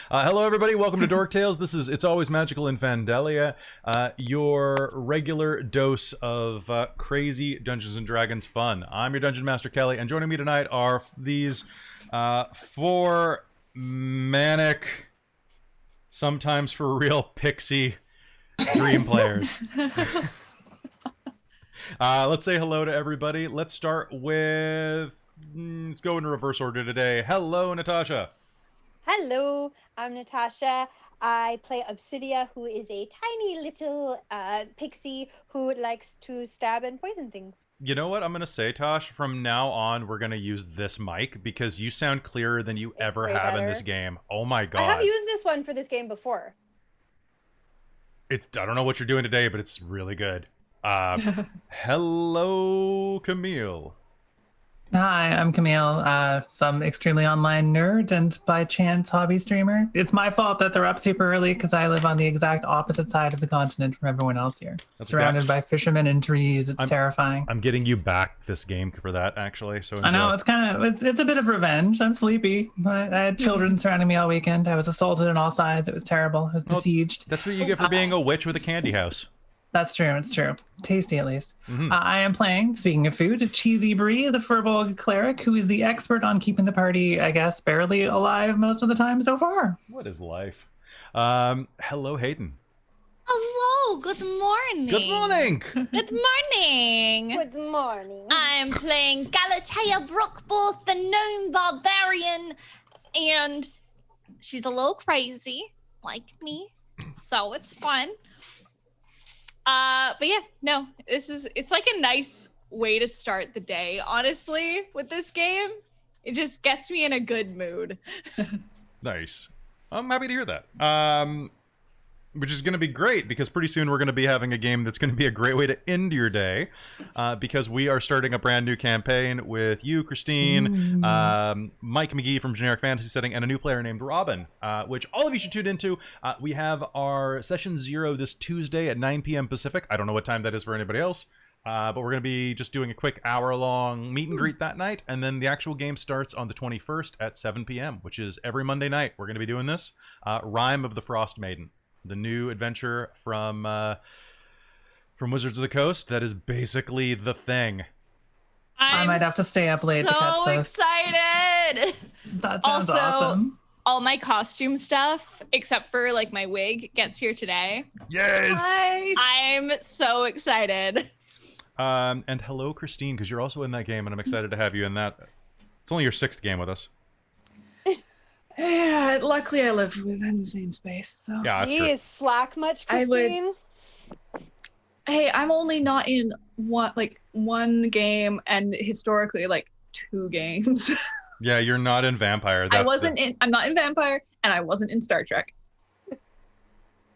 Hello, everybody. Welcome to Dork Tales. This is It's Always Magical in Fandelia, your regular dose of crazy Dungeons & Dragons fun. I'm your Dungeon Master, Kelly, and joining me tonight are these four manic, sometimes for real pixie dream players. Let's say hello to everybody. Let's start with... let's go in reverse order today. Hello, Natasha. Hello, I'm Natasha. I play Obsidia, who is a tiny little pixie who likes to stab and poison things. You know what I'm going to say, Tosh? From now on, we're going to use this mic because you sound clearer than you ever have in this game. Oh my god. I have used this one for this game before. I don't know what you're doing today, but it's really good. Hello, Camille. Hi, I'm Camille, some extremely online nerd and by chance hobby streamer. It's my fault that they're up super early because I live on the exact opposite side of the continent from everyone else here. That's surrounded by fishermen and trees. It's terrifying. I'm getting you back this game for that, actually. So enjoy. I know, it's a bit of revenge. I'm sleepy. I had children surrounding me all weekend. I was assaulted on all sides. It was terrible. I was besieged. That's what you get for being a witch with a candy house. That's true. It's true. Tasty, at least. Mm-hmm. I am playing, speaking of food, Cheesy Brie, the firbolg cleric, who is the expert on keeping the party, I guess, barely alive most of the time so far. What is life? Hello, Hayden. Hello. Good morning. Good morning. Good morning. Good morning. I'm playing Galatea Brookboth, the gnome barbarian, and she's a little crazy, like me, so it's fun. But yeah, no, it's like a nice way to start the day, honestly, with this game. It just gets me in a good mood. Nice. I'm happy to hear that. Which is going to be great because pretty soon we're going to be having a game that's going to be a great way to end your day because we are starting a brand new campaign with you, Christine, Mike McGee from Generic Fantasy Setting, and a new player named Robin, which all of you should tune into. We have our session 0 this Tuesday at 9 p.m. Pacific. I don't know what time that is for anybody else, but we're going to be just doing a quick hour-long meet and greet that night, and then the actual game starts on the 21st at 7 p.m., which is every Monday night. We're going to be doing this. Rime of the Frost Maiden. The new adventure from Wizards of the Coast that is basically the thing. I might have to stay up late to catch this. So excited! That sounds awesome. All my costume stuff, except for like my wig, gets here today. Yes! Nice. I'm so excited. And hello, Christine, because you're also in that game, and I'm excited to have you in that. It's only your 6th game with us. Yeah, luckily I live within the same space. So. Yeah, that's true. Jeez, slack much, Christine? Hey, I'm only not in one game, and historically like 2 games. Yeah, you're not in Vampire. I'm not in Vampire, and I wasn't in Star Trek.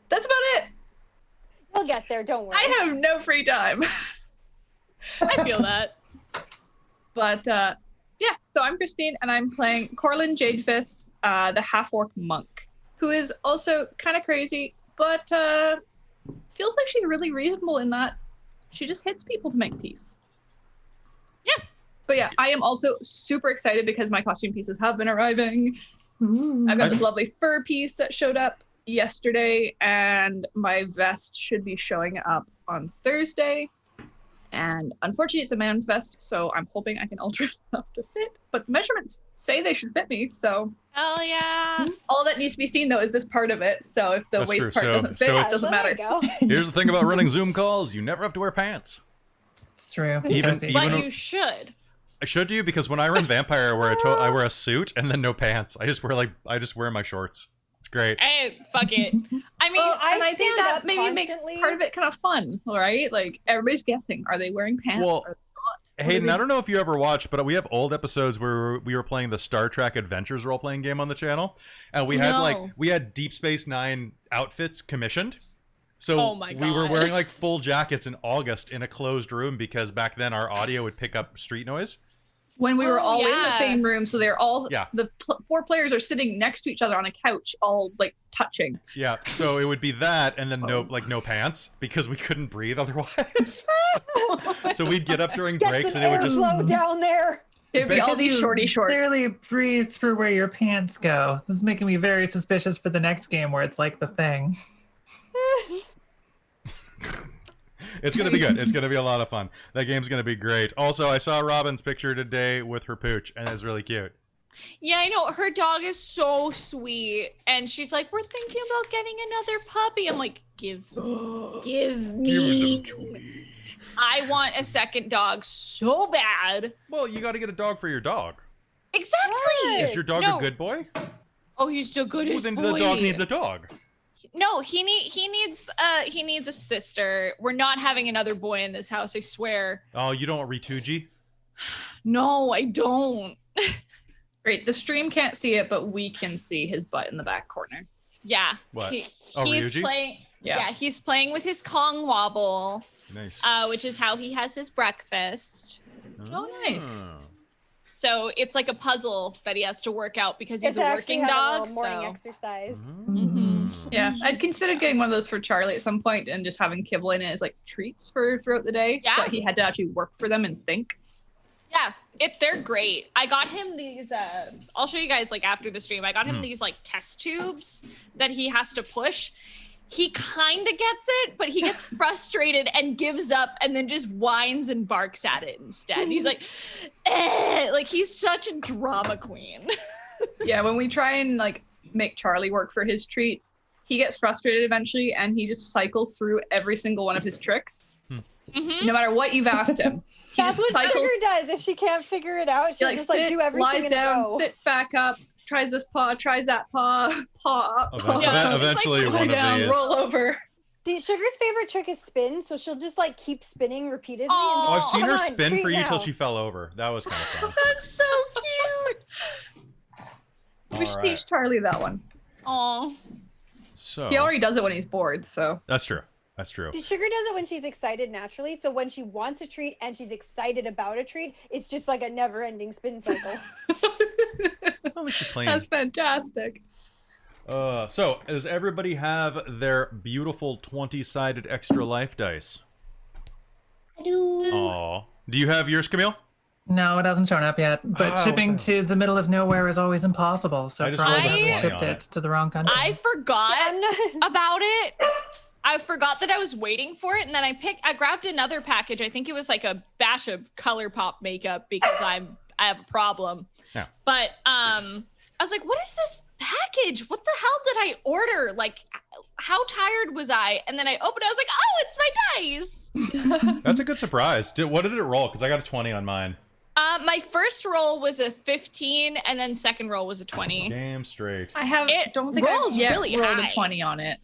That's about it. We'll get there, don't worry. I have no free time. I feel that. But yeah, so I'm Christine, and I'm playing Corlin Jadefist, the half-orc monk, who is also kind of crazy, but feels like she's really reasonable in that she just hits people to make peace. Yeah. But yeah, I am also super excited because my costume pieces have been arriving. I've got this lovely fur piece that showed up yesterday, and my vest should be showing up on Thursday. And unfortunately, it's a man's vest, so I'm hoping I can alter it enough to fit. But the measurements say they should fit me, so... Oh, yeah. All that needs to be seen, though, is this part of it. So if the That's waist true. part doesn't fit, it doesn't matter. Here's the thing about running Zoom calls. You never have to wear pants. It's true. But you should. Should you? Because when I run Vampire, I wear a suit and then no pants. I just wear my shorts. It's great. Hey, fuck it. I mean, Well, I think that maybe constantly. makes part of it kind of fun, right? Like, everybody's guessing, are they wearing pants? Well, or not? Hayden, I don't know if you ever watched, but we have old episodes where we were playing the Star Trek Adventures role-playing game on the channel, and we had Deep Space Nine outfits commissioned. So oh my God. We were wearing like full jackets in August in a closed room because back then our audio would pick up street noise. When we were all in the same room, so they're all the 4 players are sitting next to each other on a couch, all like touching. Yeah, so it would be that, and then no pants because we couldn't breathe otherwise. So we'd get up during breaks, and it would just slow down there. It'd be all Because these you shorty shorts. clearly breathe through where your pants go. This is making me very suspicious for the next game where it's like the thing. It's gonna be good. It's gonna be a lot of fun. That game's gonna be great. Also, I saw Robin's picture today with her pooch, and it's really cute. Yeah, I know. Her dog is so sweet. And she's like, we're thinking about getting another puppy. I'm like, give me. I want a second dog so bad. Well, you got to get a dog for your dog. Exactly. Yes. Is your dog No. a good boy? Oh, he's still good Well, as then boy. the dog needs a dog. No, he needs a sister. We're not having another boy in this house, I swear. Oh, you don't want Rituji? No, I don't. Great. The stream can't see it, but we can see his butt in the back corner. Yeah. What? He's Ryuji? playing. Yeah. Yeah, he's playing with his Kong wobble, Nice. which is how he has his breakfast. Oh, nice. Ah. So it's like a puzzle that he has to work out because he's Get a to actually working have a dog. little morning So exercise. Mm. Yeah, I'd considered getting one of those for Charlie at some point and just having kibble in it as like treats for throughout the day. Yeah. So he had to actually work for them and think. yeah, they're great. I got him these. I'll show you guys like after the stream. I got him these like test tubes that he has to push. He kind of gets it, but he gets frustrated and gives up and then just whines and barks at it instead. He's like, like he's such a drama queen. Yeah, when we try and like make Charlie work for his treats, he gets frustrated eventually and he just cycles through every single one of his tricks. Mhm. No matter what you've asked him. He That's just what cycles. Sugar does. If she can't figure it out, He she'll like, just like do everything lies in down, a row. sits back up, tries this paw, tries that paw, paw up, paw Event- up, event- eventually, like, lie one of down, these. roll over. See, Sugar's favorite trick is spin, so she'll just like keep spinning repeatedly. Aw. Oh, And I've seen come her on, spin treat for you till now. she fell over. That was kind of fun. That's so cute. We should All teach Charlie that one. Aw. So He already does it when he's bored, so. that's true. That's true. See, Sugar does it when she's excited naturally. So when she wants a treat and she's excited about a treat, it's just like a never-ending spin cycle. At least she's playing. That's fantastic. So, does everybody have their beautiful 20-sided extra life dice? I do. Aw. Do you have yours, Camille? No, it hasn't shown up yet. But Oh, shipping okay. to the middle of nowhere is always impossible. So I just Frog rolled a has 20 shipped on it it. to the wrong country. I forgot I'm not. about it. I forgot that I was waiting for it, and then I grabbed another package. I think it was like a batch of ColourPop makeup because I have a problem. Yeah. But I was like, what is this package? What the hell did I order? Like, how tired was I? And then I opened it, I was like, oh, it's my dice. That's a good surprise. What did it roll? Because I got a 20 on mine. My first roll was a 15, and then second roll was a 20. Damn straight. I It don't think I've rolls yet really rolled high. a 20 on it.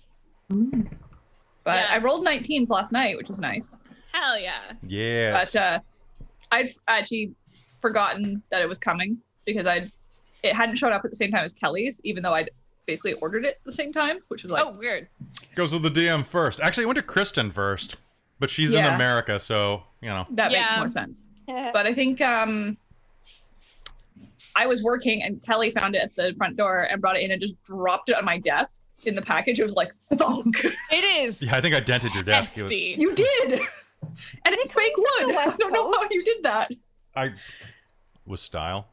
But Yeah. I rolled 19s last night, which was nice. Hell yeah. Yes. But I'd actually forgotten that it was coming because it hadn't showed up at the same time as Kelly's, even though I'd basically ordered it at the same time, which was like, Oh, weird. Goes to the DM first. Actually, it went to Kristen first. But she's in Yeah. America, so, you know. that makes Yeah. more sense. But I think I was working and Kelly found it at the front door and brought it in and just dropped it on my desk in the package. It was like, thunk. It is Yeah, I think I dented your desk. It was- hefty. You did! And it's fake from wood. the I West don't know how Coast? you did that. I was style.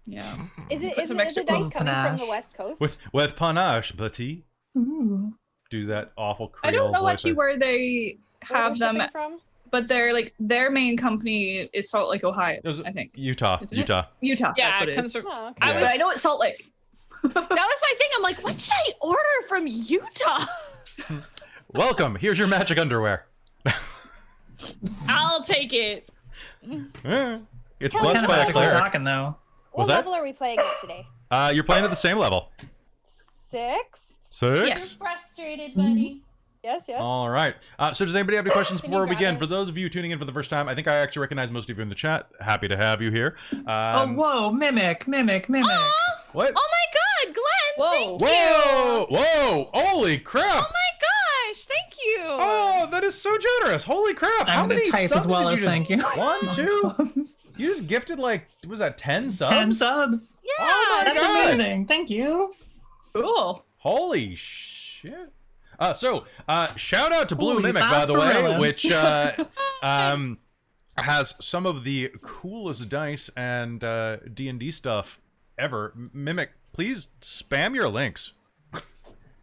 Yeah. Is it Put is some the extra dice coming from the panache. West Coast? With panache, Betty. Ooh. Do that awful Creole I don't know voice. actually where they Where have they're them, shipping from? but they're like their main company is Salt Lake, Ohio. It was- I think Utah. Isn't it? Utah. Utah. Yeah, that's what it it comes is. from. Oh, okay. I Yeah. was. But I know it's Salt Lake. That was my thing. I'm like, what did I order from Utah? Welcome. Here's your magic underwear. I'll take it. It's What What blessed kind of by a magic are we cleric. talking, though? What Was that? level are we playing at today? You're playing at the same level. 6? 6? Yes. Frustrated, buddy. Yes, yes. All right. So does anybody have any questions Can before you we grab begin? it? For those of you tuning in for the first time, I think I actually recognize most of you in the chat. Happy to have you here. Oh, whoa, mimic. Aw! What? Oh my God, Glenn! Whoa. Thank you. Whoa! Whoa! Holy crap! Oh my gosh! Thank you. Oh, that is so generous. Holy crap. How I'm going many to type subs as well did as you just... thank you. 1, 2? You just gifted like, was that 10 subs? 10 subs. Yeah. Oh my That's God. amazing. Thank you. Cool. Holy shit. Shout out to Blue Holy Mimic, by the way, sarsaparilla. which has some of the coolest dice and D&D stuff ever. Mimic, please spam your links.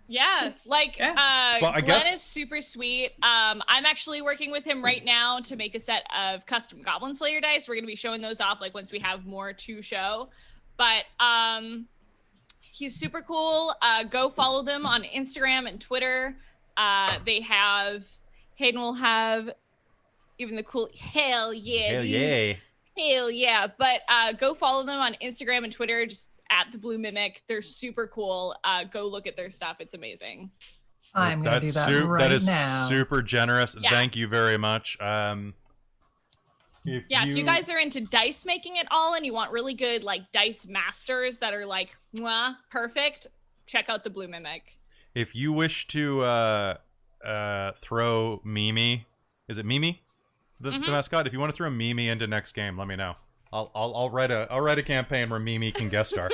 Yeah, like Glenn is super sweet. I'm actually working with him right now to make a set of custom Goblin Slayer dice. We're gonna be showing those off like once we have more to show. But he's super cool. Go follow them on Instagram and Twitter. Hayden will have even the cool hell yeah. But go follow them on Instagram and Twitter. Just at the Blue Mimic. They're super cool. Go look at their stuff. It's amazing. I'm going to do that right now. That is super generous. Yeah. Thank you very much. If you guys are into dice making at all and you want really good like dice masters that are like, mwah, perfect, check out the Blue Mimic. If you wish to throw Mimi, is it Mimi? The mascot? If you want to throw Mimi into next game, let me know. I'll write a campaign where Mimi can guest star.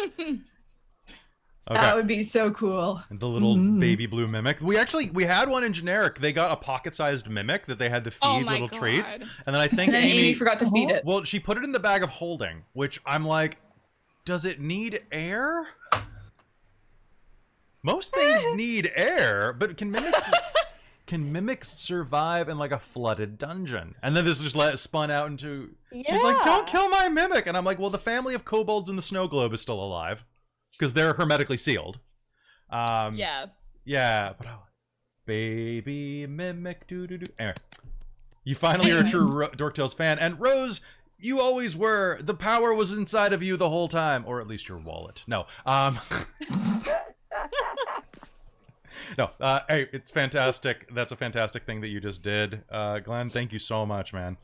Okay. That would be so cool. And the little baby blue mimic. We had one in generic. They got a pocket-sized mimic that they had to feed little treats. And then I think Amy forgot to feed it. Well, she put it in the bag of holding, which I'm like, does it need air? Most things need air, but can mimics survive in like a flooded dungeon? And then this just spun out into she's like, don't kill my mimic. And I'm like, well, the family of kobolds in the snow globe is still alive because they're hermetically sealed. But baby mimic anyway, you finally are a true Dork Tales fan. And Rose, you always were. The power was inside of you the whole time, or at least your wallet. No. No, hey, it's fantastic. That's a fantastic thing that you just did. Glenn, thank you so much, man.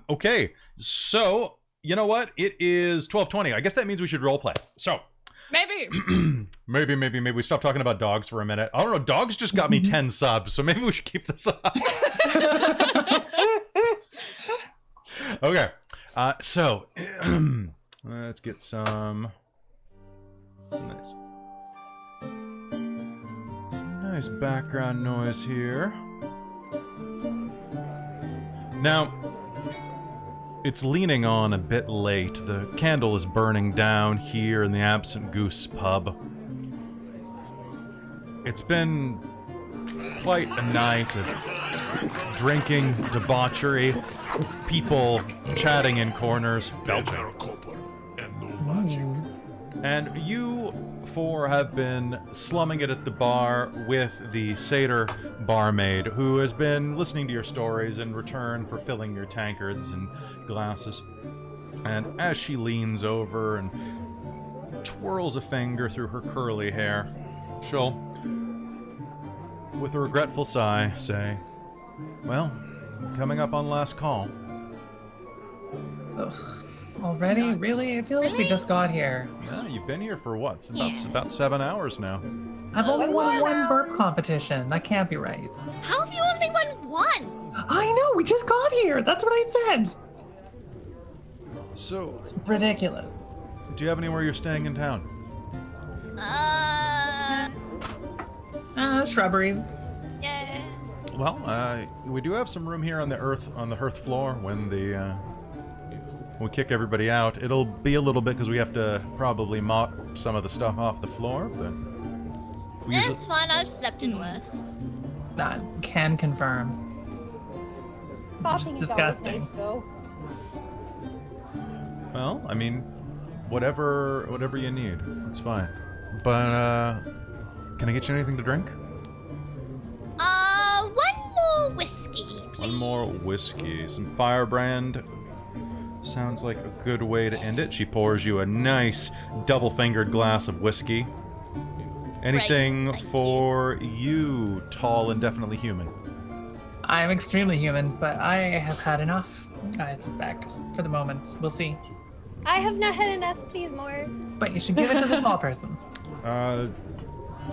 Okay, so, you know what? It is 12:20. I guess that means we should roleplay. So. Maybe. maybe we stop talking about dogs for a minute. I don't know, dogs just got me 10 subs, so maybe we should keep this up. Okay, so, let's get some nice background noise here. Now, it's leaning on a bit late. The candle is burning down here in the Absent Goose pub. It's been quite a night of drinking, debauchery, people chatting in corners, belting. And you four have been slumming it at the bar with the satyr barmaid, who has been listening to your stories in return for filling your tankards and glasses. And as she leans over and twirls a finger through her curly hair, she'll, with a regretful sigh, say, "Well, coming up on last call." Ugh. Already? Really? I feel like we just got here. Yeah, you've been here for what? It's about 7 hours now. I've only won one burp competition. That can't be right. How have you only won one? I know, we just got here. That's what I said. So, it's ridiculous. Do you have anywhere you're staying in town? Shrubberies. Yeah. Well, we do have some room here on the hearth floor when we kick everybody out. It'll be a little bit because we have to probably mop some of the stuff off the floor, but... It's fine, I've slept in worse. That can confirm. Just disgusting. Nice, though. Well, I mean, whatever you need, it's fine. But, can I get you anything to drink? One more whiskey, please. One more whiskey. Some Firebrand. Sounds like a good way to end it. She pours you a nice double-fingered glass of whiskey. Anything for you, tall and definitely human? I'm extremely human, but I have had enough, I suspect, for the moment. We'll see. I have not had enough, please more. But you should give it to the small person.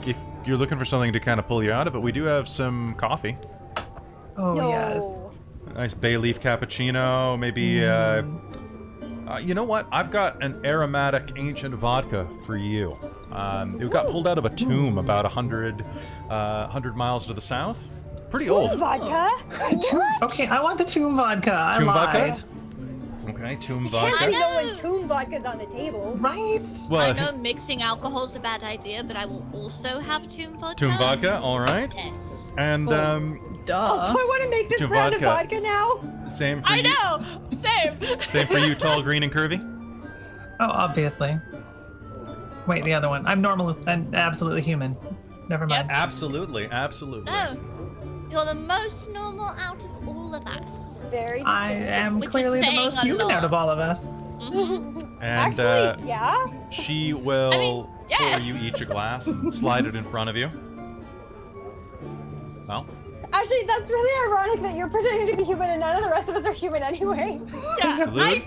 If you're looking for something to kind of pull you out of it, we do have some coffee. Oh, no. Yes. A nice bay leaf cappuccino, maybe, you know what? I've got an aromatic ancient vodka for you. It got pulled out of a tomb about 100 miles to the south. pretty old. Vodka? Okay, I want the tomb vodka. I Tomb lied. vodka? Okay, tomb Can't vodka. be no when tomb vodka's on the table. Right? I know mixing alcohol's a bad idea, but I will also have tomb vodka. Tomb vodka, all right. Yes. And Oh, so I want to make this Tomb brand of vodka. vodka now. same for I you. know. Same. Same for you, tall, green, and curvy. Oh, obviously. Wait, the other one. I'm normal and absolutely human. Never mind. Absolutely, absolutely. No, you're the most normal out of all of us. Very. I am Which is clearly the saying most a human lot. out of all of us. And Actually, yeah. she will yes. pour you each a glass and slide it in front of you. Well, Actually, that's really ironic that you're pretending to be human and none of the rest of us are human anyway. Yeah. salute.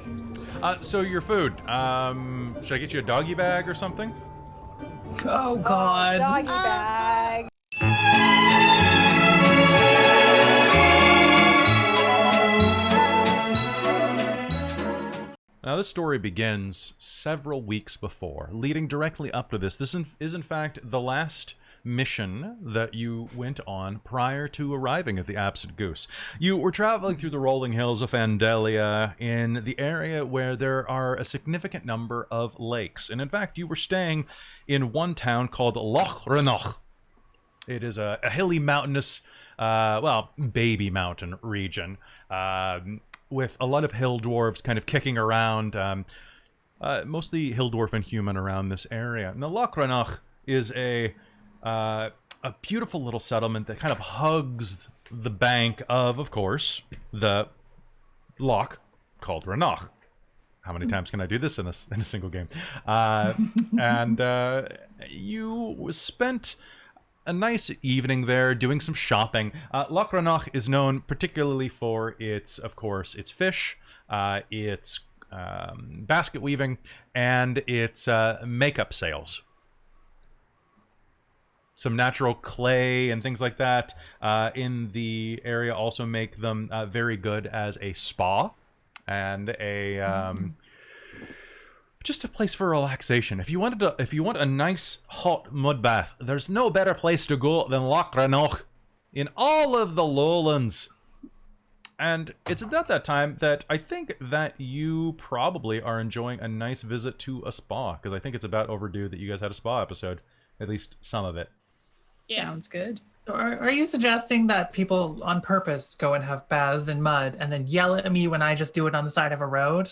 So your food. Should I get you a doggy bag or something? Oh, God. Doggy bag. Now, this story begins several weeks before, leading directly up to this. This is, in fact, the last mission that you went on prior to arriving at the Absent Goose. You were traveling through the rolling hills of Fandelia in the area where there are a significant number of lakes. And in fact, you were staying in one town called Loch Rannoch. It is a hilly, mountainous, baby mountain region. With a lot of hill dwarves kind of kicking around, mostly hill dwarf and human around this area. Now, Loch Rannoch is a beautiful little settlement that kind of hugs the bank of course, the loch called Rannoch. How many times can I do this in a single game? And you spent a nice evening there doing some shopping. Loch Rannoch is known particularly for its fish, its basket weaving, and its makeup sales. Some natural clay and things like that in the area also make them very good as a spa and a just a place for relaxation. If you want a nice hot mud bath, there's no better place to go than Loch Rannoch in all of the lowlands. And it's about that time that I think that you probably are enjoying a nice visit to a spa, because I think it's about overdue that you guys had a spa episode, at least some of it. Yes. Sounds good. Are you suggesting that people on purpose go and have baths in mud and then yell at me when I just do it on the side of a road?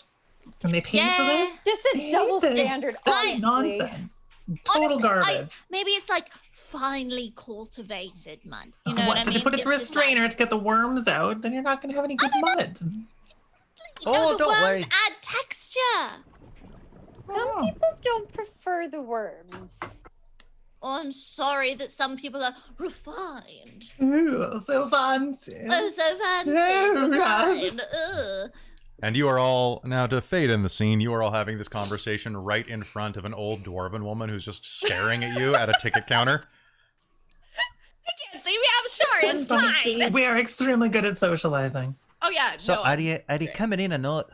And they pay for this? Just I a hate double this. standard, This honestly. is nonsense. Total Honestly, garbage. maybe it's like finely cultivated mud. You know What, what I did mean? they put it It's through a just like- strainer to get the worms out? Then you're not going to have any good mud. No, the don't worms worry. add texture. Some people don't prefer the worms. Oh, I'm sorry that some people are refined. Ooh, so fancy. Oh, so fancy. Oh, yes. Refined. Ugh. And you are all, now to fade in the scene, you are all having this conversation right in front of an old dwarven woman who's just staring at you at a ticket counter. Can't see me. I'm sure it's fine. We are extremely good at socializing. Oh yeah. So no. are you coming in or not?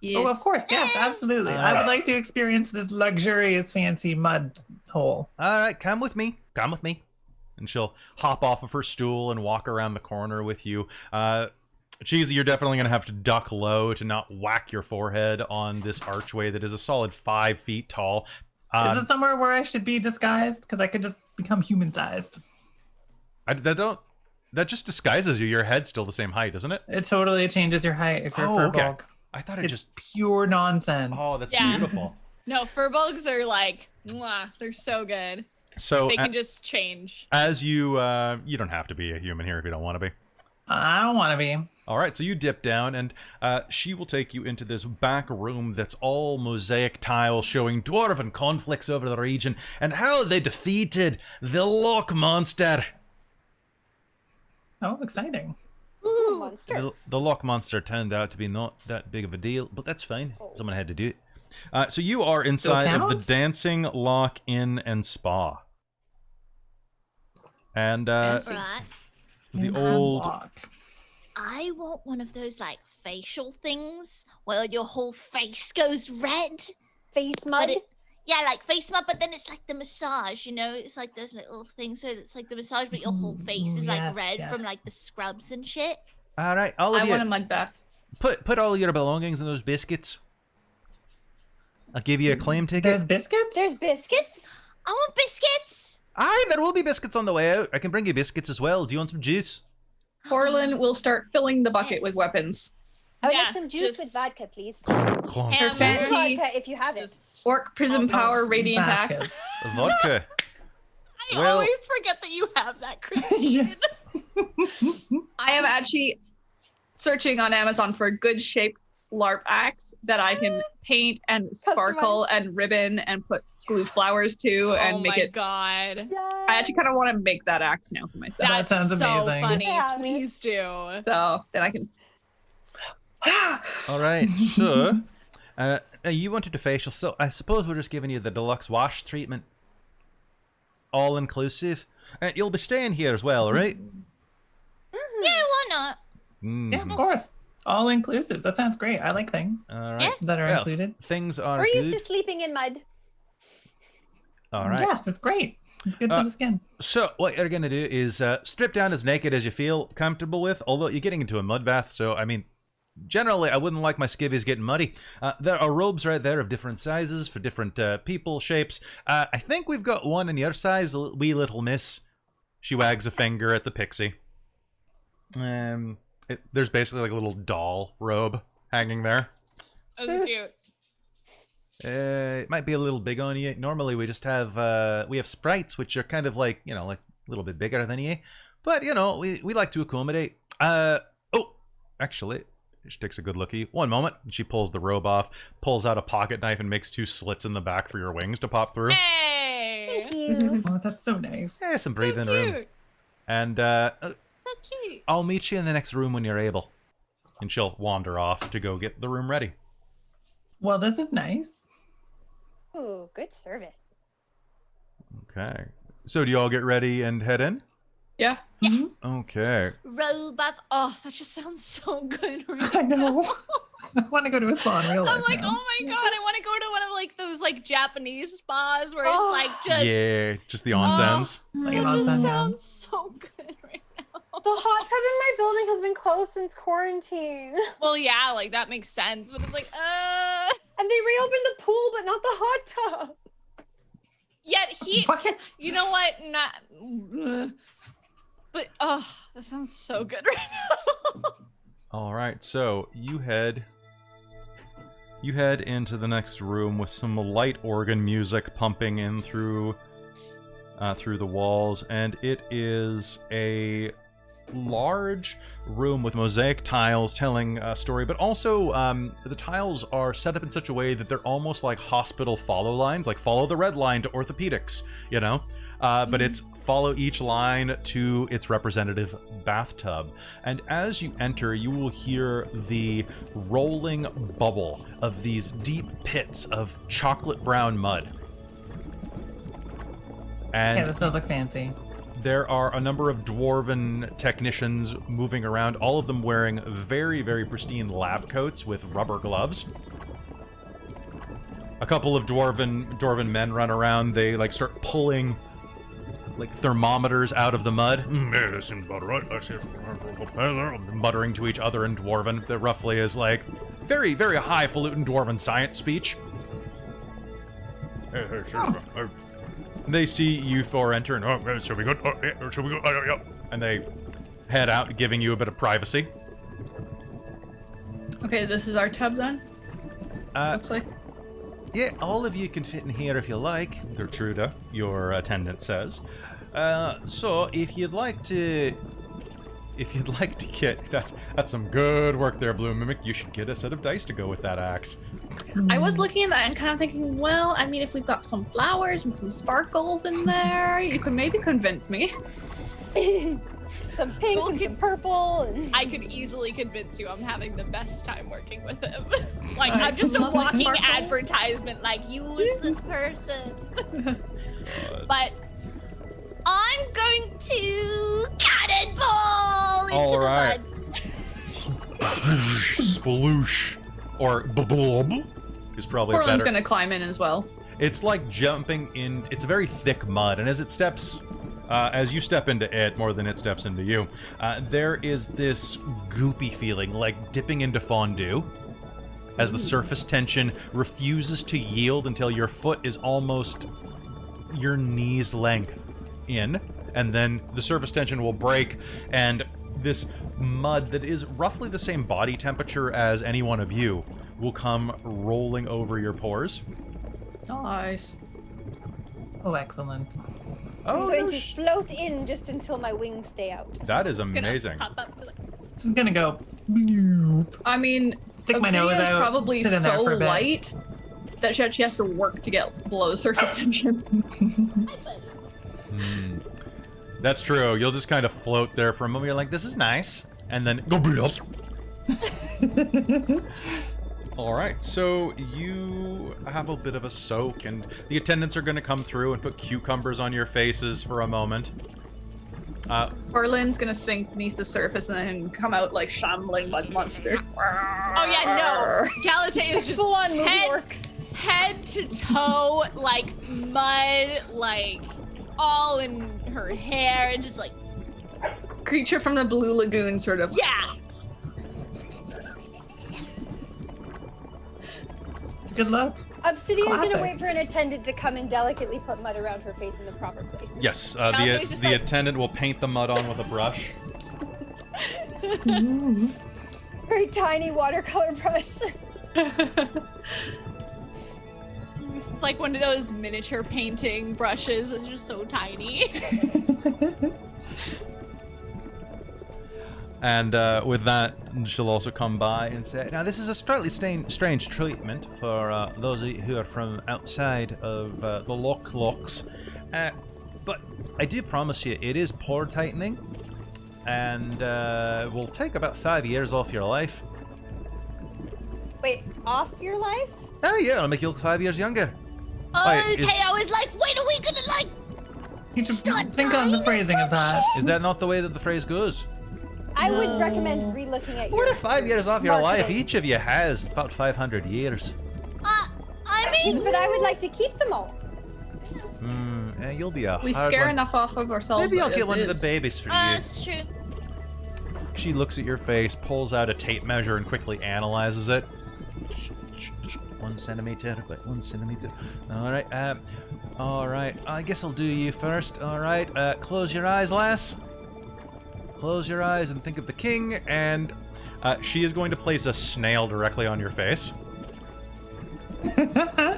Yes. Oh, of course. Yes, absolutely. I would like to experience this luxurious, fancy mud hole. All right, come with me. Come with me. And she'll hop off of her stool and walk around the corner with you. Cheesy, you're definitely going to have to duck low to not whack your forehead on this archway that is a solid 5 feet tall. Is it somewhere where I should be disguised? Because I could just become human-sized. That just disguises you. Your head's still the same height, isn't it? It totally changes your height if you're Oh, a okay. firbolg. I thought it It's just... pure nonsense. Oh, that's Yeah. beautiful. No, firbolgs are like, mwah, they're so good. So They can just change. as you don't have to be a human here if you don't want to be. I don't want to be. All right, so you dip down, and she will take you into this back room that's all mosaic tile showing dwarven conflicts over the region and how they defeated the Loch Monster. Oh, exciting. Ooh. Monster. The Loch Monster turned out to be not that big of a deal, but that's fine. Someone had to do it. So you are inside of the counts? Dancing Loch Inn and Spa. And Right. the It's old... unlocked. I want one of those like facial things where your whole face goes red. Face But mud. Yeah, like face mud, but then it's like the massage, you know? It's like those little things, so it's like the massage, but your whole face is like Yes, red yes. from like the scrubs and shit. All right, all of I you, want a mud bath. put all your belongings in those biscuits. I'll give you a claim ticket. There's biscuits? There's biscuits. I want biscuits. Aye, there will be biscuits on the way out. I can bring you biscuits as well. Do you want some juice? Orlin will start filling the bucket with Yes. weapons. I would Yeah, like some juice just- with vodka, please. Clonk. Hammer. fancy- Vodka, if you have it. Just- Orc Prism Power Radiant Baskets. Axe. Vodka. I Well- always forget that you have that, Yeah. Christine. I am actually searching on Amazon for a good shaped LARP axe that I can paint and sparkle and ribbon and put glue flowers to and Oh make my it. god. I actually kind of want to make that axe now for myself. That That's sounds so amazing. funny. Yeah. Please do. So then I can. All right, so you wanted a facial, so I suppose we're just giving you the deluxe wash treatment, all inclusive. You'll be staying here as well, right? Yeah, why not? Yeah, of course. All inclusive. That sounds great. I like things All right. that are Well, included. Things are We're used good. to sleeping in mud. All right. Yes, it's great. It's good for the skin. So what you're gonna do is strip down as naked as you feel comfortable with. Although you're getting into a mud bath, so I mean, generally I wouldn't like my skivvies getting muddy. There are robes right there of different sizes for different people shapes. I think we've got one in your size, wee little miss. She wags a finger at the pixie. There's basically like a little doll robe hanging there. That was cute. It might be a little big on you. Normally we just have we have sprites which are kind of like, you know, like a little bit bigger than you. But you know, we like to accommodate. Oh, actually, she takes a good look at you. One moment. And she pulls the robe off, pulls out a pocket knife and makes 2 slits in the back for your wings to pop through. Hey. Thank you. Oh, that's so nice. Yeah, some So breathing room. cute. And So cute. I'll meet you in the next room when you're able. And she'll wander off to go get the room ready. Well, this is nice. Ooh, good service. Okay. So do you all get ready and head in? Yeah. Okay. Robe of. Oh, that just sounds so good. Right I know. I want to go to a spa in real life I'm like, now. oh my god, I want to go to one of like those like Japanese spas where it's like just Yeah, just the onsens. Like it an just onsen, yeah. sounds so good right now. The hot tub in my building has been closed since quarantine. Well, yeah, like that makes sense, but it's like, And they reopened the pool, but not the hot tub. yet he, What? you know what? Not, but oh, that sounds so good right now. All right, so you head into the next room with some light organ music pumping in through the walls, and it is a large room with mosaic tiles telling a story, but also the tiles are set up in such a way that they're almost like hospital follow lines, like follow the red line to orthopedics, you know? But it's follow each line to its representative bathtub. And as you enter, you will hear the rolling bubble of these deep pits of chocolate brown mud. And Yeah, this does look fancy. there are a number of dwarven technicians moving around, all of them wearing very, very pristine lab coats with rubber gloves. A couple of dwarven men run around. They like start pulling like thermometers out of the mud. Yeah, that seems about right. Muttering to each other in dwarven. That roughly is like very, very highfalutin dwarven science speech. They see you four enter and should we go? Should we go? Yeah. And they head out, giving you a bit of privacy. Okay, this is our tub then. Looks like. Yeah, all of you can fit in here if you like, Gertruda, your attendant says. So if you'd like to get that's some good work there, Blue Mimic. You should get a set of dice to go with that axe. I was looking at that and kind of thinking, well, I mean, if we've got some flowers and some sparkles in there, you could maybe convince me. Some pink Cool and kid. some purple. And... I could easily convince you I'm having the best time working with him. Like, Alright, I'm just a lovely walking sparkle. advertisement, like, use this person. But I'm going to cannonball into All the right. mud. Sploosh. Or bubble is probably Portland's better. gonna climb in as well. It's like jumping in. It's very thick mud, and as you step into it more than it steps into you, there is this goopy feeling, like dipping into fondue, as the surface tension refuses to yield until your foot is almost your knee's length in, and then the surface tension will break, and this mud that is roughly the same body temperature as any one of you will come rolling over your pores. Nice. Oh, excellent. I'm Oh, going to float in just until my wings stay out. that is Gonna amazing. pop up, like, Just gonna go. I mean, Stick my nose Obsidia's out. probably sit in there so for a bit. light that she has to work to get below the surface tension. That's true. You'll just kind of float there for a moment. You're like, this is nice. And then go bloop. All right, so you have a bit of a soak, and the attendants are going to come through and put cucumbers on your faces for a moment. Orlin's gonna sink beneath the surface and then come out like shambling mud monster. oh yeah, no. Galate is just Full on movie head, work. head to toe, like mud, like all in her hair, and just like, Creature from the Blue Lagoon, sort of. yeah. Good luck. Obsidian's Classic. gonna wait for an attendant to come and delicately put mud around her face in the proper place. Yes, Galate's just the like- attendant will paint the mud on with a brush. Very tiny watercolor brush. Like one of those miniature painting brushes that's just so tiny. And with that, she'll also come by and say, now this is a slightly strange treatment for those of you who are from outside of the Lochs. But I do promise you, it is pore tightening, and will take about 5 years off your life. Wait, off your life? Oh yeah, it'll make you look 5 years younger. Okay, Wait, is- I was like, when are we gonna like You just start think on the dying or phrasing of some that. Is that not the way that the phrase goes? I would recommend relooking at your. What if 5 years off your life? marketing. Each of you has about 500 years. I mean, But I would like to keep them all. You'll be a We hard scare one. enough off of ourselves. Maybe I'll as get one of is. the babies for you. that's true. She looks at your face, pulls out a tape measure, and quickly analyzes it. 1 centimeter, about 1 centimeter. All right. I guess I'll do you first. All right. Close your eyes, lass. Close your eyes and think of the king. And she is going to place a snail directly on your face.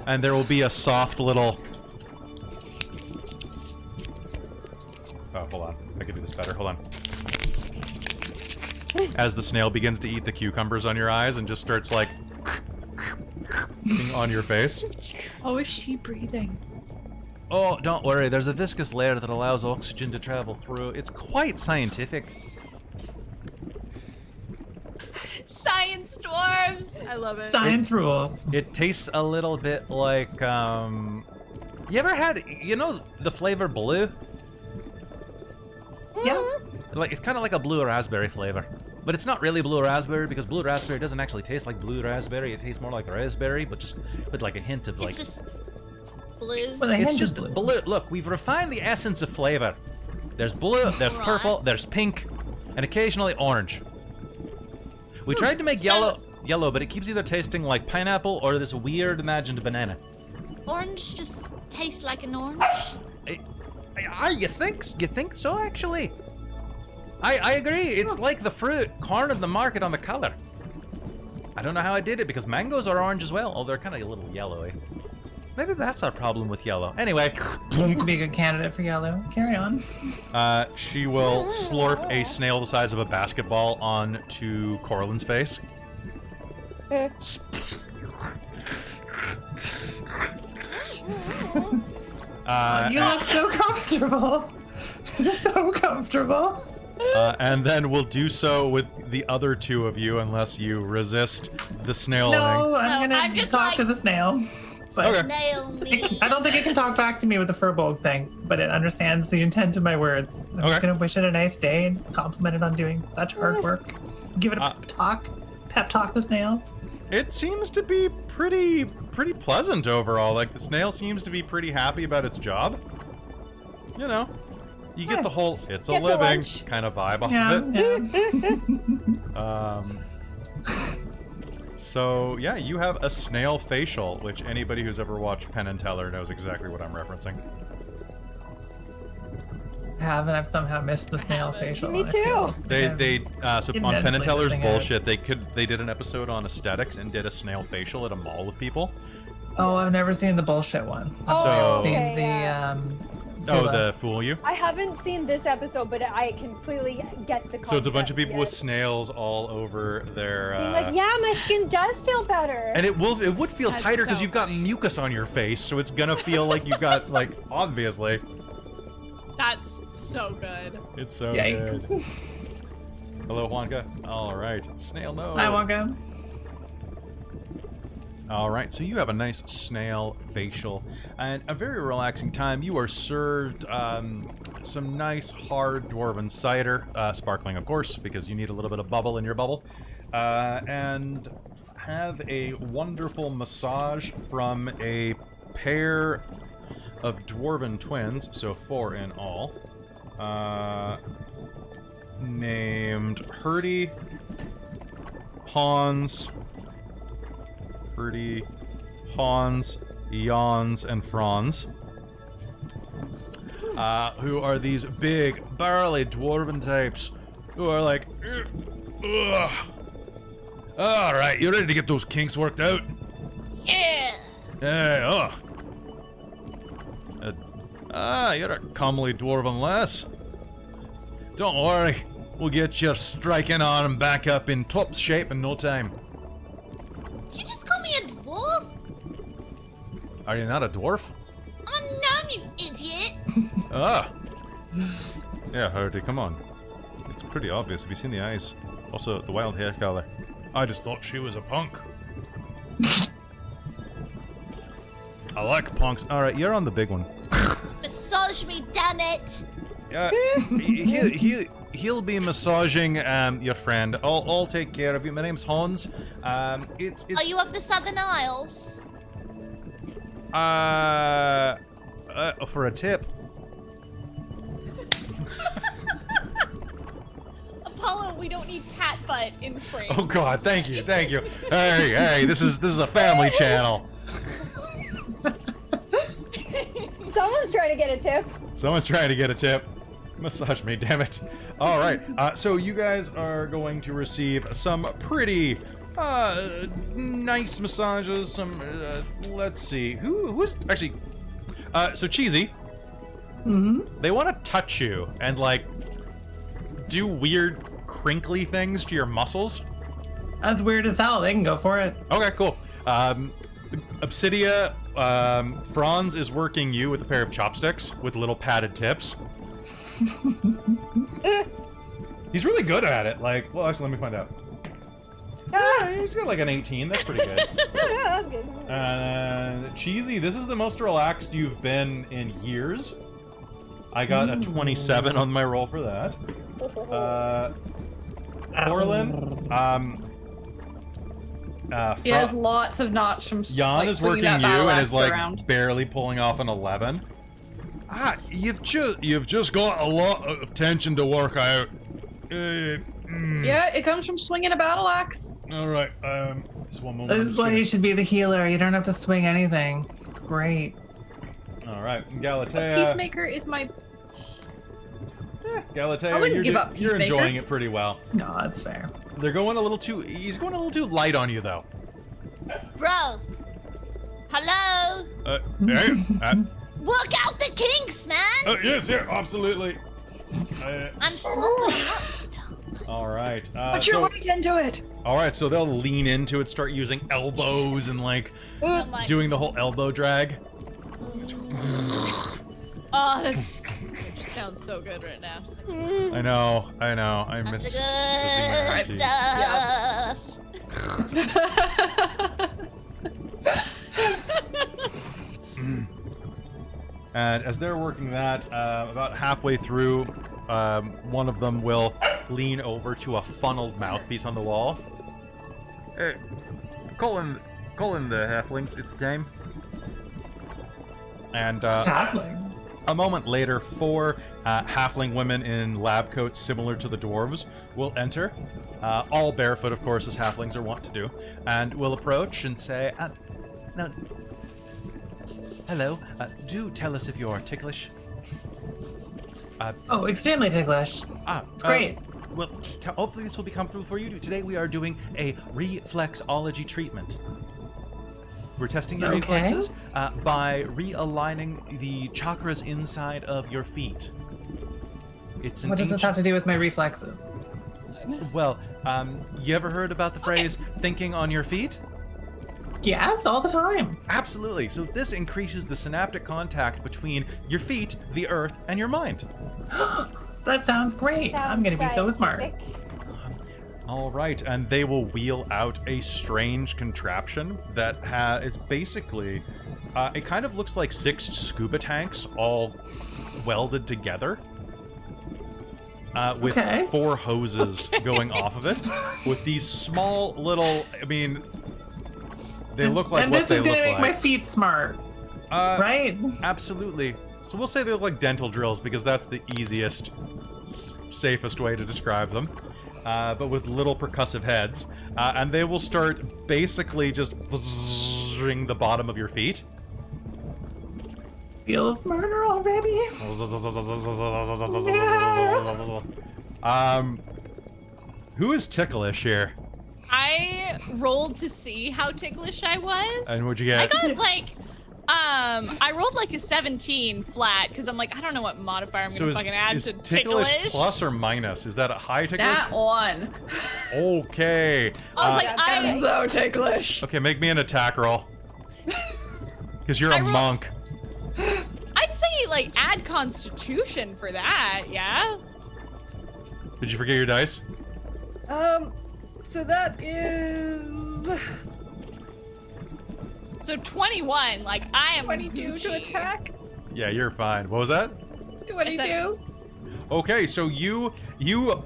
And there will be a soft little. Oh, hold on. I can do this better. Hold on. As the snail begins to eat the cucumbers on your eyes and just starts like on your face. Oh, is she breathing? Oh, don't worry. There's a viscous layer that allows oxygen to travel through. It's quite scientific. Science dwarves. I love it. Science rules. It tastes a little bit like, you ever had, the flavor blue? Yeah. Like, it's kind of like a blue raspberry flavor. But it's not really blue raspberry because blue raspberry doesn't actually taste like blue raspberry. It tastes more like raspberry, but just with like a hint of like... It's just blue. Well, the It's hint just is blue. Look, we've refined the essence of flavor. There's blue, there's Right. purple, there's pink, and occasionally orange. We tried to make So- yellow, but it keeps either tasting like pineapple or this weird imagined banana. Orange just tastes like an orange. You think so, actually? I agree. It's like the fruit cornered the market on the color. I don't know how I did it because mangoes are orange as well. Oh, they're kind of a little yellowy. Maybe that's our problem with yellow. Anyway, You could be a good candidate for yellow. Carry on. she will slurp a snail the size of a basketball onto Corlin's face. You look so comfortable. So comfortable. And then we'll do so with the other two of you unless you resist the snail. No, I'm No, gonna I'm just talk like- to the snail. But Okay. Nail me. I don't think it can talk back to me with the firbolg thing, but it understands the intent of my words. I'm just Okay. gonna wish it a nice day and compliment it on doing such hard work. Give it a pep talk the snail. It seems to be pretty pleasant overall. Like, the snail seems to be pretty happy about its job. You know, you get the whole "it's a Get the living" lunch. kind of vibe off Yeah, of it. yeah. So yeah, you have a snail facial, which anybody who's ever watched Penn and Teller knows exactly what I'm referencing. I have, and I've somehow missed the snail haven't. facial. Me I feel too. So on Penn and Immensely Teller's missing it. bullshit, they did an episode on aesthetics and did a snail facial at a mall with people. Oh, I've never seen the bullshit one. Oh, So- I've seen okay, the yeah. Oh, Ylos. the fool you. I haven't seen this episode, but I completely get the concept. So it's a bunch of people with yes. snails all over their. Being like, yeah, my skin does feel better. And it would feel That's tighter because so you've got funny. mucus on your face, so it's gonna feel like you've got like obviously. That's so good. It's so Yikes. good. Hello, Juanka. All right, snail nose. Hi, Wonka. All right, so you have a nice snail facial and a very relaxing time. You are served some nice hard dwarven cider, sparkling, of course, because you need a little bit of bubble in your bubble, and have a wonderful massage from a pair of dwarven twins, so 4 in all, named Hurdy, Hans, Jans, and Franz, who are these big, burly dwarven types who are like, ugh. All right, you ready to get those kinks worked out? Yeah. Hey, you're a comely dwarven lass. Don't worry, we'll get you striking on and back up in top shape in no time. Did you just call me a dwarf? Are you not a dwarf? I'm a gnome, you idiot. Ah! Yeah, Hardy, come on. It's pretty obvious. Have you seen the eyes? Also, the wild hair color. I just thought she was a punk. I like punks. Alright, you're on the big one. Massage me, damn it. Yeah, he'll be massaging your friend. I'll take care of you. My name's Hans. It's Are you of the Southern Isles? for a tip. Apollo, we don't need cat butt in frame. Oh God, thank you. Hey, this is a family channel. Someone's trying to get a tip. Someone's trying to get a tip. Massage me, damn it. All right, so you guys are going to receive some pretty nice massages. Some, let's see, who's actually, so Cheesy. Mm-hmm. They want to touch you and like do weird crinkly things to your muscles. That's weird as hell. They can go for it. Okay, cool. Obsidia, Franz is working you with a pair of chopsticks with little padded tips. He's really good at it. Like, well, actually, let me find out. He's got like an 18. That's pretty good. That's good. Cheesy, this is the most relaxed you've been in years. I got a 27 on my roll for that. Orlin, He has lots of knots from Jan like, is swinging working that you battle and axe is like around. barely pulling off an 11. You've just got a lot of tension to work out. Yeah, it comes from swinging a battle axe. All right. Just one moment. This is why you should be the healer. You don't have to swing anything. It's great. All right, But Galatea. Peacemaker is my. Galatea, I wouldn't you're, give up you're Peacemaker. enjoying it pretty well. No, that's fair. They're going a little too. He's going a little too light on you though. Bro. Hello? Hey, Work out the kinks, man! yes, yeah, absolutely. I'm smoking up. All right. Put your weight into it! All right, so they'll lean into it, start using elbows and like I'm like, doing the whole elbow drag. oh, that's just sounds so good right now. It's like, I know. I That's miss the missing my good auntie. stuff. And as they're working that, about halfway through, one of them will lean over to a funneled mouthpiece on the wall. Hey, call in the halflings. It's time. And Halflings. a moment later, 4 halfling women in lab coats similar to the dwarves will enter, all barefoot, of course, as halflings are wont to do, and will approach and say, "Now, hello. Do tell us if you are ticklish." Oh, extremely ticklish. It's great. Well, hopefully this will be comfortable for you. Today we are doing a reflexology treatment. We're testing your reflexes by realigning the chakras inside of your feet. It's an What does this have to do with my reflexes? Well, you ever heard about the phrase "thinking on your feet"? Yes, all the time. Absolutely. So this increases the synaptic contact between your feet, the earth, and your mind. That sounds great. I'm going to be so smart. Scientific. All right, and they will wheel out a strange contraption that it's basically, it kind of looks like 6 scuba tanks all welded together. With 4 hoses going off of it, with these small little, I mean, they look like and what they this is look going to make like. my feet smart, right? Absolutely. So we'll say they look like dental drills because that's the easiest, safest way to describe them. But with little percussive heads. And they will start basically just ring the bottom of your feet. Feel smarter already. Who is ticklish here? I rolled to see how ticklish I was. And what'd you I get? got like, I rolled like a 17 flat because I'm like, I don't know what modifier I'm gonna fucking add is to ticklish ticklish. plus or minus? Is that a high ticklish? That one. Okay. I was like, I'm so ticklish. Okay, make me an attack roll. Because you're a monk. I'd say like add Constitution for that, yeah. Did you forget your dice? So that is So 21, like I am 22 to Gucci. attack. Yeah, you're fine. What was that? 22. Okay, so you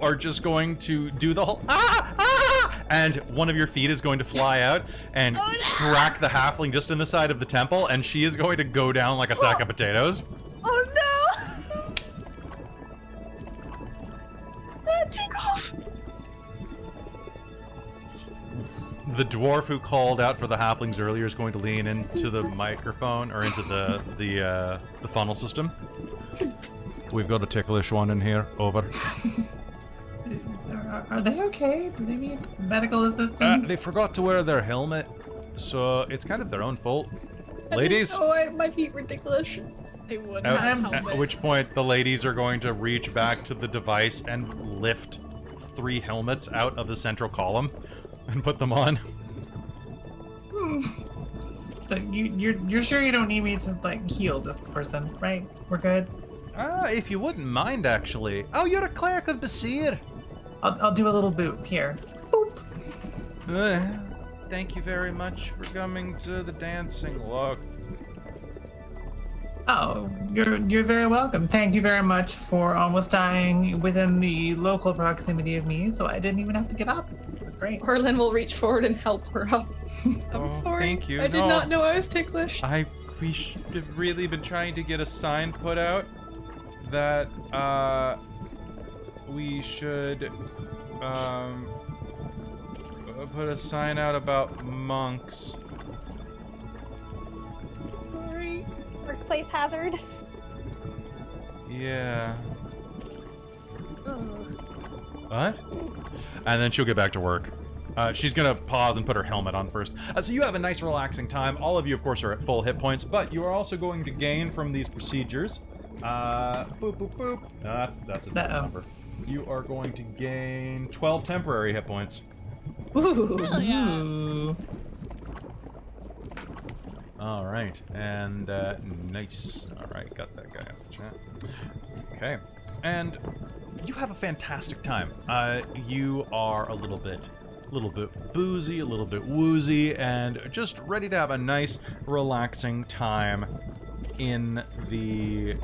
are just going to do the whole and one of your feet is going to fly out and crack the halfling just in the side of the temple, and she is going to go down like a sack of potatoes. Oh no! That tickles. The dwarf who called out for the halflings earlier is going to lean into the microphone or into the funnel system. We've got a ticklish one in here. Over. Are they okay? Do they need medical assistance? They forgot to wear their helmet, so it's kind of their own fault. Ladies, Oh, my feet were ticklish. They wouldn't at, have at helmets. which point the ladies are going to reach back to the device and lift 3 helmets out of the central column and put them on. So you're sure you don't need me to like heal this person, right? We're good. If you wouldn't mind, actually. Oh, you're a cleric of Basir. I'll do a little boop here. Boop. Thank you very much for coming to the dancing log. Oh, you're very welcome. Thank you very much for almost dying within the local proximity of me, so I didn't even have to get up. It was great. Orlin will reach forward and help her up. I'm sorry. Thank you. I did not know I was ticklish. We should have really been trying to get a sign put out that we should put a sign out about monks. Sorry. Workplace hazard. Yeah. Ugh. What? And then she'll get back to work. She's gonna pause and put her helmet on first. So you have a nice relaxing time. All of you, of course, are at full hit points, but you are also going to gain from these procedures. Boop, boop, boop. No, that's a different number. You are going to gain 12 temporary hit points. Ooh. Hell yeah. Ooh. All right, and nice. All right, got that guy out the chat. Okay, and you have a fantastic time. You are a little bit boozy, a little bit woozy, and just ready to have a nice, relaxing time in the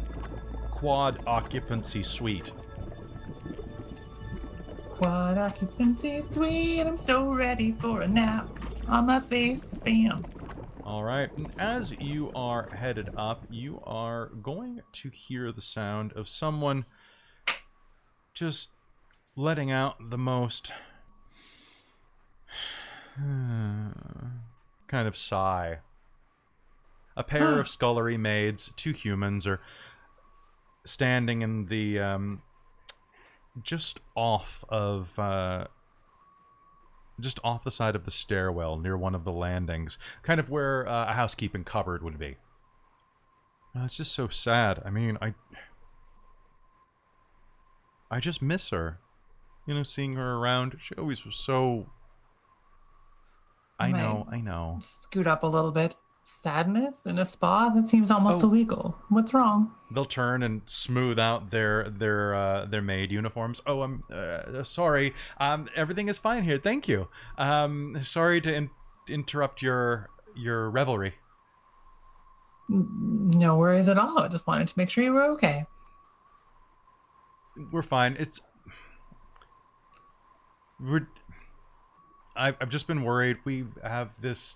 quad occupancy suite. Quad occupancy suite. I'm so ready for a nap. On my face. Bam. All right, and as you are headed up, you are going to hear the sound of someone just letting out the most kind of sigh. A pair of scullery maids, 2 humans, are standing in the just off the side of the stairwell near one of the landings, kind of where a housekeeping cupboard would be. It's just so sad. I mean, I just miss her. You know, seeing her around. She always was so... I know. Scoot up a little bit. Sadness in a spa? That seems almost illegal. What's wrong? They'll turn and smooth out their maid uniforms. Oh, I'm sorry. Everything is fine here. Thank you. Sorry to interrupt your revelry. No worries at all. I just wanted to make sure you were okay. We're fine. I've just been worried. We have this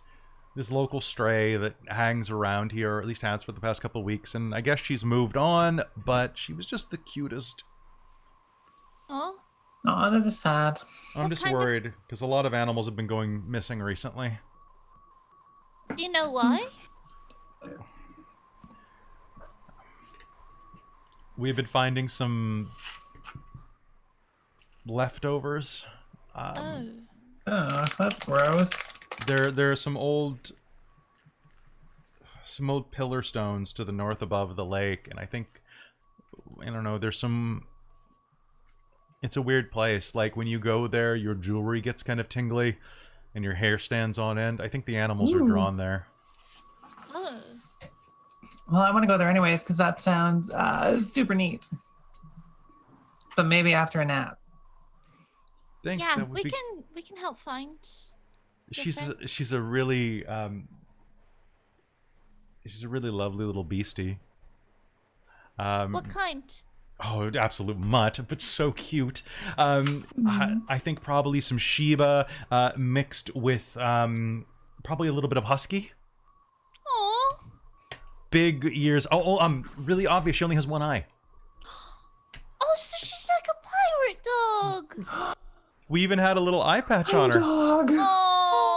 local stray that hangs around here, or at least has for the past couple of weeks, and I guess she's moved on, but she was just the cutest. Oh. Oh, that is sad. I'm just worried, because a lot of animals have been going missing recently. Do you know why? We've been finding some leftovers. Oh, that's gross. There are some old pillar stones to the north above the lake, and I don't know, there's some... It's a weird place. Like, when you go there, your jewelry gets kind of tingly, and your hair stands on end. I think the animals are drawn there. Oh. Well, I want to go there anyways, because that sounds super neat. But maybe after a nap. Thanks. Yeah, we can help find... She's a really lovely little beastie. What kind? Oh, absolute mutt, but so cute. I think probably some Shiba mixed with probably a little bit of husky. Aww. Big ears. Really obvious. She only has one eye. Oh, so she's like a pirate dog. We even had a little eye patch on her. Dog. Oh.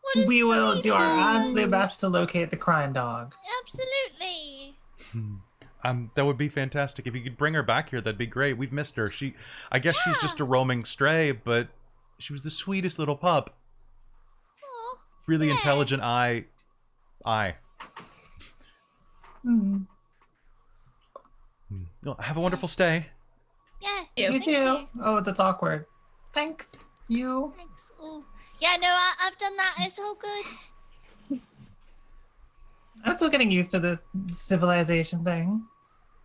What a We will do our sweetheart. absolute best to locate the crime dog. Absolutely. That would be fantastic. If you could bring her back here, that'd be great. We've missed her. I guess she's just a roaming stray, but she was the sweetest little pup. Oh, Really yeah. intelligent eye. Well, have a wonderful stay. Yeah. You You thank too. you. Oh, that's awkward. Thanks. You. Thanks. Oh. Yeah, no, I've done that. It's all good. I'm still getting used to this civilization thing.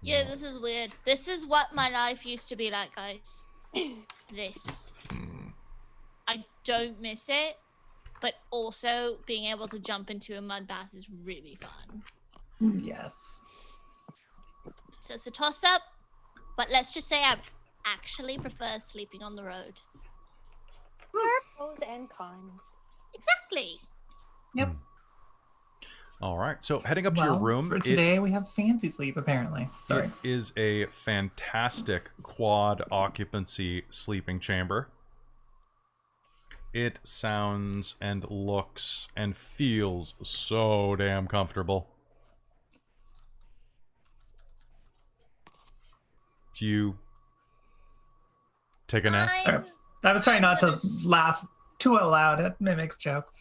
Yeah, this is weird. This is what my life used to be like, guys. This. I don't miss it, but also being able to jump into a mud bath is really fun. Yes. So it's a toss-up, but let's just say I actually prefer sleeping on the road. Pros and cons. Exactly. Yep. All right. So heading up to Well, your room. for today, we have fancy sleep, apparently. Sorry. It is a fantastic quad occupancy sleeping chamber. It sounds and looks and feels so damn comfortable. Do you take a nap? I'm- I was trying not to I'm gonna laugh too out loud at Mimic's joke.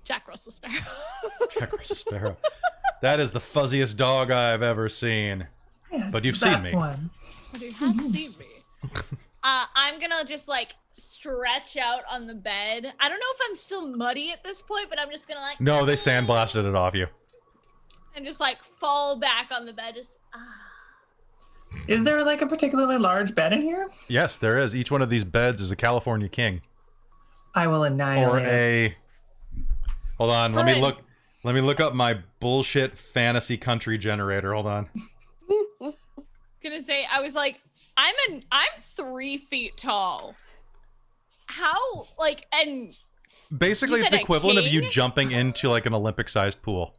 Jack Russell Sparrow. Jack Russell Sparrow. That is the fuzziest dog I've ever seen. Yeah, But you've it's the seen best me. One. But you have seen me. I'm gonna just like stretch out on the bed. I don't know if I'm still muddy at this point, but I'm just gonna like No, they sandblasted it off you. and just like fall back on the bed. Just Is there like a particularly large bed in here? Yes, there is. Each one of these beds is a California king. I will Or annihilate it. a... Hold on, let me look up my bullshit fantasy country generator. Hold on. gonna say I was like I'm 3 feet tall. how like and Basically, You it's said the a equivalent of you king? jumping into like an Olympic-sized pool,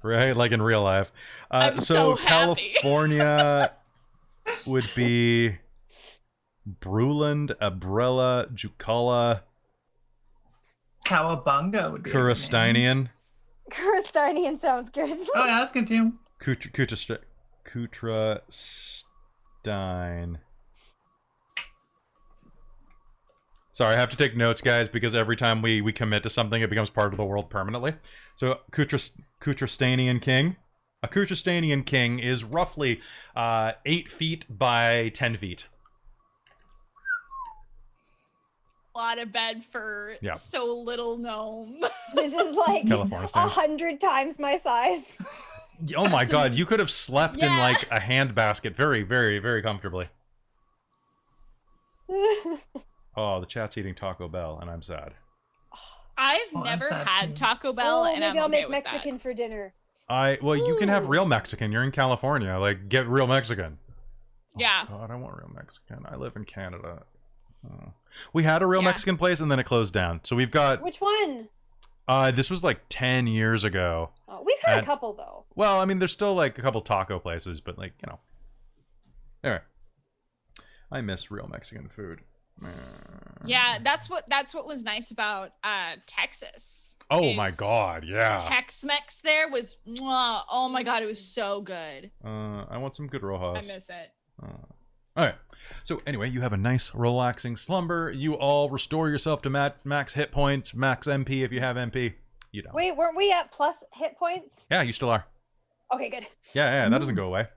right? Like in real life. I'm so happy. California would be Bruland, Abrella, Jucala, Cowabunga would be. a good name. Kuristinian, Kuristinian sounds good. Oh yeah, that's good too. Kutrastine. Sorry, I have to take notes, guys, because every time we commit to something, it becomes part of the world permanently. So, Kutrastanian King. A Kutrastanian King is roughly 8 feet by 10 feet. a lot of bed for Yeah. so little gnome. This is like California style. 100 times my size. Oh my god, you could have slept in Yeah. like a handbasket very, very, very comfortably. Oh, the chat's eating Taco Bell, and I'm sad. I've Oh, I'm never sad had too. Taco Bell, and maybe I'm I'll okay make with Mexican for dinner. Well, you can have Ooh. real Mexican. You're in California. Like, get real Mexican. Yeah. Oh, God, I want real Mexican. I live in Canada. Oh. We had a real Yeah. Mexican place, and then it closed down. So we've got. Which one? This was like 10 years ago. Oh, we've had And- a couple though. Well, I mean, there's still like a couple taco places, but like, you know. Anyway. I miss real Mexican food. Yeah, that's what was nice about Texas. Oh my is god, yeah. Tex-Mex there was mwah, oh my god, it was so good. I want some good rojas. I miss it. All right. So anyway, you have a nice relaxing slumber. You all restore yourself to max hit points, max MP if you have MP. You don't. Wait, weren't we at plus hit points? Yeah, you still are. Okay, good. Yeah, that doesn't go away.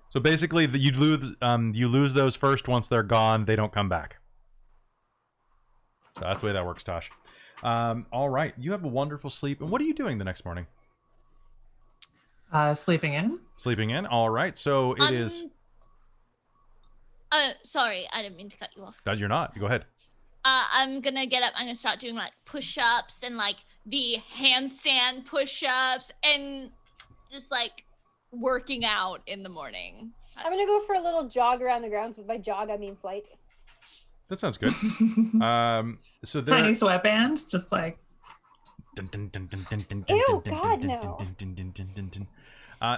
So basically, you lose those first. Once they're gone, they don't come back. So that's the way that works, Tosh. All right, you have a wonderful sleep. And what are you doing the next morning? Sleeping in. Sleeping in. All right, so it is. Sorry, I didn't mean to cut you off. No, you're not. Go ahead. I'm gonna get up. I'm gonna start doing like push-ups and like the handstand push-ups and just like working out in the morning. I'm gonna go for a little jog around the grounds. With by jog, I mean flight. That sounds good. So there. Tiny sweatband, just like. Ew, God, no.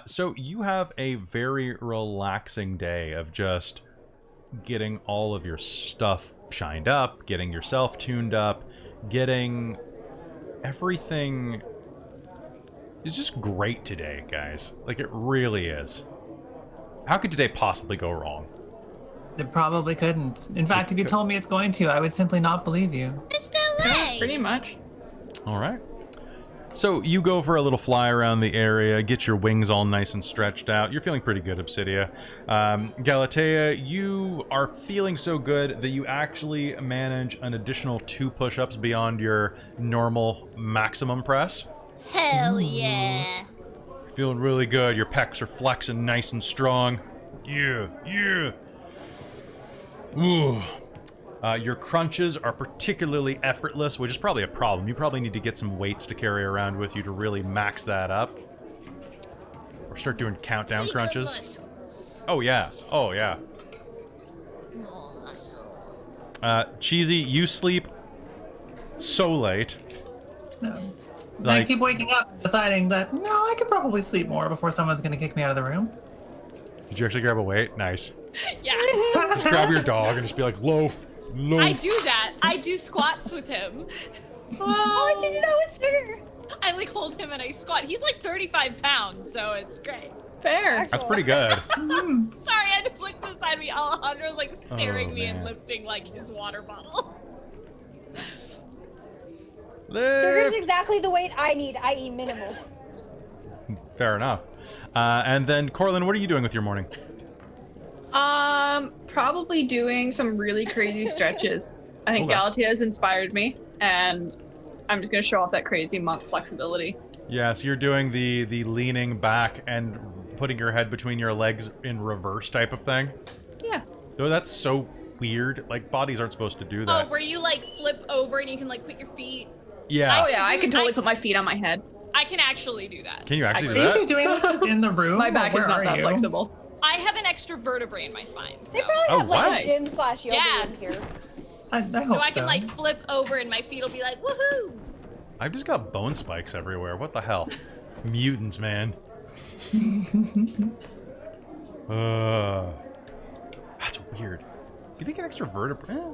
So you have a very relaxing day of just getting all of your stuff shined up, getting yourself tuned up, getting everything. It's just great today, guys. Like, it really is. How could today possibly go wrong? It probably couldn't. In fact, if you told me it's going to, I would simply not believe you. There's no way. Pretty much. All right. So you go for a little fly around the area, get your wings all nice and stretched out. You're feeling pretty good, Obsidia. Galatea, you are feeling so good that you actually manage an additional 2 push-ups beyond your normal maximum press. Hell yeah. Feeling really good. Your pecs are flexing nice and strong. Yeah. Ooh. Your crunches are particularly effortless, which is probably a problem. You probably need to get some weights to carry around with you to really max that up. Or start doing countdown Little crunches. muscles. Oh yeah. More muscle. Cheesy, you sleep so late. I keep waking up deciding that, no, I could probably sleep more before someone's going to kick me out of the room. Did you actually grab a weight? Nice. Yeah. Just grab your dog and just be like, loaf. I do that. I do squats with him. Oh, I didn't know it's her. I like hold him and I squat. He's like 35 pounds, so it's great. Fair. That's pretty good. Sorry, I just looked beside me. Alejandro's like staring Oh, me and man. lifting like his water bottle. Sugar's exactly the weight I need, i.e. minimal. Fair enough. And then, Corlin, what are you doing with your morning? Probably doing some really crazy stretches. I think Okay. Galatea has inspired me, and I'm just gonna show off that crazy monk flexibility. Yeah, so you're doing the leaning back and putting your head between your legs in reverse type of thing? Yeah. Oh, that's so weird. Like, bodies aren't supposed to do Oh, that. where you like flip over and you can like put your feet. Yeah. Oh yeah, I can totally I- put my feet on my head. I can actually do that. Can you actually Are do you that? two doing this just in the room? My back Where is not are that you? flexible. I have an extra vertebrae in my spine. They So. probably Oh, have like right. a gym / yoga Yeah. in here. I hope So I can like flip over and my feet will be like, woohoo! I've just got bone spikes everywhere. What the hell? Mutants, man. That's weird. You think an extra vertebra?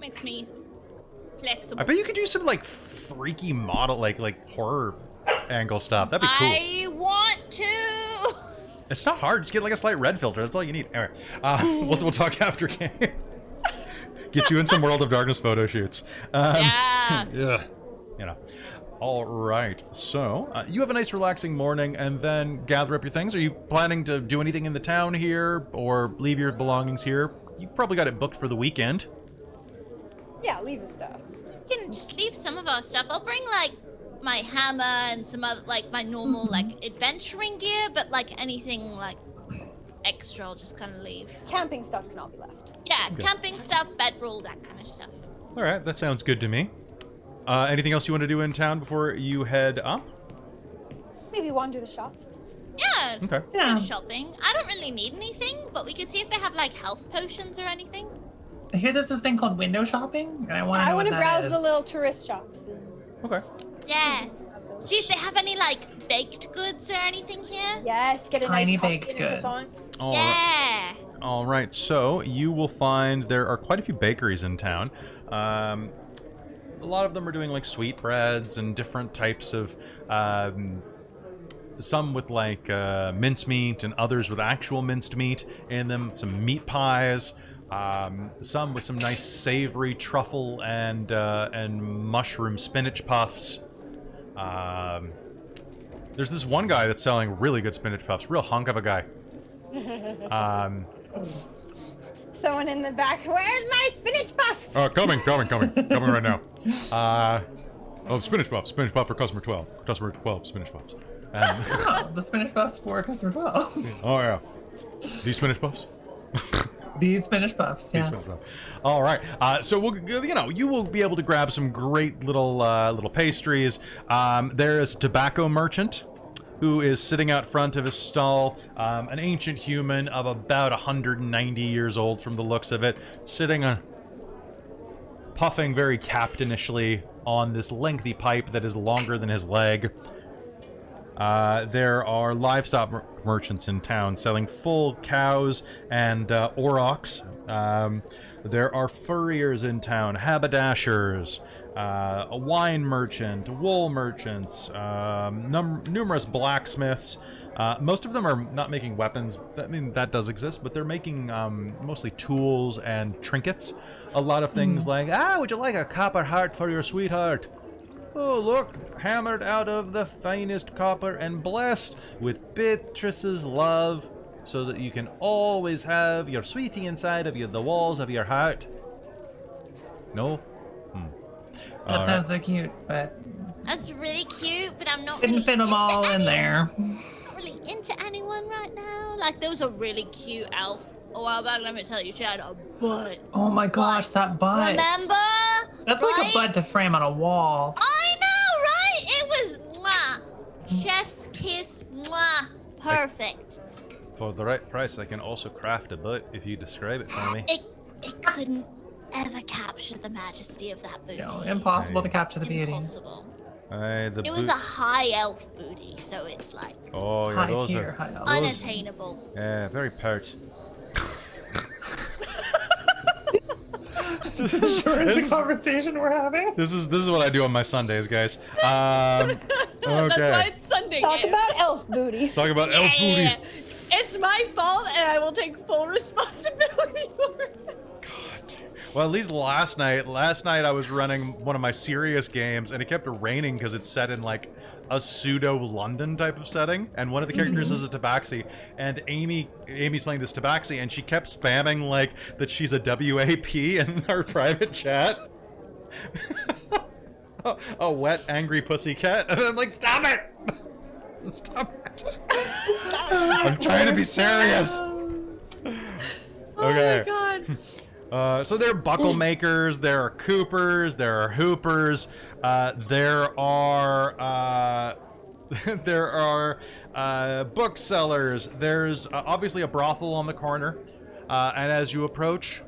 Makes me flexible. I bet you could do some like freaky model, like horror angle stuff. That'd be cool. I want to. It's not hard. Just get like a slight red filter. That's all you need. Anyway, we'll talk after game. Get you in some World of Darkness photo shoots. Yeah. Yeah. You know. All right. So you have a nice relaxing morning, and then gather up your things. Are you planning to do anything in the town here, or leave your belongings here? You probably got it booked for the weekend. Yeah, leave your stuff. We can just leave some of our stuff. I'll bring like my hammer and some other like my normal like adventuring gear, but like anything like extra, I'll just kind of leave. Camping stuff can all be left. Yeah, Okay. camping stuff, bedroll, that kind of stuff. All right. That sounds good to me. Anything else you want to do in town before you head up? Maybe wander the shops. Yeah. Okay. Yeah. Go shopping. I don't really need anything, but we could see if they have like health potions or anything. I hear there's this thing called window shopping, and I want to know I what want to that browse is. the little tourist shops. Okay. Yeah. See if they have any like baked goods or anything here. Yes, get a Tiny nice coffee baked and a croissant. goods. All right. Yeah. All right, so you will find there are quite a few bakeries in town. A lot of them are doing like sweetbreads and different types of, some with like mincemeat and others with actual minced meat in them. Some meat pies, some with some nice savory truffle and mushroom spinach puffs. There's this one guy that's selling really good spinach puffs, real hunk of a guy. Someone in the back. Where's my spinach puffs? Oh, coming right now. Spinach puff for customer 12. Customer 12, spinach puffs. And, Oh, the spinach puffs for customer 12. oh yeah, these spinach puffs. These spinach puffs, yeah. These spinach puffs. All right. So we'll, you will be able to grab some great little pastries. There is a tobacco merchant who is sitting out front of his stall, an ancient human of about 190 years old from the looks of it, sitting puffing very captainishly on this lengthy pipe that is longer than his leg. There are livestock merchants in town selling full cows and aurochs. There are furriers in town, haberdashers, a wine merchant, wool merchants, numerous blacksmiths. Most of them are not making weapons. I mean, that does exist, but they're making mostly tools and trinkets. A lot of things like, would you like a copper heart for your sweetheart? Oh, look, hammered out of the finest copper and blessed with Beatrice's love, so that you can always have your sweetie inside of the walls of your heart. No? That sounds so cute, but That's really cute, but I'm not didn't really fit them into all in there. Not really into anyone right now. Like those are really cute elf. A while back, let me tell you, she had a butt. Oh my gosh, that butt. Remember? That's like a Right? butt to frame on a wall. I know, right? It was mwah. Chef's kiss, mwah. Perfect. For the right price, I can also craft a butt if you describe it for me. It couldn't ever capture the majesty of that booty. You know, impossible to capture the beauty. Impossible. The It was a high elf booty, so it's like Oh, yeah, High those tier, are... high elf. unattainable. Yeah, very pert. Sure is a conversation we're having. This is what I do on my Sundays, guys. Okay. That's why it's Sunday Talk games. about elf booties. Talk about elf booty. Yeah. It's my fault, and I will take full responsibility for it. God. Well, at least last night I was running one of my serious games, and it kept raining because it's set in like a pseudo London type of setting, and one of the characters is a tabaxi, and Amy's playing this tabaxi, and she kept spamming like that she's a WAP in our private chat. A wet, angry pussycat, and I'm like, stop it! Stop it! I'm trying to be serious. Okay. Oh my god. So there are buckle makers, there are coopers, there are hoopers, there are booksellers. There's obviously a brothel on the corner, and as you approach,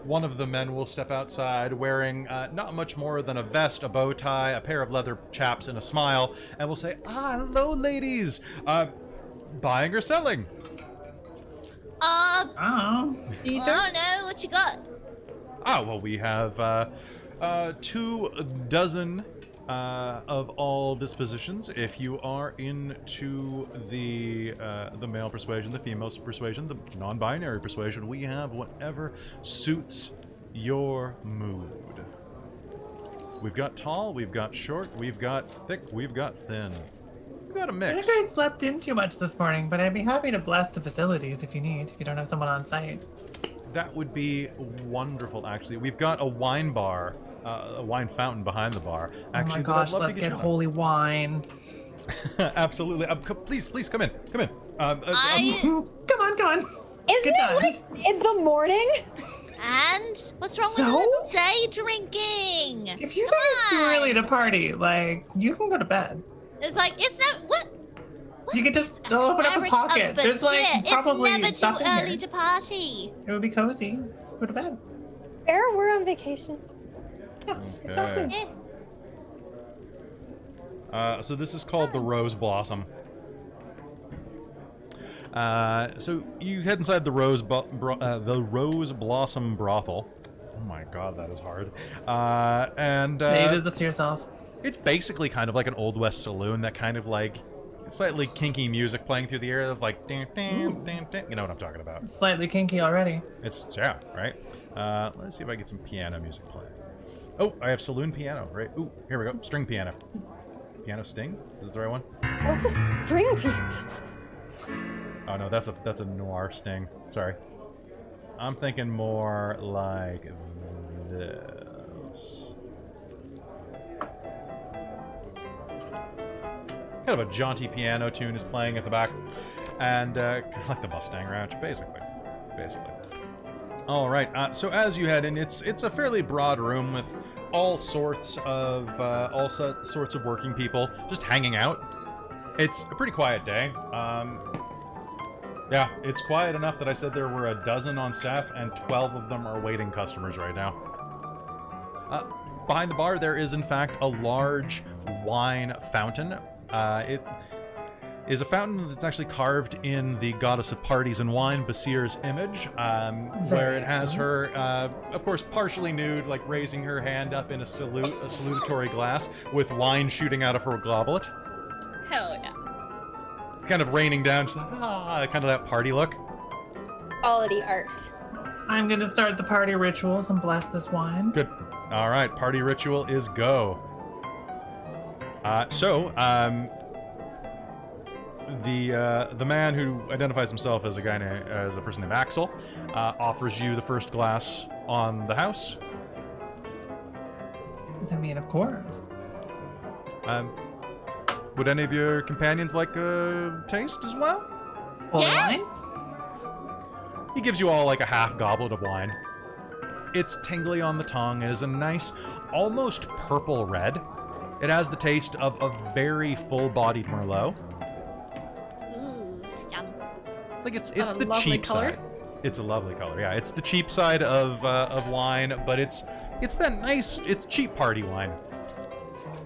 one of the men will step outside wearing not much more than a vest, a bow tie, a pair of leather chaps, and a smile, and will say, hello, ladies! Buying or selling? Oh. I don't know what you got. Well, we have 24 of all dispositions. If you are into the male persuasion, the female persuasion, the non-binary persuasion, we have whatever suits your mood. We've got tall, we've got short, we've got thick, we've got thin. We've got a I mix. think I slept in too much this morning, but I'd be happy to bless the facilities if you need, if you don't have someone on site. That would be wonderful, actually. We've got a wine bar, a wine fountain behind the bar. Actually, oh my gosh, let's get holy wine. Absolutely. Please, come in. Come in. Come on. Isn't it like in the morning? And what's wrong with a little day drinking? If you think it's too early to party, like, you can go to bed. It's like, it's not, what? You can just open up a pocket. There's like probably it's stuff never too in early here. to party. It would be cozy. Go to bed. We're on vacation. Yeah, exactly. So this is called the Rose Blossom. So you head inside the Rose Blossom brothel. Oh my god, that is hard. And you did this to yourself. It's basically kind of like an Old West saloon, that kind of like slightly kinky music playing through the air of like, you know what I'm talking about. It's slightly kinky already. It's, yeah, right? Let's see if I get some piano music playing. Oh, I have saloon piano, right? Ooh, here we go, string piano. Piano sting? Is this the right one? What's a string piano? Oh no, that's a noir sting. Sorry. I'm thinking more like this. Kind of a jaunty piano tune is playing at the back, and kind of like the Mustang Ranch, basically. All right. So as you head in, it's a fairly broad room with all sorts of working people just hanging out. It's a pretty quiet day. Yeah, it's quiet enough that I said there were 12 on staff, and 12 of them are waiting customers right now. Behind the bar, there is in fact a large wine fountain. It is a fountain that's actually carved in the goddess of parties and wine, Basir's image, where it has her, of course, partially nude, like raising her hand up in a salutatory glass with wine shooting out of her goblet. Hell yeah. Kind of raining down, just kind of that party look. Quality art. I'm gonna start the party rituals and bless this wine. Good. All right, party ritual is go. The man who identifies himself as a person named Axel offers you the first glass on the house. I mean, of course. Would any of your companions like a taste as well? Wine? He gives you all like a half goblet of wine. It's tingly on the tongue. It is a nice, almost purple red. It has the taste of a very full-bodied Merlot. Ooh, yum. Like it's a the lovely cheap color. side. It's a lovely color. Yeah, it's the cheap side of wine, but it's that nice. It's cheap party wine.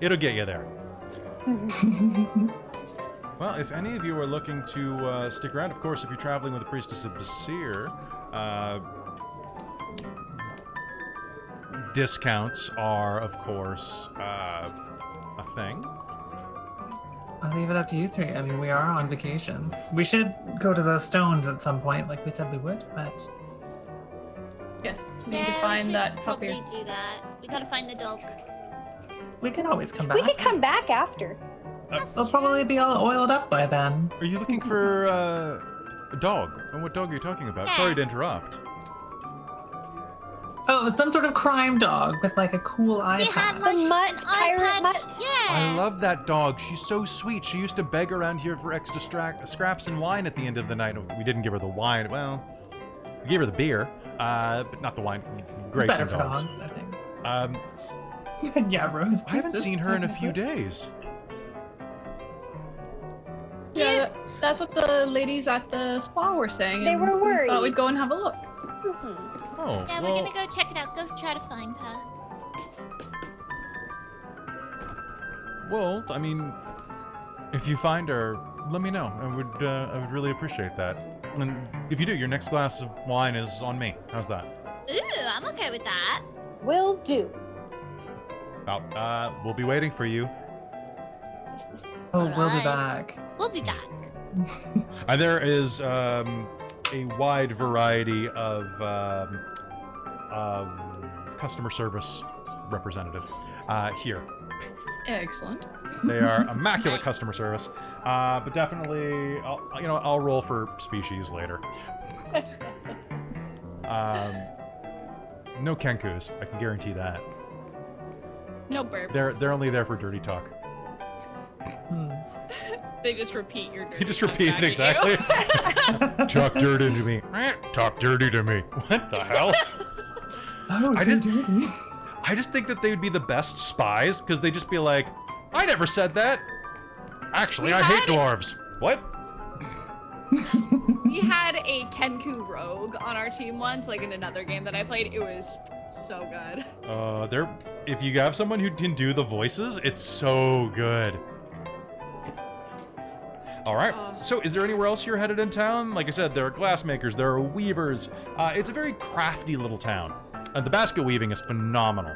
It'll get you there. Well, if any of you are looking to stick around, of course, if you're traveling with the priestess of Basir, discounts are, of course, a thing. I'll leave it up to you three. I mean, we are on vacation. We should go to those stones at some point, like we said we would, but... Yes, we need Yeah, to we find should that puppy. probably do that. We gotta find the dog. We can always come back. We could come back after. They'll probably be all oiled up by then. Are you looking for a dog? And what dog are you talking about? Yeah. Sorry to interrupt. Oh, some sort of crime dog with like a cool eye He had patch. like The mutt, an pirate eye patch. mutt. Yeah. I love that dog. She's so sweet. She used to beg around here for extra scraps and wine at the end of the night. We didn't give her the wine. Well, we gave her the beer, but not the wine. Grapes Better and for dogs. dogs, I think. Yeah, Rose. I haven't seen her in a few days. Yeah, that's what the ladies at the spa were saying. They and were we worried. thought we'd go and have a look. Oh, Yeah, well, we're gonna go check it out. Go try to find her. well, I mean, if you find her, let me know. I would really appreciate that. And if you do, your next glass of wine is on me. How's that? Ooh, I'm okay with that. Will do. Oh, we'll be waiting for you. Oh, we'll be Alright. back. We'll be back. There is a wide variety of customer service representative here. Excellent. They are immaculate customer service, but definitely, I'll roll for species later. No kenkus, I can guarantee that. No burps. They're only there for dirty talk. They just repeat your dirty You just talk repeat back it at you. exactly. Talk dirty to me. Talk dirty to me. What the hell? Oh, I so just- dirty. I just think that they would be the best spies because they just be like, I never said that. Actually, We I hate had- dwarves. What? We had a Kenku rogue on our team once, like in another game that I played. It was so good. If you have someone who can do the voices, it's so good. All right. So, is there anywhere else you're headed in town? Like I said, there are glassmakers, there are weavers. It's a very crafty little town. The basket weaving is phenomenal.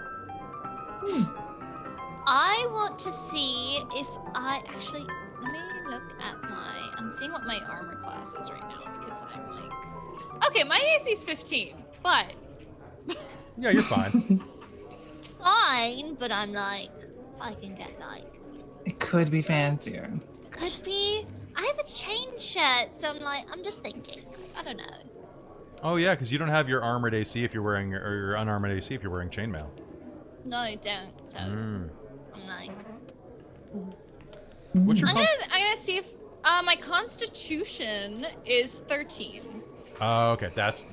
I want to see if I actually. Let me look at my. I'm seeing what my armor class is right now because I'm like. Okay, my AC's 15, but Yeah, you're fine. Fine, but I'm like. I can get like. It could be fancier. Could be. I have a chain shirt, so I'm like. I'm just thinking. I don't know. Oh yeah, because you don't have your armored AC if you're wearing, or your unarmored AC if you're wearing chainmail. No, I don't. So I'm like. What's your I'm gonna see if my Constitution is 13. Oh, okay, that's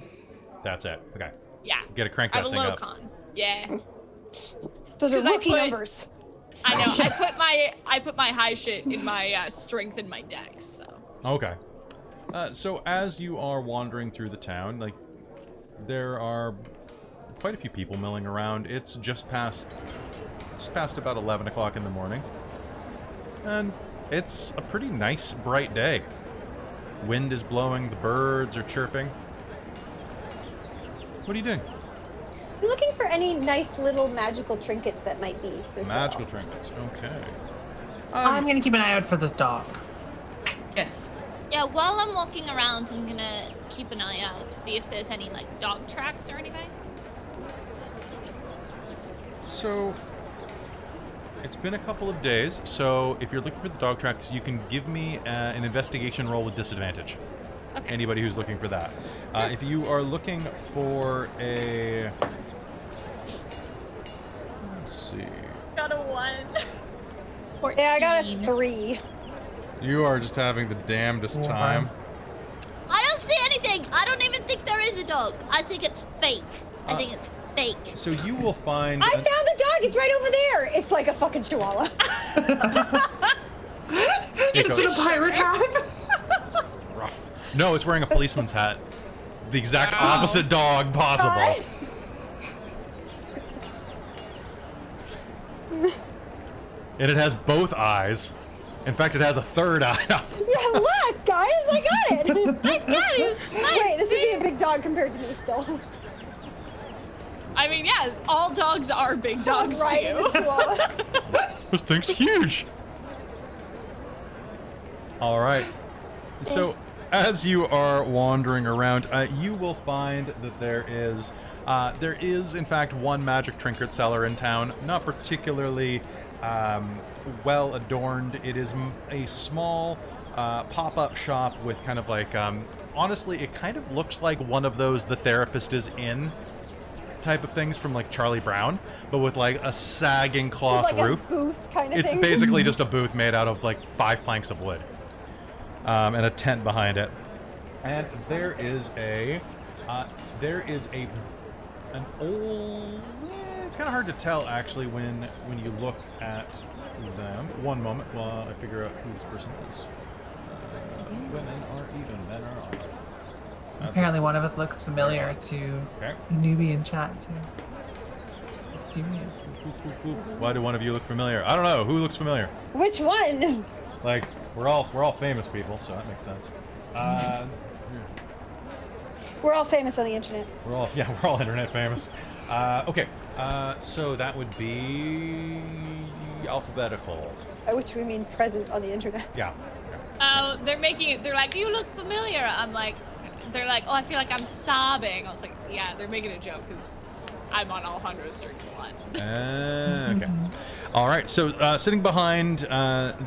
it. Okay, Yeah, gotta crank I that have a thing low up. con. Yeah, Those are 'Cause I rookie put- numbers. I know. I put my high shit in my strength and my dex. So Okay. So as you are wandering through the town, like, there are quite a few people milling around. It's just past about 11 o'clock in the morning. And it's a pretty nice, bright day. Wind is blowing, the birds are chirping. What are you doing? I'm looking for any nice little magical trinkets that might be for sale. Magical trinkets, okay. I'm gonna keep an eye out for this dog. Yes. Yeah, while I'm walking around, I'm gonna keep an eye out to see if there's any like dog tracks or anything. So, it's been a couple of days, so if you're looking for the dog tracks, you can give me an investigation roll with disadvantage. Okay. Anybody who's looking for that. If you are looking for a... Let's see. got a 1. Yeah, I got a 14. 3. You are just having the damnedest time. I don't see anything. I don't even think there is a dog. I think it's fake. I think it's fake. So you will find... I found the dog. It's right over there. It's like a fucking chihuahua. It's a pirate hat. Rough. No, it's wearing a policeman's hat. The exact opposite dog possible. And it has both eyes. In fact, it has a third eye. Yeah, look, guys, I got it. Guys, Wait, this would be a big dog compared to me still. I mean, yeah, all dogs are big dogs Right in the too. chihuahua. This thing's huge. All right. So, as you are wandering around, you will find that there is in fact one magic trinket seller in town. Not particularly well adorned. It is a small pop-up shop with kind of like honestly, it kind of looks like one of those "The Therapist Is In" type of things from like Charlie Brown, but with like a sagging cloth Like roof. a booth kind of It's thing. basically just a booth made out of like 5 planks of wood, and a tent behind it. And there is an old. It's kind of hard to tell actually when you look at them. One moment while I figure out who this person is. Women are even, men are odd. Apparently, one of us looks familiar to Okay. a newbie in chat too. Mysterious. Why do one of you look familiar? I don't know. Who looks familiar? Which one? Like, we're all famous people, so that makes sense. We're all famous on the internet. We're all internet famous. Okay. So that would be alphabetical. By which we mean present on the internet. Yeah. Oh, they're like, you look familiar. They're like, oh, I feel like I'm sobbing. I was like, yeah, they're making a joke because I'm on Alejandro's streaks a lot. Okay. All right. So sitting behind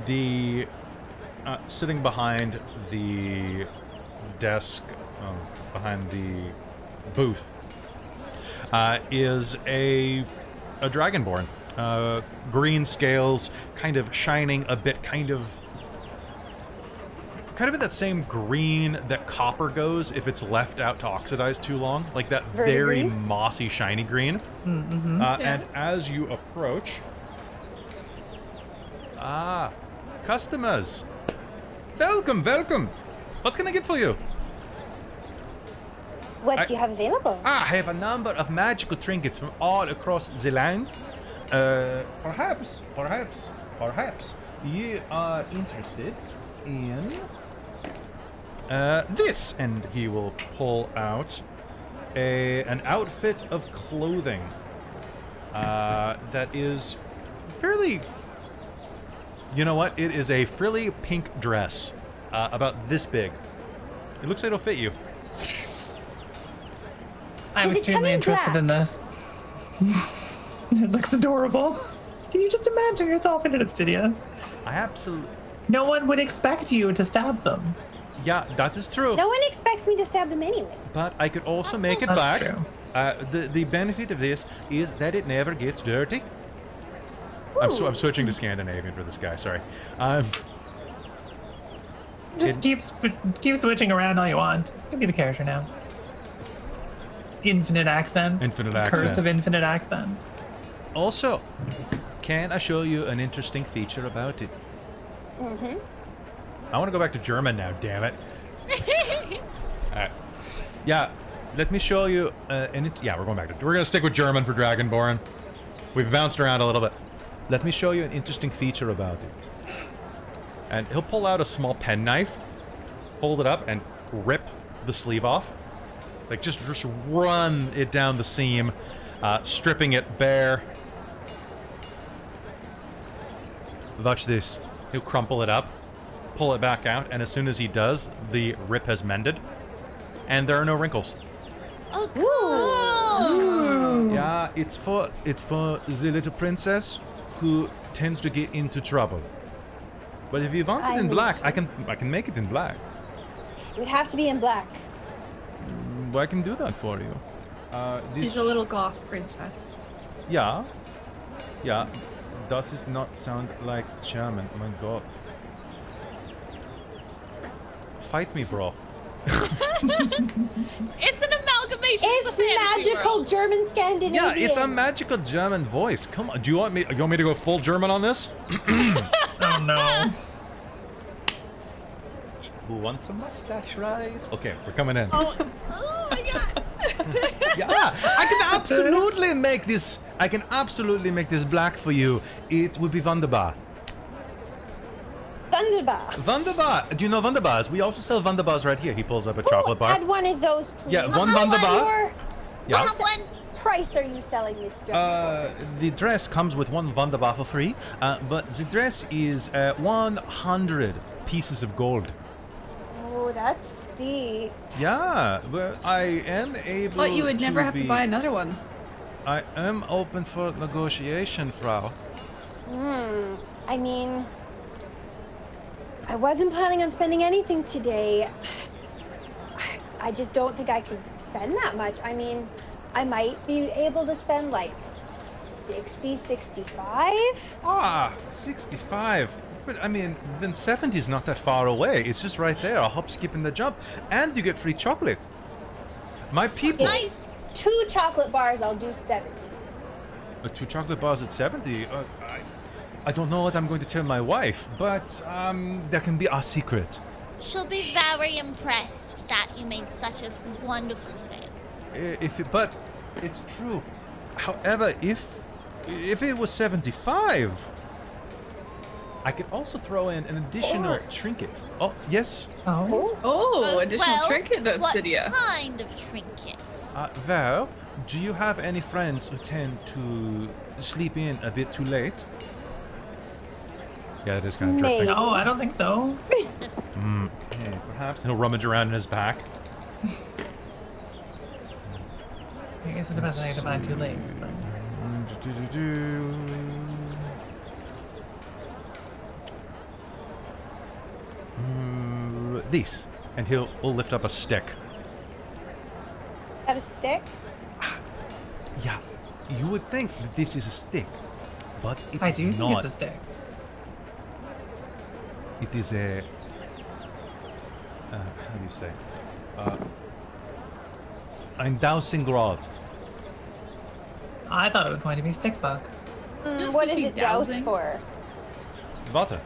the desk, behind the booth, is a dragonborn. Green scales, kind of shining a bit, kind of in that same green that copper goes if it's left out to oxidize too long, like that very green? mossy, shiny green. And as you approach, customers, welcome. What can I get for you? What do you have available? I have a number of magical trinkets from all across the land. Perhaps you are interested in this, and he will pull out an outfit of clothing that is fairly. You know what? It is a frilly pink dress, about this big. It looks like it'll fit you. I'm Is it extremely coming interested black? in this. It looks adorable. Can you just imagine yourself in an obsidian? I absolutely. No one would expect you to stab them. Yeah, that is true. No one expects me to stab them anyway. But I could also make it That's black. true. The benefit of this is that it never gets dirty. I'm switching to Scandinavian for this guy. Sorry. Just keep switching around all you want. Give me the character now. Infinite accents. Infinite Curse accents. of infinite accents. Also, can I show you an interesting feature about it? Mm-hmm. I want to go back to German now. Damn it. Alright. Yeah. Let me show you. Yeah, we're going back to. We're gonna stick with German for Dragonborn. We've bounced around a little bit. Let me show you an interesting feature about it. And he'll pull out a small penknife, hold it up, and rip the sleeve off. Like, just run it down the seam, stripping it bare. Watch this. He'll crumple it up, pull it back out, and as soon as he does, the rip has mended, and there are no wrinkles. Oh, cool. Yeah, it's for the little princess who tends to get into trouble. But if you want it in black, I can make it in black. It would have to be in black. I can do that for you. She's a little goth princess. Yeah. Does this not sound like German? Oh my god. Fight me, bro. It's an amalgamation. It's of the fantasy magical world. German Scandinavian. Yeah, it's a magical German voice. Come on, you want me to go full German on this? Oh no. Who wants a mustache ride? Okay, we're coming in. Oh my god. Yeah, I can absolutely make this. I can absolutely make this black for you. It would be wunderbar. Thunderbar. Wunderbar. Do you know Wunderbars? We also sell Wunderbars right here. He pulls up a chocolate bar. Add one of those, please. Yeah, one Wunderbar. Yeah. I have one. Price are you selling this dress The dress comes with one Wunderbar for free, but the dress is 100 pieces of gold. for? Oh, that's steep. Yeah, but I am able. But you would never have to be- buy another one. I am open for negotiation, Frau. I mean, I wasn't planning on spending anything today. I just don't think I could spend that much. I mean, I might be able to spend like 60, 65. 65. But I mean, then 70 is not that far away. It's just right there. A hop, skip, and a jump, and you get free chocolate. My people. I 2 chocolate bars, I'll do 70. 2 chocolate bars at 70. I don't know what I'm going to tell my wife, but that can be our secret. She'll be very impressed that you made such a wonderful sale. But it's true. However, if it was 75, I could also throw in an additional trinket. Oh, yes. Oh. Oh, additional well, trinket obsidia. What kind of trinket? Well, do you have any friends who tend to sleep in a bit too late? Yeah, it is kind of drifting. No, I don't think so. Okay, perhaps he'll rummage around in his back. I guess it depends on how you define too late. But... These, and he'll lift up a stick. Got a stick? Yeah, you would think that this is a stick, but it's I do not. think it's a stick. It is a. How do you say? Ein dowsing rod. I thought it was going to be stick bug. What is Is he it douse dowsing? for? Water.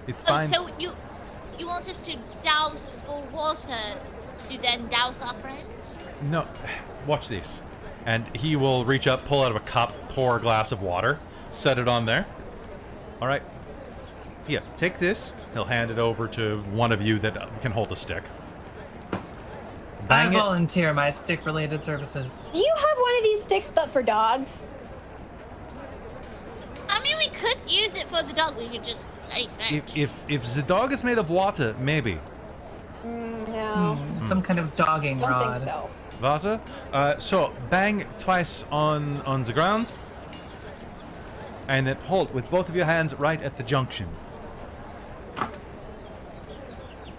It Oh, finds. so you want us to douse for water to then douse our friend? No, watch this. And he will reach up, pull out of a cup, pour a glass of water, set it on there. All right. Here, take this. He'll hand it over to one of you that can hold a stick. I Bang it. volunteer my stick-related services. Do you have one of these sticks but for dogs? I mean, we could use it for the dog. We could just play fetch. If the dog is made of water, maybe. No. Some kind of dogging Don't rod. think so. Vasa. So bang twice on the ground, and then hold with both of your hands right at the junction.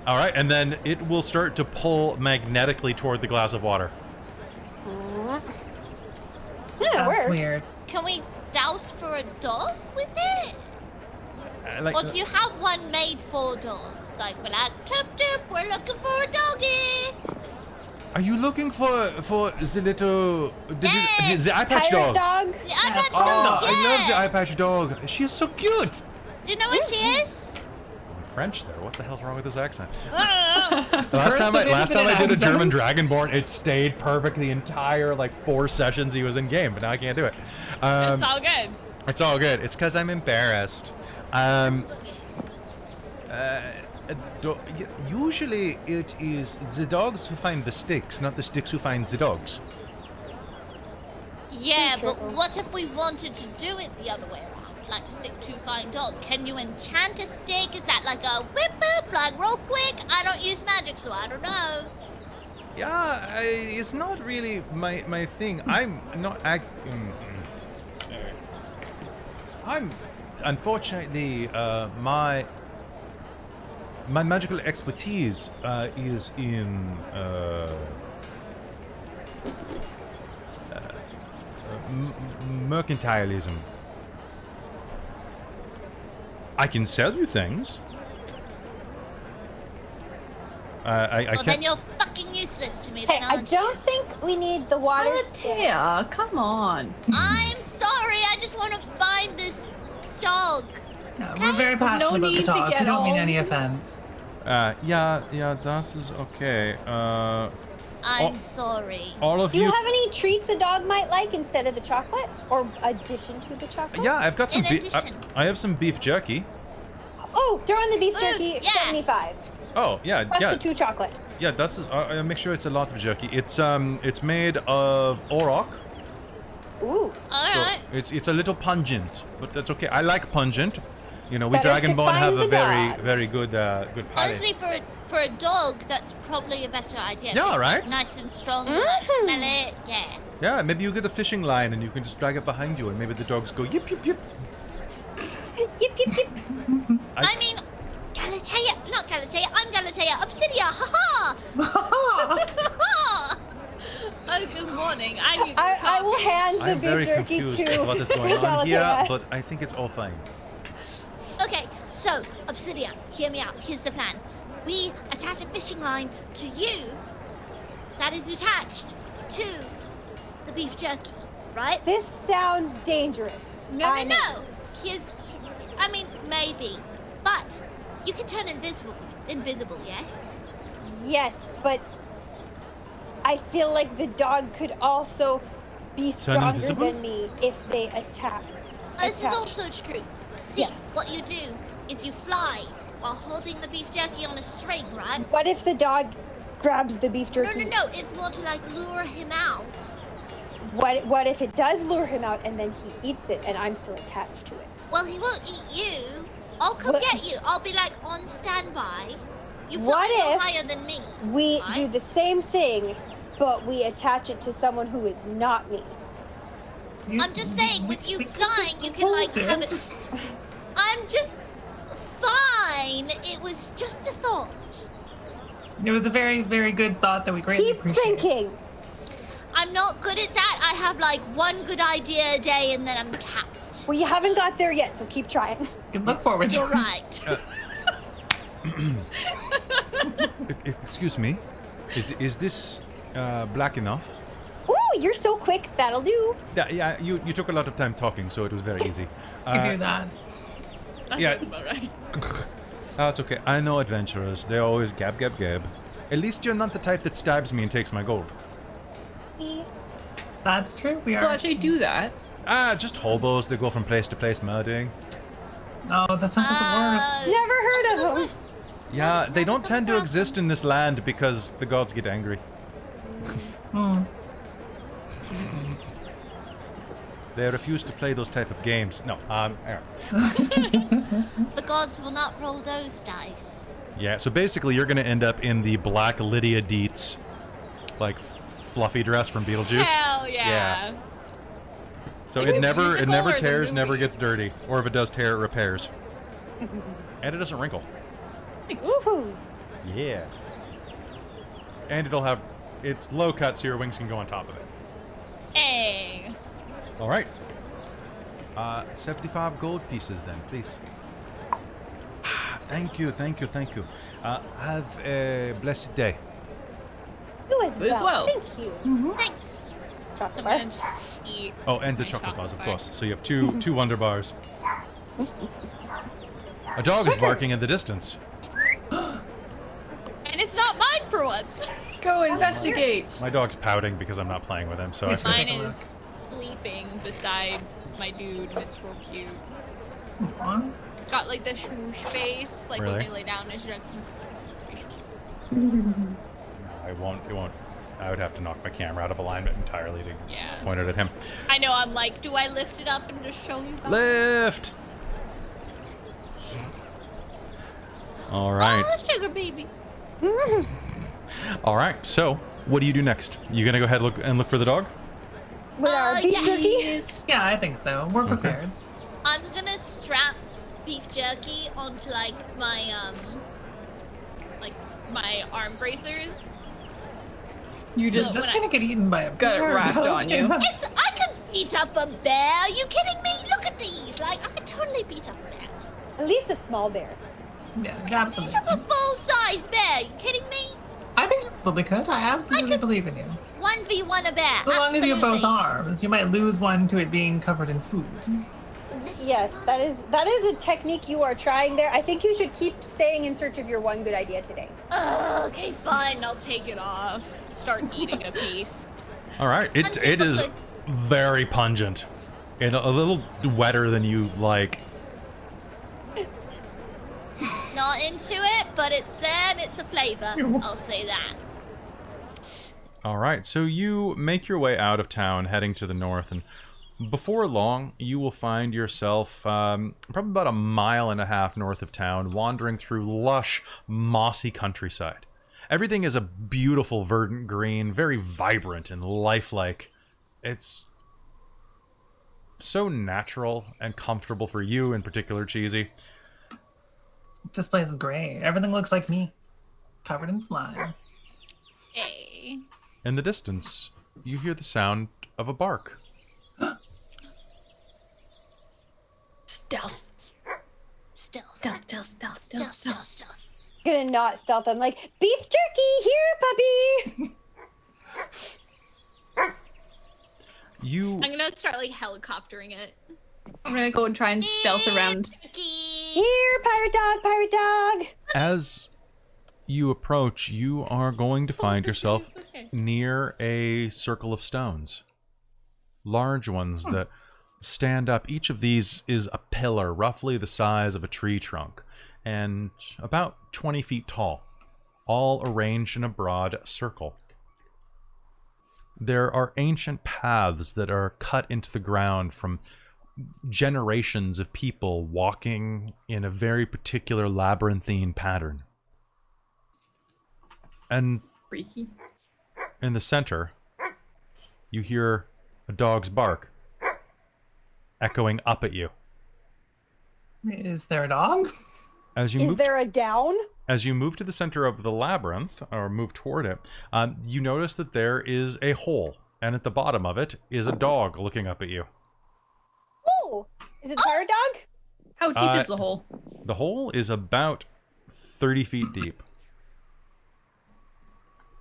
All right, and then it will start to pull magnetically toward the glass of water. Yeah, it That's works. weird. Can we douse for a dog with it? Or do you have one made for dogs? Like, we're like, tip tip, we're looking for a doggy. Are you looking for the little Yes! the eye patch Pirate dog? dog? The eye patch Oh, dog, I love the yeah. eye patch dog. She is so cute. Do you know what she is? French there. What the hell's wrong with this accent? First Last time I did a German accents. Dragonborn, it stayed perfect the entire 4 sessions he was in game, but now I can't do it. It's all good. It's all good. It's because I'm embarrassed. Usually it is the dogs who find the sticks, not the sticks who find the dogs. Yeah, True. but what if we wanted to do it the other way around? Like stick to find dog. Can you enchant a stick? Is that like a whip whip, like real quick? I don't use magic, so I don't know. Yeah, it's not really my thing. I'm not I'm unfortunately my magical expertise is in mercantilism. I can sell you things. I Well, can't. then you're fucking useless to me, Hey, then, I aren't don't you? think we need the water stick. Alatea, come on. I'm sorry, I just want to find this dog. Yeah, we're very passionate about the need to dog. get We don't mean all- any offense. Yeah, das is okay. I'm sorry. All of Do you you. have any treats a dog might like instead of the chocolate? Or addition to the chocolate? Yeah, I've got some In beef. addition. I have some beef jerky. Oh, throw in the beef Food, jerky, yeah. 75. Oh, yeah, Plus yeah, the 2 chocolate. yeah. Das is. Make sure it's a lot of jerky. It's made of auroch, Ooh. Alright. so it's a little pungent, but that's okay. I like pungent. You know, we Better to Dragonborn have find a the dogs. very good palate. Honestly, for a dog, that's probably a better idea. Yeah, It's, right? Nice and strong, you like smell it, yeah. Yeah, maybe you get a fishing line and you can just drag it behind you, and maybe the dogs go yip yip yip. Yip, yip, yip. I mean, Galatea, not Galatea, I'm Galatea, Obsidia, haha! Oh, good morning. I need I will coffee. hand the I'm beef very jerky confused to with what is going on here, Galatea. but I think it's all fine. Okay, so, Obsidia, hear me out. Here's the plan. We attach a fishing line to you that is attached to the beef jerky, right? This sounds dangerous. No, I no, know. no. I mean, maybe. But You can turn invisible, yeah? Yes, but I feel like the dog could also be stronger invisible? than me if they attack. This is Attack. also true. See, Yes. what you do is you fly while holding the beef jerky on a string, right? What if the dog grabs the beef jerky? No. It's more to like lure him out. What if it does lure him out and then he eats it and I'm still attached to it? Well, he won't eat you. I'll come What- get you. I'll be like on standby. You What fly no if higher than me. We right? do the same thing, but we attach it to someone who is not me. I'm just saying, with you we could flying, just you can like propose have it. it. I'm just fine. It was just a thought. It was a very, very good thought that we greatly Keep appreciate. thinking. I'm not good at that. I have like one good idea a day and then I'm capped. Well, you haven't got there yet, so keep trying. You can look forward to You're it. right. Excuse me. Is this black enough? Ooh, you're so quick. That'll do. Yeah. You took a lot of time talking, so it was very easy. You do that. That Yeah. sounds about right. That's okay. I know adventurers. They always gab. At least you're not the type that stabs me and takes my gold. That's true. We Well, are. actually, do that. Just hobos that go from place to place murdering. Oh, that sounds like the worst. Never heard of them. Yeah, they don't tend to exist in this land because the gods get angry. Hmm. They refuse to play those type of games. No, The gods will not roll those dice. yeah, so basically you're gonna end up in the black Lydia Dietz, like, fluffy dress from Beetlejuice. Hell yeah. Yeah. So Like it the never musical or the tears, never movie? gets dirty. Or if it does tear, it repairs. And it doesn't wrinkle. Woohoo. Yeah. And it'll have, it's low cut so your wings can go on top of it. Hey. All right. 75 gold pieces then, please. Thank you. Have a blessed day. You as You as well. Thank you. Thanks. Chocolate I'm bar. gonna just eat. Oh, and the my chocolate bars, of bar. course. So you have two Wonder Bars. A dog is barking in the distance. And it's not mine for once. Go investigate. My dog's pouting because I'm not playing with him, so I Yes, feel- Take Mine a is sleeping beside my dude, and it's real cute. Aw. It's got like the smoosh face, like Really? when they lay down, it's like, it's cute. it won't. I would have to knock my camera out of alignment entirely to Yeah. point it at him. I know, I'm like, do I lift it up and just show you that? Lift! All right. Oh, sugar baby. All right. So, what do you do next? You gonna go ahead and look for the dog? With our beef yeah. jerky. Yeah, I think so. We're prepared. I'm gonna strap beef jerky onto like my arm bracers. You Just, just just when gonna get eaten by a got it bear, wrapped don't on you. I could beat up a bear. Are you kidding me? Look at these. Like I could totally beat up bears. At least a small bear. Yeah, Beat absolutely. up a full-size bear. You kidding me? I think you probably could. I absolutely believe in you. 1v1 a bear. So long as you have both absolutely. arms, you might lose one to it being covered in food. Yes, that is a technique you are trying there. I think you should keep staying in search of your one good idea today. Okay, fine, I'll take it off. Start eating a piece. All right. It super is good. very pungent and a little wetter than you like. Not into it, but it's there and it's a flavor. I'll say that. All right. So you make your way out of town, heading to the north, and before long, you will find yourself probably about 1.5 miles north of town, wandering through lush, mossy countryside. Everything is a beautiful verdant green, very vibrant and lifelike. It's so natural and comfortable for you, in particular, Cheesy. This place is great. Everything looks like me, covered in slime. Hey. In the distance, you hear the sound of a bark. stealth. Stealth. Gonna not stealth them like beef jerky here, puppy. You I'm gonna start like helicoptering it. I'm gonna go and try and stealth around. Jerky. Here, pirate dog. As you approach, you are going to find yourself near a circle of stones. Large ones that stand up. Each of these is a pillar, roughly the size of a tree trunk, and about 20 feet tall, all arranged in a broad circle. There are ancient paths that are cut into the ground from generations of people walking in a very particular labyrinthine pattern. And Freaky. in the center, you hear a dog's bark echoing up at you. Is there a dog? As you Is move there a down? As you move to the center of the labyrinth, or move toward it, you notice that there is a hole, and at the bottom of it is a dog looking up at you. Oh, is it the pirate dog? How deep is the hole? The hole is about 30 feet deep.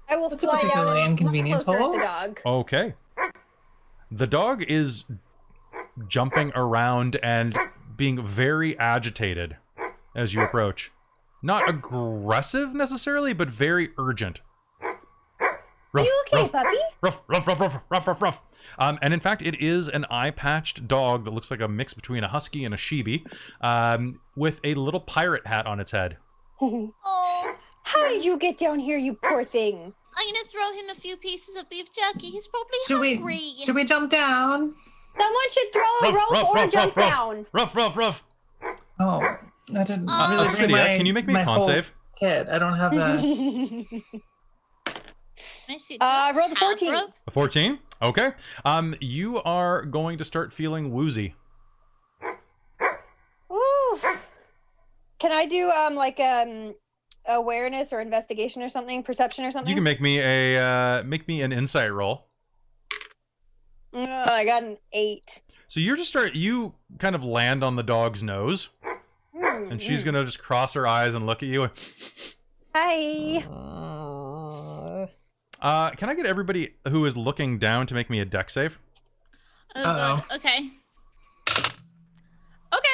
I will That's a fly particularly down inconvenient closer hole. to the dog. Okay. The dog is jumping around and being very agitated as you approach. Not aggressive necessarily, but very urgent. Ruff, You okay, ruff, puppy? ruff, ruff, ruff, ruff, ruff, ruff, ruff. And in fact, it is an eye-patched dog that looks like a mix between a husky and a sheepy, with a little pirate hat on its head. Oh, How did you get down here, you poor thing? I'm gonna throw him a few pieces of beef jerky. He's probably Should hungry. we jump down? Someone should throw a rope or jump down. Ruff, ruff, ruff. Oh, I didn't really bring Obsidia, can you make me a my con whole save? kit. I don't have that. I see. I rolled a 14. A 14? Okay. You are going to start feeling woozy. Ooh. Can I do awareness or investigation or something, perception or something? You can make me an insight roll. I got an 8. So you kind of land on the dog's nose, and she's gonna just cross her eyes and look at you. Hi. Can I get everybody who is looking down to make me a deck save? Oh, Uh-oh. good. Okay. Okay.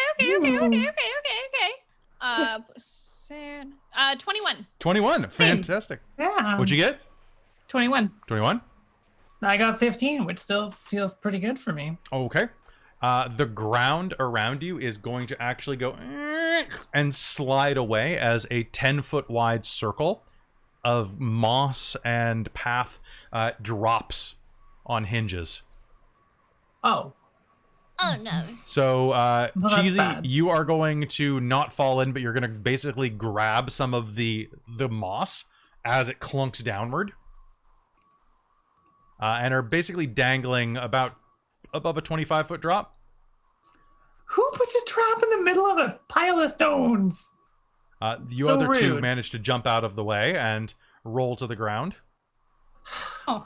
21. 21. Fantastic. Yeah. What'd you get? 21. 21. I got 15, which still feels pretty good for me. Okay. The ground around you is going to actually go and slide away as a 10-foot wide circle of moss and path drops on hinges. Oh. Oh no. So, Well, that's Cheesy, bad. you are going to not fall in, but you're going to basically grab some of the moss as it clunks downward. And are basically dangling about above a 25-foot drop. Who puts a trap in the middle of a pile of stones? You So other two rude. managed to jump out of the way and roll to the ground. Oh,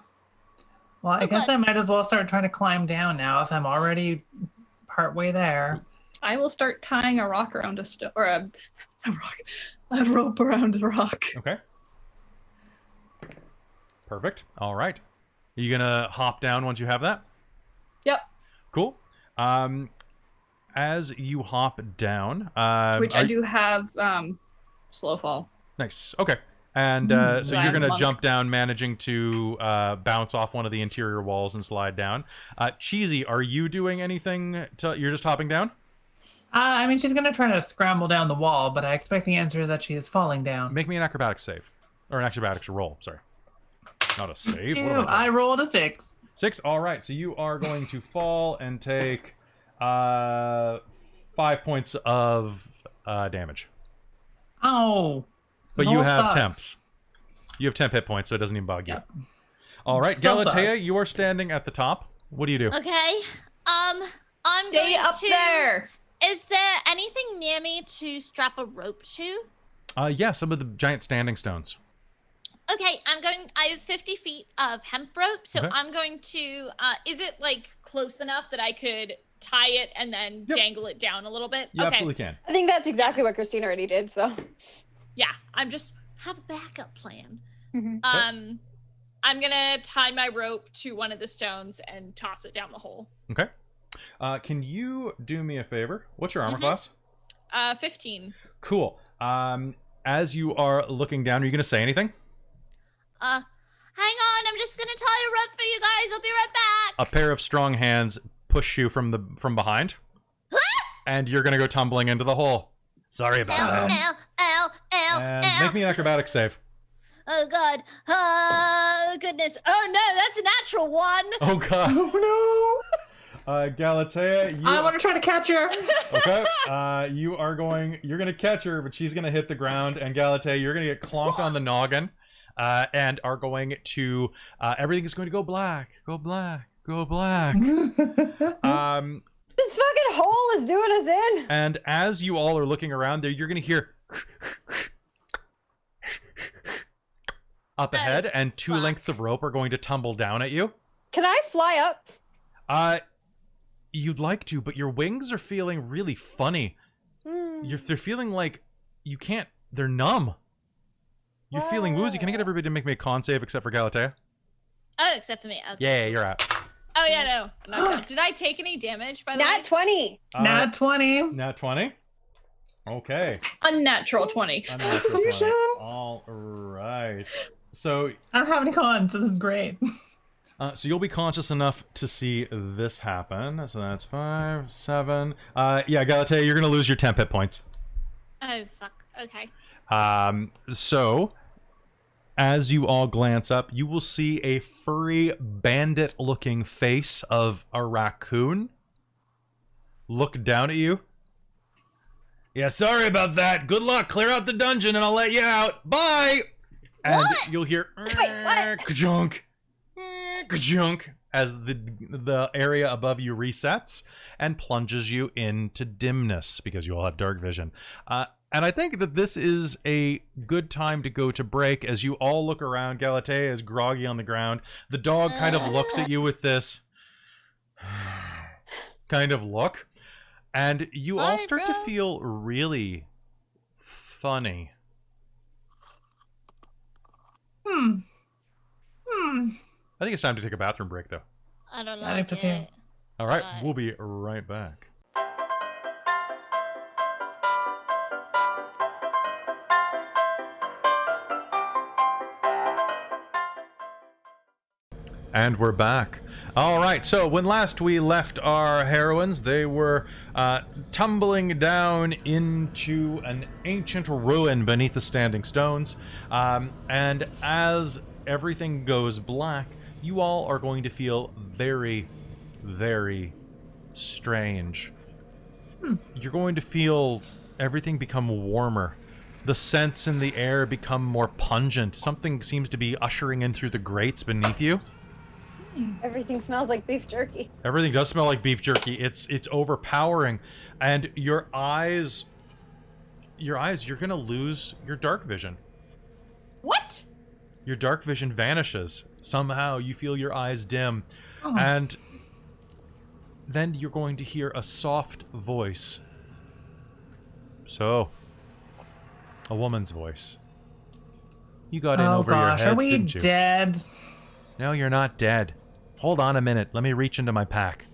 Well, I guess I might as well start trying to climb down now if I'm already partway there. I will start tying a rock around a stone, or a rope around a rock. Okay. Perfect. All right. Are you gonna hop down once you have that? Yep. Cool. As you hop down, Which I do have slow fall. Nice. Okay. And so you're gonna jump down, managing to bounce off one of the interior walls and slide down. Cheesy, are you doing anything? You're just hopping down? I mean, she's going to try to scramble down the wall, but I expect the answer is that she is falling down. Make me an acrobatics save, or an acrobatics roll. Sorry, not a save. Ew, What am I rolled a 6. 6. All right. So you are going to fall and take 5 points of damage. Oh. But this you all have sucks. temp. You have temp hit points, so it doesn't even bug you. Yep. All right, Still Galatea, sucks. you are standing at the top. What do you do? Okay. I'm Stay going up to. there. Is there anything near me to strap a rope to? Yeah, some of the giant standing stones. Okay, I have 50 feet of hemp rope, so Okay. I'm going to. Is it like close enough that I could tie it and then Yep. dangle it down a little bit? You okay. absolutely can. I think that's exactly what Christina already did, so. Yeah, I'm just have a backup plan. Mhm. I'm gonna tie my rope to one of the stones and toss it down the hole. Okay. Can you do me a favor? What's your armor Mhm. class? 15. Cool. As you are looking down, are you going to say anything? Hang on, I'm just gonna tie a rope for you guys. I'll be right back. A pair of strong hands push you from behind, and you're going to go tumbling into the hole. Sorry about that. And make me an acrobatics save. Oh god. Oh goodness. Oh no, that's a natural one. Oh god. Oh Galatea, no! I want to try to catch her. Okay. You're gonna catch her, but she's gonna hit the ground, and Galatea, you're gonna get clonked on the noggin, and are going to everything is going to go black. Go black. Go black. This fucking hole is doing us in. And as you all are looking around there, you're gonna hear up ahead, and two lengths of rope are going to tumble down at you. Can I fly up? You'd like to, but your wings are feeling really funny. They're feeling like you can't. They're numb. You're feeling woozy. Can I get everybody to make me a con save except for Galatea? Oh, except for me. Okay. Yeah, you're out. Oh yeah, no. Did I take any damage by the way? Nat 20. Nat 20. Nat 20. Okay. Unnatural 20. Unnatural 20. All right. So I don't have any cons, so this is great. so you'll be conscious enough to see this happen. So that's 5, 7. Yeah, Galatea, you're gonna lose your 10 hit points. Oh fuck. Okay. So as you all glance up, you will see a furry bandit-looking face of a raccoon look down at you. Yeah, sorry about that. Good luck. Clear out the dungeon and I'll let you out. Bye! And you'll hear ka-junk, ka-junk as the area above you resets and plunges you into dimness because you all have dark vision. And I think that this is a good time to go to break as you all look around. Galatea is groggy on the ground. The dog kind of looks at you with this kind of look. And you all start to feel really funny. I I think it's time to take a bathroom break, though. I don't I like think so it. too. All right, Right. we'll be right back. And we're back. All right, so when last we left our heroines, they were tumbling down into an ancient ruin beneath the standing stones. And as everything goes black, you all are going to feel very, very strange. You're going to feel everything become warmer. The scents in the air become more pungent. Something seems to be ushering in through the grates beneath you. Everything smells like beef jerky. Everything does smell like beef jerky. It's overpowering. And you're gonna lose your dark vision. What? Your dark vision vanishes. Somehow you feel your eyes dim. Oh. And then you're going to hear a soft voice. So, a woman's voice. You got in over your heads, are we didn't you? dead? No, you're not dead. Hold on a minute. Let me reach into my pack.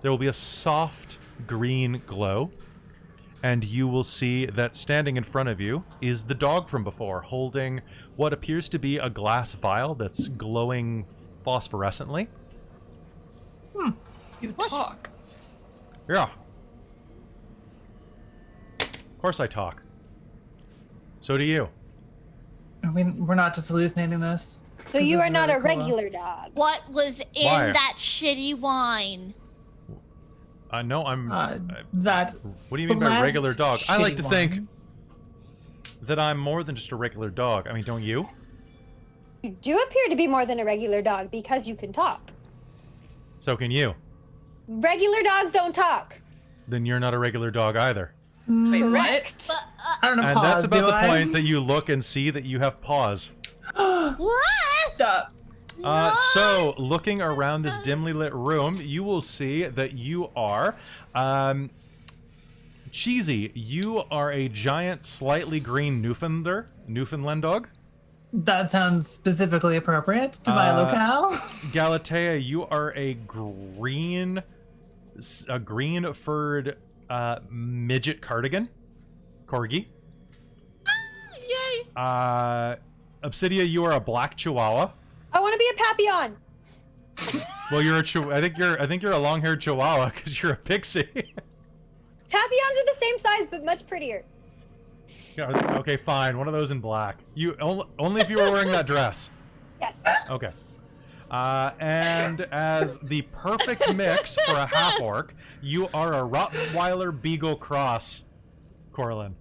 There will be a soft green glow, and you will see that standing in front of you is the dog from before, holding what appears to be a glass vial that's glowing phosphorescently. You talk. Yeah. Of course I talk. So do you. We're not just hallucinating this. So you are not a regular dog. What was in Why? that shitty wine? No, I'm... That. what do you mean by blessed regular dog? I like to shitty think wine. that I'm more than just a regular dog. I mean, don't you? You do appear to be more than a regular dog because you can talk. So can you. Regular dogs don't talk. Then you're not a regular dog either. Wait, what? Correct. I don't know. And Pause, that's about do the I? point that you look and see that you have paws. What? Stop. So, looking around this dimly lit room, you will see that you are... Cheesy, you are a giant, slightly green Newfoundland dog. That sounds specifically appropriate to my locale. Galatea, you are a green a green furred midget cardigan, corgi. Yay! Obsidia, you are a black chihuahua. I want to be a papillon. Well, you're a I think you're a long-haired chihuahua because you're a pixie. Papillons are the same size but much prettier. Yeah, okay, fine. One of those in black. You only if you were wearing that dress. Yes. Okay. And as the perfect mix for a half-orc, you are a Rottweiler Beagle cross, Corlin.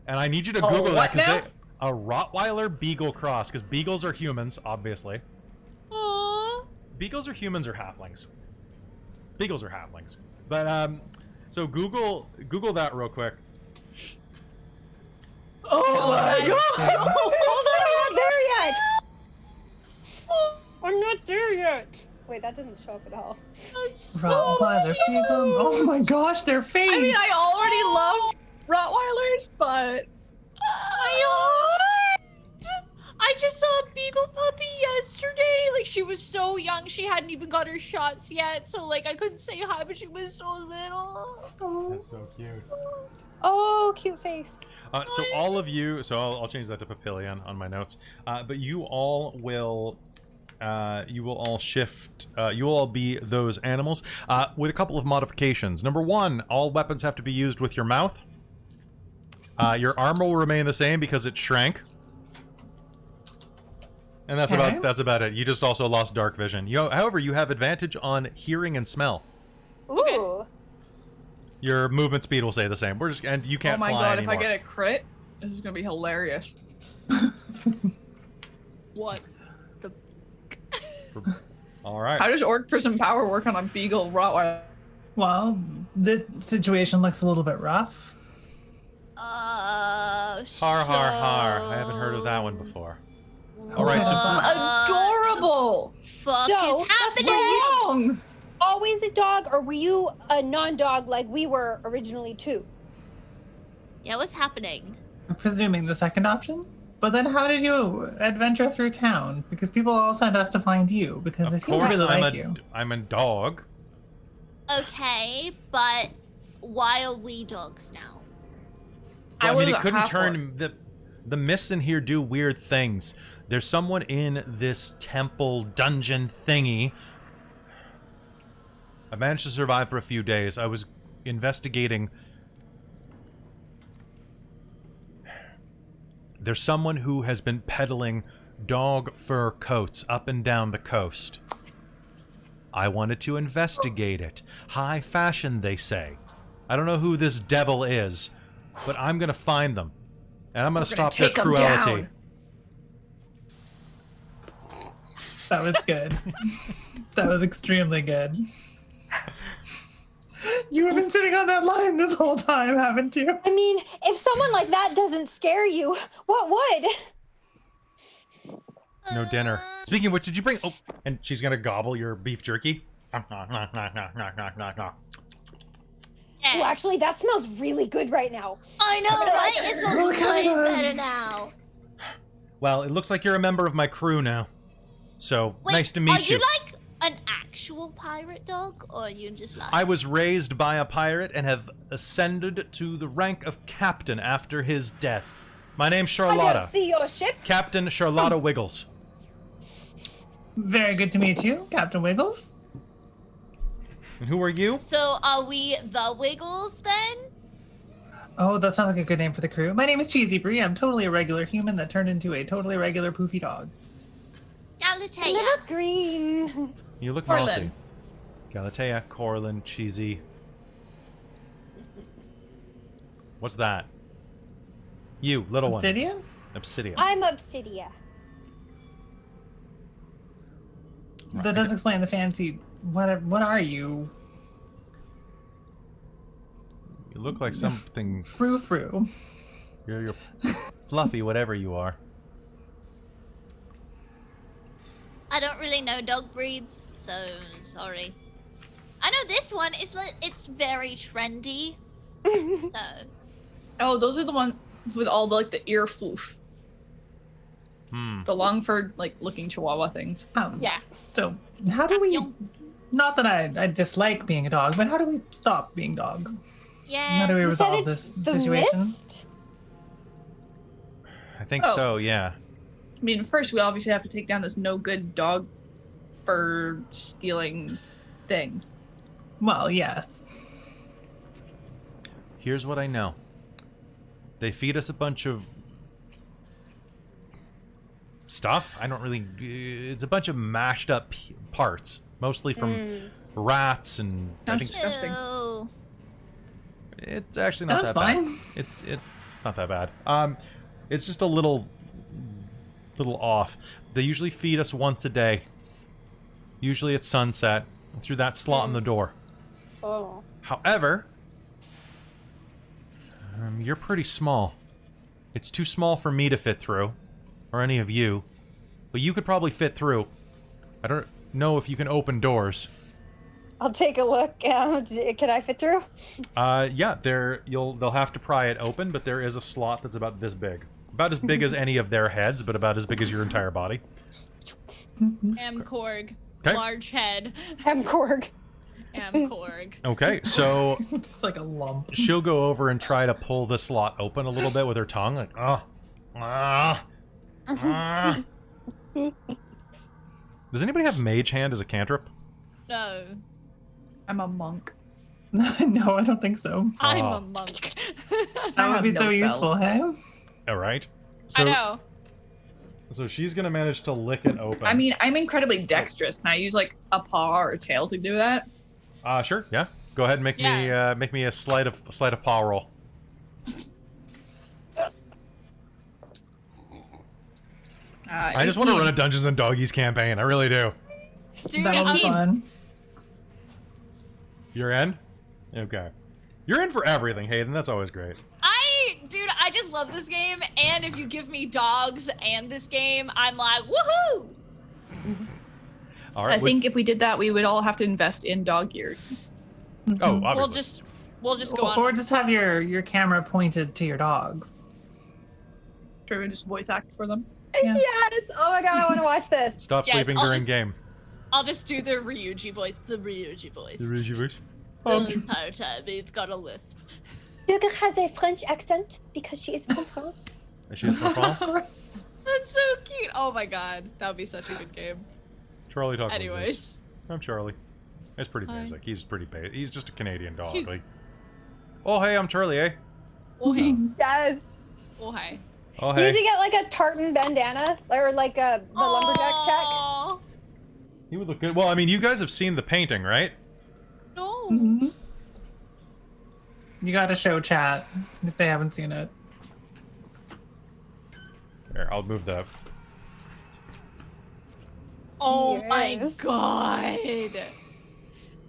And I need you to Google that because a Rottweiler Beagle cross, because beagles are humans, obviously. Aww. Beagles are humans or halflings. Beagles are halflings. But so Google that real quick. Oh my god! Hold on, I'm not there yet. I'm not there yet. Wait, that doesn't show up at all. That's so Rottweiler, cute. Beagle. Oh my gosh, their face. I mean, I already loved Rottweilers, but I just saw a beagle puppy yesterday. Like, she was so young, she hadn't even got her shots yet. So, like, I couldn't say hi, but she was so little. That's so cute. Oh, cute face. So all of you, so I'll change that to Papillion on my notes. But you all will shift. You will all be those animals with a couple of modifications. Number one, all weapons have to be used with your mouth. Your armor will remain the same because it shrank. And that's about it. You just also lost dark vision. However, you have advantage on hearing and smell. Ooh. Your movement speed will stay the same. And you can't. oh my fly god, anymore. if I get a crit, this is gonna be hilarious. What? All right. How does Orc Prism Power work on a Beagle Rottweiler? Well, the situation looks a little bit rough. Har har har. I haven't heard of that one before. All right. Adorable! Fuck So, is What's happening? wrong? Always a dog, or were you a non-dog like we were originally too? Yeah, what's happening? I'm presuming the second option. But then how did you adventure through town? Because people all sent us to find you because they Of seem to course, really like you. I'm a dog. Okay, but why are we dogs now? Well, I mean, was it a couldn't half-orc. turn the mists in here do weird things. There's someone in this temple dungeon thingy. I managed to survive for a few days. I was investigating. There's someone who has been peddling dog fur coats up and down the coast. I wanted to investigate it. High fashion, they say. I don't know who this devil is, but I'm gonna find them. And I'm gonna stop their take 'em cruelty. down. That was good. That was extremely good. You have been sitting on that line this whole time, haven't you? I mean, if someone like that doesn't scare you, what would? No dinner. Speaking of which, did you bring... Oh, and she's gonna gobble your beef jerky. Yeah. Oh, actually, that smells really good right now. I know, right? It smells Look at way them. better now. Well, it looks like you're a member of my crew now. So, Wait, nice to meet are you like an actual pirate dog, or are you just like... I was raised by a pirate and have ascended to the rank of captain after his death. My name's I Charlotta. don't see your ship. Captain Charlotta Wiggles. Very good to meet you, Captain Wiggles. And who are you? So are we the Wiggles then? Oh, that sounds like a good name for the crew. My name is Cheesy Brie. I'm totally a regular human that turned into a totally regular poofy dog. Galatea. They look green. You look Corlin. mousy. Galatea, Corlin, Cheesy. What's that? You, little one. Obsidian? Obsidian. I'm Obsidia. That does explain the fancy. What are you? You look like something. Frou frou. You're fluffy, whatever you are. I don't really know dog breeds, so sorry. I know this one is it's very trendy. So Oh, those are the ones with all the, like the ear floof. Hmm. The long furred, like looking chihuahua things. Oh, Yeah. So how do we Not that I dislike being a dog, but how do we stop being dogs? How do Yeah. we You said resolve it's this the situation? mist? I think Oh. so, yeah. I mean, first we obviously have to take down this no good dog fur stealing thing. Well, yes. Here's what I know. They feed us a bunch of stuff. I don't really... It's a bunch of mashed up parts. Mostly from rats and... I think Disgusting. Ew. it's actually not That's that bad. fine. It's not that bad. It's just a little off. They usually feed us once a day. Usually at sunset, through that slot in the door. Oh. However, you're pretty small. It's too small for me to fit through, or any of you. But you could probably fit through. I don't know if you can open doors. I'll take a look. Can I fit through? Yeah, they'll have to pry it open, but there is a slot that's about this big. About as big as any of their heads, but about as big as your entire body. Amkorg. 'Kay. Large head. Amkorg. Amkorg. Okay, so Just like a lump. she'll go over and try to pull the slot open a little bit with her tongue, like, Does anybody have Mage Hand as a cantrip? No. I'm a monk. No, I don't think so. I'm Oh. a monk. That would have be no so spells. useful, hey? All right. I know. So she's gonna manage to lick it open. I mean, I'm incredibly dexterous. Can I use like a paw or a tail to do that? Sure, yeah. Go ahead and make me a sleight of paw roll. I just want to 18. run a Dungeons and Doggies campaign. I really do. Dude, That'll be I'm- fun. You're in? Okay. You're in for everything, Hayden. That's always great. Dude, I just love this game, and if you give me dogs and this game, I'm like, woohoo! All right. I think if we did that, we would all have to invest in dog ears. Oh, obviously. We'll just go on. Or just have your camera pointed to your dogs. Should we just voice act for them? Yeah. Yes. Oh my god, I want to watch this. Stop Yes, sleeping I'll during just- game. I'll just do the Ryuji voice. The Ryuji voice. voice. The entire time, it's got a lisp. Dork has a French accent because she is from France. She's from France. That's so cute. Oh my god, that would be such a good game. Charlie talk. Anyways, I'm Charlie. It's pretty Hi. basic. He's pretty basic. He's just a Canadian dog. He's- Like, oh hey, I'm Charlie, eh? oh hey, Yes. oh hey. Oh You need to hey. get like a tartan bandana or like the lumberjack check. Aw, He would look good. Well, I mean, you guys have seen the painting, right? No. Mhm. You gotta show chat if they haven't seen it. Here, I'll move the. Oh my Yes. god.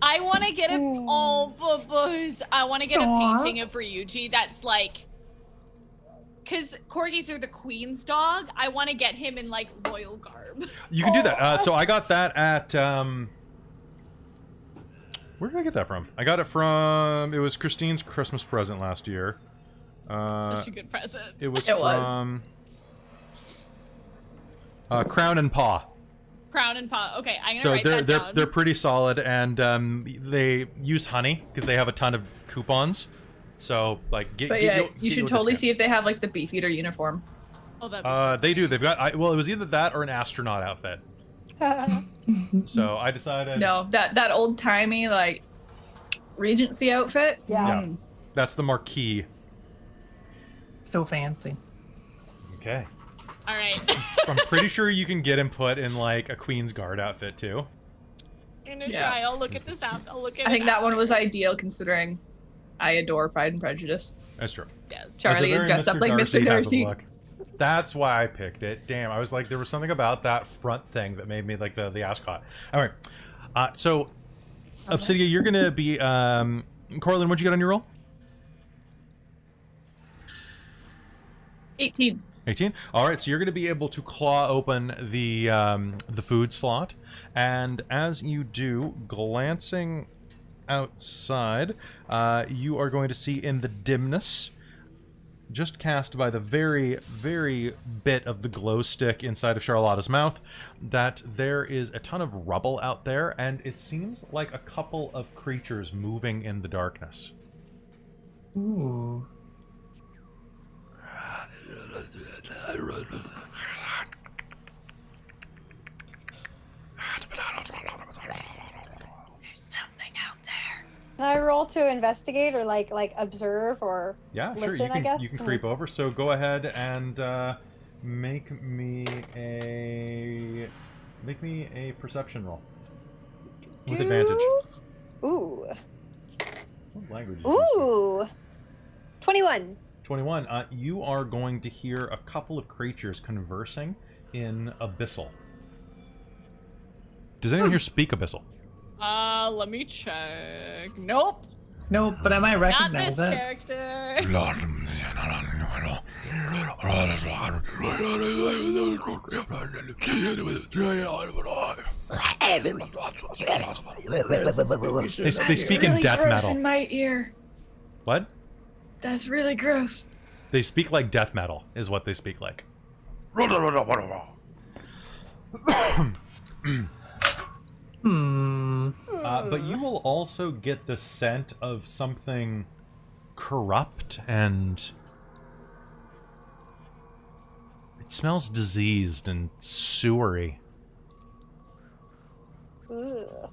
I want to get a boys. I want to get Aw. a painting of Ryuji that's like, because corgis are the queen's dog. I want to get him in like royal garb. You can do that. So I got that at. Where did I get that from? I got it from. It was Christine's Christmas present last year. Such a good present. It was It was. from. Crown and Paw. Crown and paw. Okay, I'm gonna So write that down. they're pretty solid, and they use honey because they have a ton of coupons. So like, But yeah, you should totally see if they have like the Beefeater uniform. Oh, that'd be so They do. They've got. Well, it was either that or an astronaut outfit. So I decided. No, that old timey like Regency outfit. Yeah. Yeah. That's the marquee. So fancy. Okay. All right. I'm pretty sure you can get him put in like a Queen's Guard outfit too. I'm gonna Yeah. try. I'll look at this out. I'll look at. I think it that out. one was ideal considering I adore Pride and Prejudice. That's true. Yes. Charlie It's a is very dressed up like Mr. type of Darcy. look. That's why I picked it. Damn, I was like, there was something about that front thing that made me like the ascot. All right. So, Obsidia, you're gonna be. Corlin, what'd you get on your roll? 18. 18. All right, so you're going to be able to claw open the food slot, and as you do, glancing outside, you are going to see in the dimness just cast by the very, very bit of the glow stick inside of Charlotta's mouth, that there is a ton of rubble out there, and it seems like a couple of creatures moving in the darkness. Ooh. Can I roll to investigate or like observe or Yeah, listen, sure. I guess? You can creep over. So go ahead and make me a perception roll with advantage. Ooh. What language is Ooh. 21. 21. You are going to hear a couple of creatures conversing in Abyssal. Does anyone here speak Abyssal? Let me check. Nope. Nope, but I might Not recognize this it. character. They speak in really death gross metal. in my ear. What? That's really gross. They speak like death metal, is what they speak like. But you will also get the scent of something corrupt, and it smells diseased and sewery. Ugh.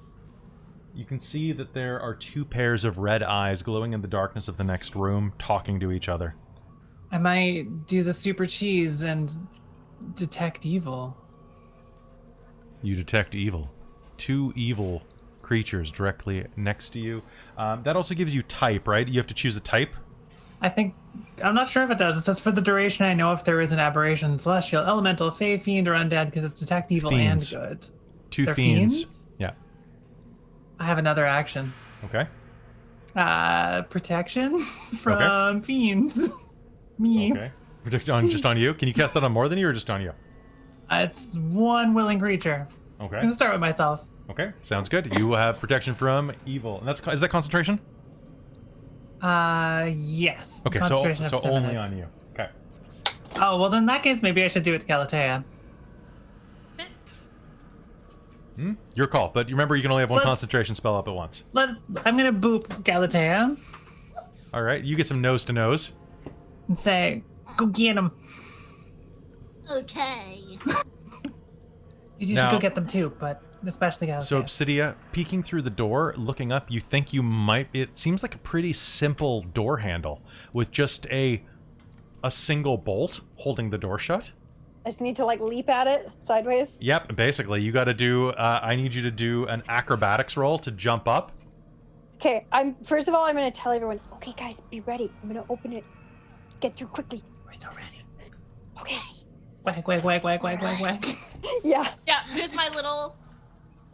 You can see that there are two pairs of red eyes glowing in the darkness of the next room, talking to each other. I might do the super cheese and detect evil. You detect evil. Two evil creatures directly next to you. That also gives you type, right? You have to choose a type. I'm not sure if it does. It says for the duration I know if there is an aberration, celestial, elemental, fey, fiend, or undead, because it's detect evil Fiends. and good. Two They're fiends. Yeah. I have another action. Okay. Protection from fiends. Me. Okay. Protect on just on you. Can you cast that on more than you, or just on you? It's one willing creature. I'm Okay. gonna start with myself. Okay. Sounds good. You have protection from evil, and is that concentration? Yes. Okay. So Concentration up to 10 only minutes. on you. Okay. Oh well, then in that case, maybe I should do it to Galatea. Your call. But remember, you can only have one Let's- concentration spell up at once. I'm gonna boop Galatea All right. You get some nose to nose. and say, "Go get him." Okay. You should Now- go get them too, but especially Galatea. So Obsidia, peeking through the door, looking up, you think you might. It seems like a pretty simple door handle with just a single bolt holding the door shut. I just need to like leap at it sideways. Yep, basically, you got to do. I need you to do an acrobatics roll to jump up. Okay, first of all I'm gonna tell everyone, okay guys, be ready. I'm gonna open it. Get through quickly. We're so ready. Okay. Whack, whack, whack, whack, whack, whack, whack. Yeah. Yeah, just my little.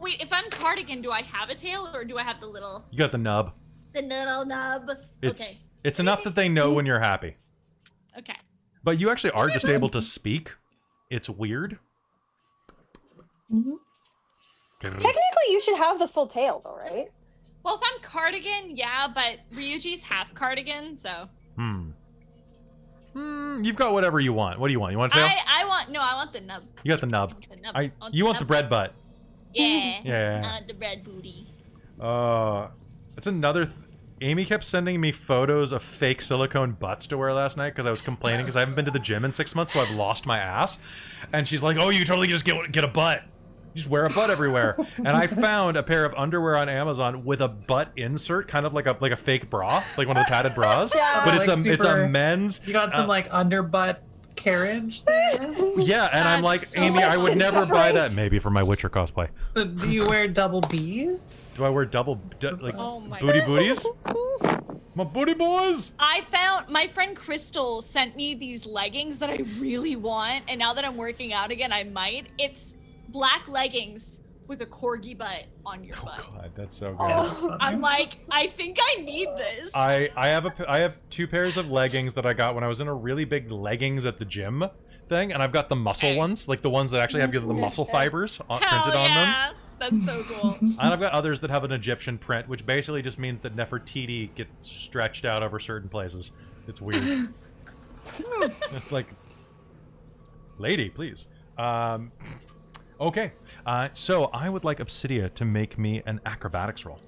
Wait, if I'm cardigan, do I have a tail or do I have the little You got the nub. little nub. Okay. It's enough that they know when you're happy. Okay. But you actually are just able to speak. It's weird. Technically you should have the full tail though, right? Well, if I'm cardigan, yeah, but Ryuji's half cardigan, so. You've got whatever you want. What do you want? You want a tail? I want the nub. You got the nub. The nub. You want the nub. bread butt. Yeah. Yeah. The red booty. It's another. Amy kept sending me photos of fake silicone butts to wear last night because I was complaining because I haven't been to the gym in 6 months, so I've lost my ass. And she's like, "Oh, you totally just get a butt. You just wear a butt everywhere." And I found a pair of underwear on Amazon with a butt insert, kind of like a fake bra, like one of the padded bras. Yeah. But Like it's a super- men's. You got some like underbutt carriage there. Yeah, and I'm like, That's so Amy, I would much never buy that. separate. Maybe for my Witcher cosplay. So do you wear double B's? Do I wear double Oh my booties? My booty boys. I found my friend Crystal sent me these leggings that I really want, and now that I'm working out again, I might. It's black leggings with a corgi butt on your butt. God, that's so good. Oh. I'm like, I think I need this. I have two pairs of leggings that I got when I was in a really big leggings at the gym thing, and I've got the muscle Okay. ones, like the ones that actually have the muscle fibers Hell printed on them. yeah. That's so cool. And I've got others that have an Egyptian print, which basically just means that Nefertiti gets stretched out over certain places. It's weird. It's like, lady, please. Okay. So I would like Obsidia to make me an acrobatics roll.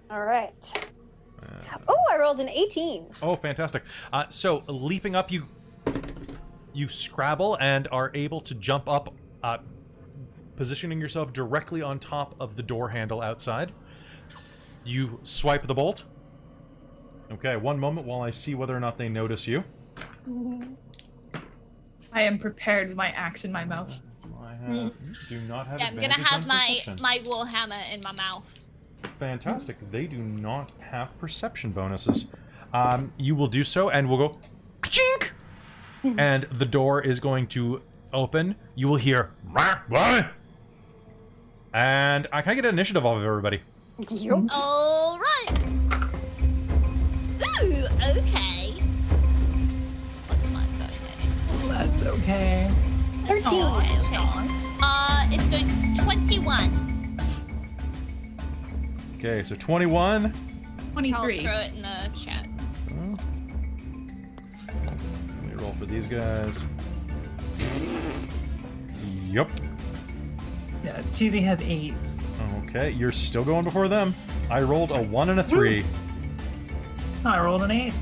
All right. Oh, I rolled an 18. Oh, fantastic. So leaping up, you scrabble and are able to jump up, positioning yourself directly on top of the door handle outside. You swipe the bolt. Okay, one moment while I see whether or not they notice you. I am prepared with my axe in my mouth. Do not have Yeah, I'm gonna advantage have on my perception. my war hammer in my mouth. Fantastic. They do not have perception bonuses. You will do so, and we'll go chink, and the door is going to open. You will hear what? And can I get an initiative off of everybody? Yup. All right. Ooh, okay. What's my bonus? That's okay. 13. Okay, okay. It's going 21. Okay, so 21. I'll 23. throw it in the chat. Let me roll for these guys. Yep. Yeah, Cheesy has 8. Okay, you're still going before them. I rolled a 1 and a 3. Oh, I rolled an 8.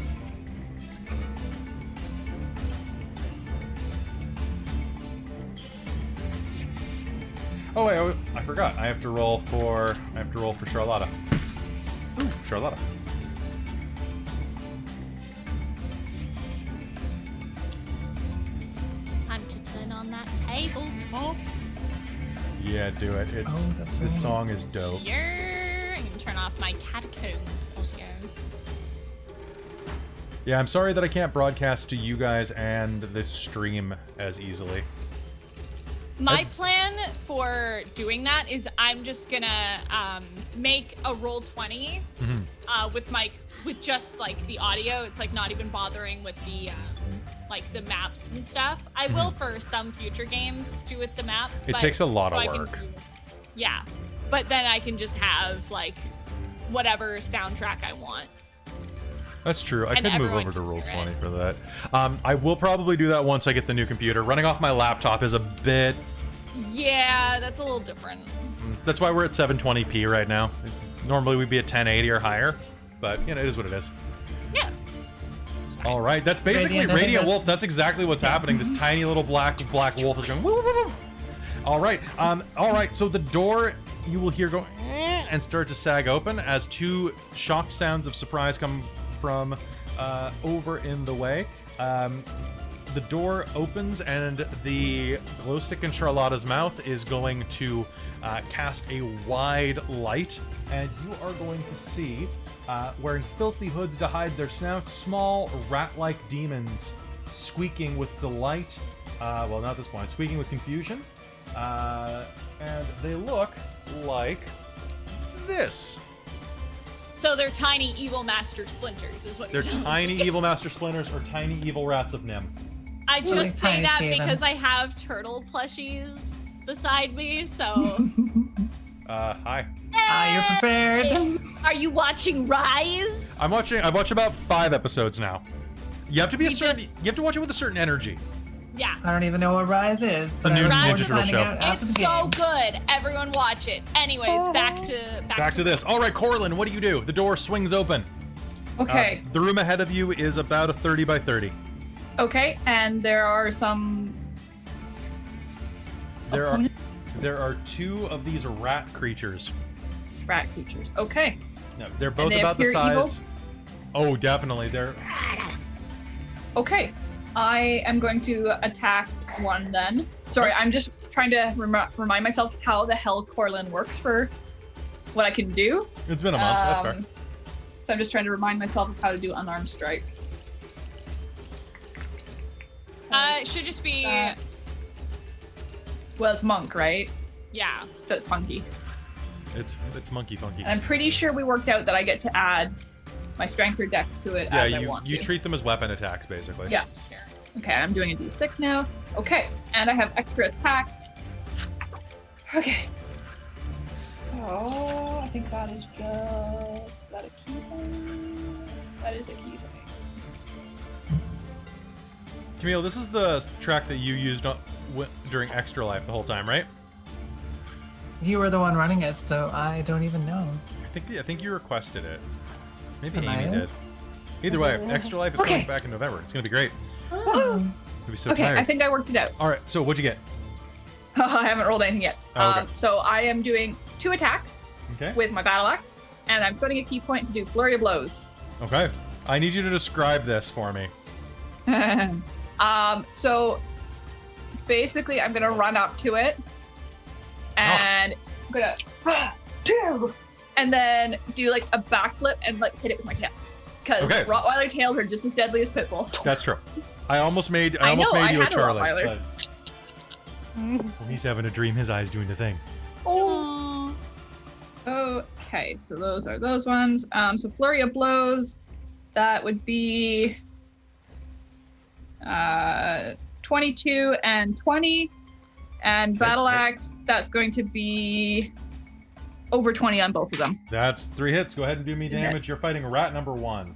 Oh wait, I forgot. I have to roll for Charlotta. Ooh, Charlotta. Time to turn on that tabletop. Yeah, do it. It's Oh, that's this right. song is dope. Yeah, I can turn off my catacombs also. Yeah, I'm sorry that I can't broadcast to you guys and the stream as easily. My plan for doing that is I'm just gonna make a roll 20 with just like the audio. It's like not even bothering with the like the maps and stuff. I will for some future games do with the maps. It but takes a lot of I can work. yeah, but then I can just have like whatever soundtrack I want. That's true. I And could move everyone over to can roll hear 20 it. for that. I will probably do that once I get the new computer. Running off my laptop is a bit... Yeah, that's a little different. That's why we're at 720p right now. Normally we'd be at 1080 or higher, but you know, it is what it is. Yeah. All right, that's basically Radiant, I think Radiant that's- Wolf. That's exactly what's happening. This tiny little black wolf is going. Woo, woo, woo, woo. All right, So the door you will hear go and start to sag open as two shocked sounds of surprise come from over in the way. The door opens and the glow stick in Charlotta's mouth is going to cast a wide light, and you are going to see, wearing filthy hoods to hide their snouts, small rat-like demons squeaking with delight. Well, not at this point. Squeaking with confusion. And they look like this. So they're tiny evil master splinters, is what They're you're telling tiny me. evil master splinters or tiny evil rats of Nim. I Really just say tiny that Skaven. because I have turtle plushies beside me, so. Hi. You're prepared. Are you watching Rise? I've watched about 5 episodes now. You have to be We you have to watch it with a certain energy. Yeah. I don't even know what Rise is. The But new I look Rise forward to digital finding show. out after It's the so game. good. Everyone watch it. Anyways, back to This. All right, Corlin, what do? The door swings open. Okay. The room ahead of you is about a 30 by 30. Okay, and there are some. There are opponents? there are 2 of these rat creatures. Rat creatures. Okay. No, they're both they about the appear size. evil? Oh, definitely. They're Okay. I am going to attack one then. Sorry, I'm just trying to remind myself how the hell Corlin works for what I can do. It's been a month. That's fair. So I'm just trying to remind myself of how to do unarmed strikes. it should just be Well, it's monk, right? yeah. So it's funky. It's monkey funky. And I'm pretty sure we worked out that I get to add my strength or dex to it Yeah, as I want you to. treat them as weapon attacks basically. Yeah. Okay, I'm doing a d6 now. Okay, and I have extra attack. Okay. So I think that is just. Is that a key thing? That is a key thing. Camille, this is the track that you used during Extra Life the whole time, right? You were the one running it, so I don't even know. I think you requested it. Maybe Am Amy I? did. Either way, Extra Life is coming back in November. It's gonna be great. You'll be so Okay, tired. I think I worked it out. All right, so what'd you get? I haven't rolled anything yet. Oh, okay. So I am doing 2 attacks Okay. with my battle axe, and I'm spending a key point to do flurry of blows. Okay. I need you to describe this for me. So basically, I'm gonna run up to it, and I'm gonna and then do like a backflip and like hit it with my tail, because Okay. Rottweiler tails are just as deadly as Pitbull. That's true. I almost made I know, I you a had a Charlie. Rottweiler. But when he's having a dream, his eyes doing the thing. Oh. Okay, so those are those ones. So flurry of blows, that would be 22 and 20, and battle axe, that's going to be over 20 on both of them. That's 3 hits. Go ahead and do me damage. You're fighting rat number 1.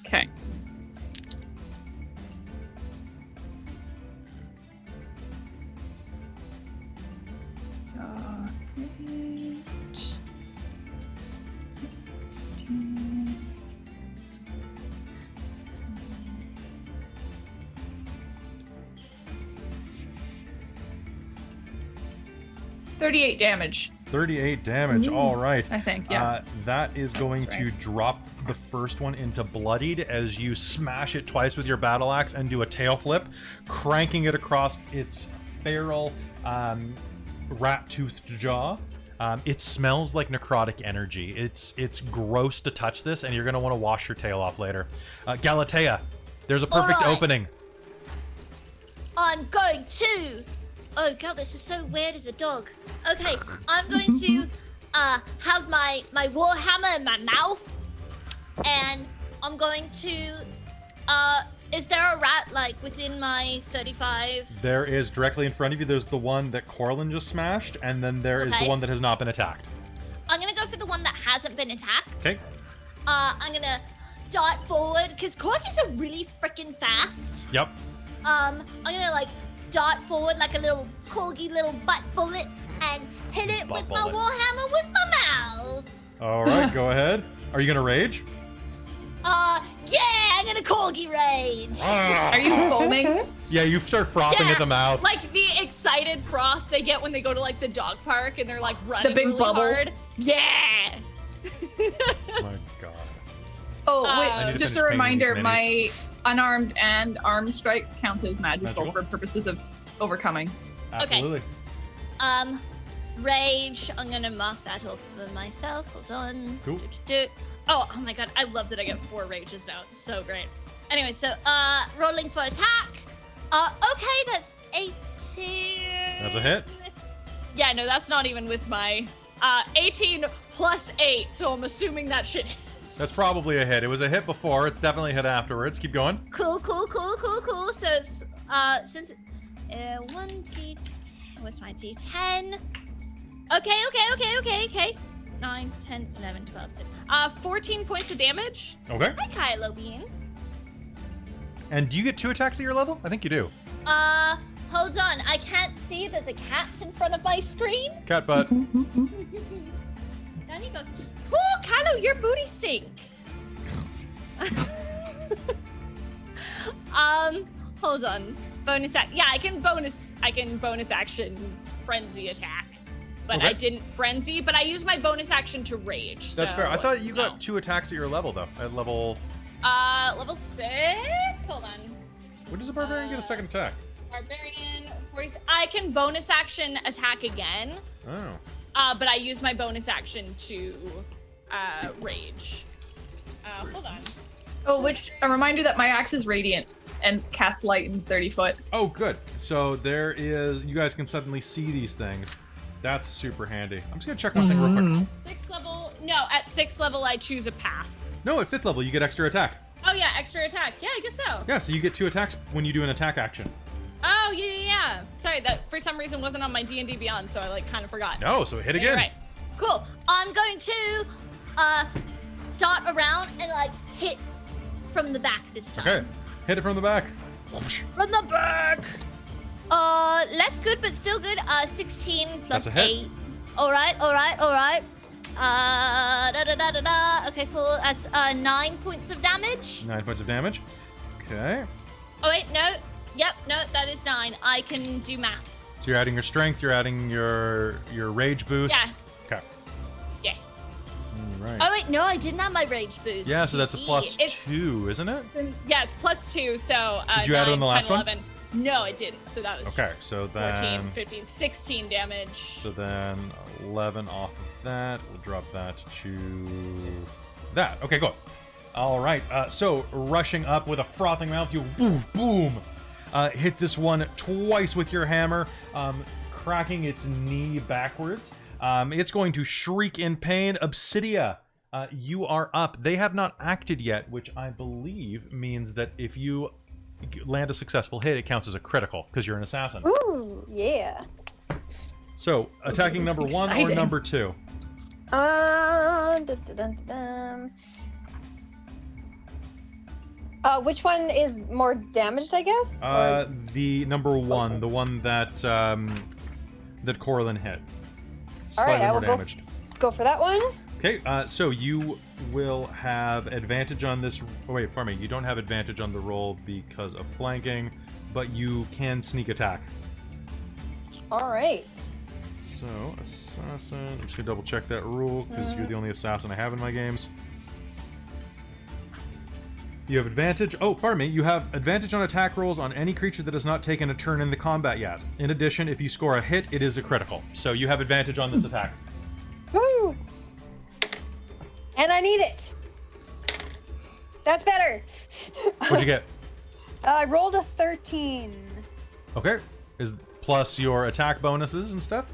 Okay. So 3, 15. 38 damage, 38 damage. All right. I think, yes. That is going That's to right. drop the first one into bloodied as you smash it twice with your battle axe and do a tail flip, cranking it across its feral rat-toothed jaw. It smells like necrotic energy. It's gross to touch this, and you're going to want to wash your tail off later. Galatea, there's a perfect Alright. opening. I'm going to. Oh god, this is so weird as a dog. Okay, I'm going to have my warhammer in my mouth, and I'm going to. Is there a rat like within my 35? There is directly in front of you. There's the one that Corlin just smashed, and then there is the Okay. one that has not been attacked. I'm gonna go for the one that hasn't been attacked. Okay. I'm gonna dart forward because corgis are really freaking fast. Yep. I'm gonna like dart forward like a little corgi little butt bullet and hit it Butt with my bullet. warhammer with my mouth. All right, go ahead. Are you gonna rage? Yeah, I'm gonna corgi rage. Are you foaming? Yeah, you start frothing at the mouth. Like the excited froth they get when they go to like the dog park and they're like running big really bubble. hard. Yeah. Oh my god. Oh, I which, need to just a finish painting reminder, these my unarmed and armed strikes count as magical Magical? for purposes of overcoming. Absolutely. Rage. I'm gonna mark that off for myself. Hold on. Cool. Oh my god, I love that I get 4 rages now. It's so great. Anyway, so rolling for attack. Okay, that's 18. That's a hit. Yeah, no, that's not even with my 18 plus 8, so I'm assuming that shit hits. That's probably a hit. It was a hit before. It's definitely a hit afterwards. Keep going. Cool. So it's since 1d10. What's my d10? Okay. 9, 10, 11, 12, 13. 14 points of damage. Okay. Hi, Kylo Bean. And do you get 2 attacks at your level? I think you do. Hold on. I can't see. There's a cat in front of my screen. Cat butt. Down you go. Oh, Kylo, your booty stink. Hold on. Bonus act. Yeah, I can bonus action frenzy attack. But Okay. I didn't frenzy, but I used my bonus action to rage. That's so, fair. I thought you no. got 2 attacks at your level, though. At level... Level 6? Hold on. When does a barbarian get a second attack? Barbarian, 40. I can bonus action attack again, Oh. but I use my bonus action to rage. Hold on. Oh, which a reminder that my axe is radiant and casts light in 30 foot. Oh, good. So there is... You guys can suddenly see these things. That's super handy. I'm just going to check one thing real quick. 6th level. No, at 6th level, I choose a path. No, at 5th level, you get extra attack. Oh, yeah, extra attack. Yeah, I guess so. Yeah, so you get 2 attacks when you do an attack action. Oh, yeah. Sorry, that for some reason wasn't on my D&D Beyond, so I like kind of forgot. No, so hit Yeah, again. you're right. Cool. I'm going to dart around and like hit from the back this time. Okay. Hit it from the back. From the back. Less good, but still good. 16 plus That's a hit. 8. All right. Okay, cool. That's 9 points of damage. 9 points of damage. Okay. Oh wait, no. Yep, no, that is 9. I can do maths. So you're adding your strength. You're adding your rage boost. Yeah. Okay. Yeah. All right. Oh wait, no, I didn't have my rage boost. Yeah, so that's a plus It's- 2, isn't it? Yeah, it's +2, so Did you add it on the last one? 11. No, it didn't. So that was Okay, just so 14, then 15, 16 damage. so then 11 off of that. We'll drop that to that. Okay, go. All right. So rushing up with a frothing mouth, you boom. Hit this one twice with your hammer, cracking its knee backwards. It's going to shriek in pain. Obsidia, you are up. They have not acted yet, which I believe means that if you land a successful hit, it counts as a critical because you're an assassin. Ooh, yeah. So attacking number 1 or Exciting. number 2? Dun, dun, dun, dun, dun. Which one is more damaged, I guess? Or- The number 1, the Closest. one that Corlin hit. All right, Slightly I more will damaged. go for that one. Okay, so you will have advantage on this. Oh, wait, pardon me. You don't have advantage on the roll because of flanking, but you can sneak attack. All right. So, assassin. I'm just gonna double check that rule because you're the only assassin I have in my games. You have advantage. Oh, pardon me. You have advantage on attack rolls on any creature that has not taken a turn in the combat yet. In addition, if you score a hit, it is a critical. So you have advantage on this attack. Woo! And I need it. That's better. What'd you get? I rolled a 13. Okay. Is plus your attack bonuses and stuff.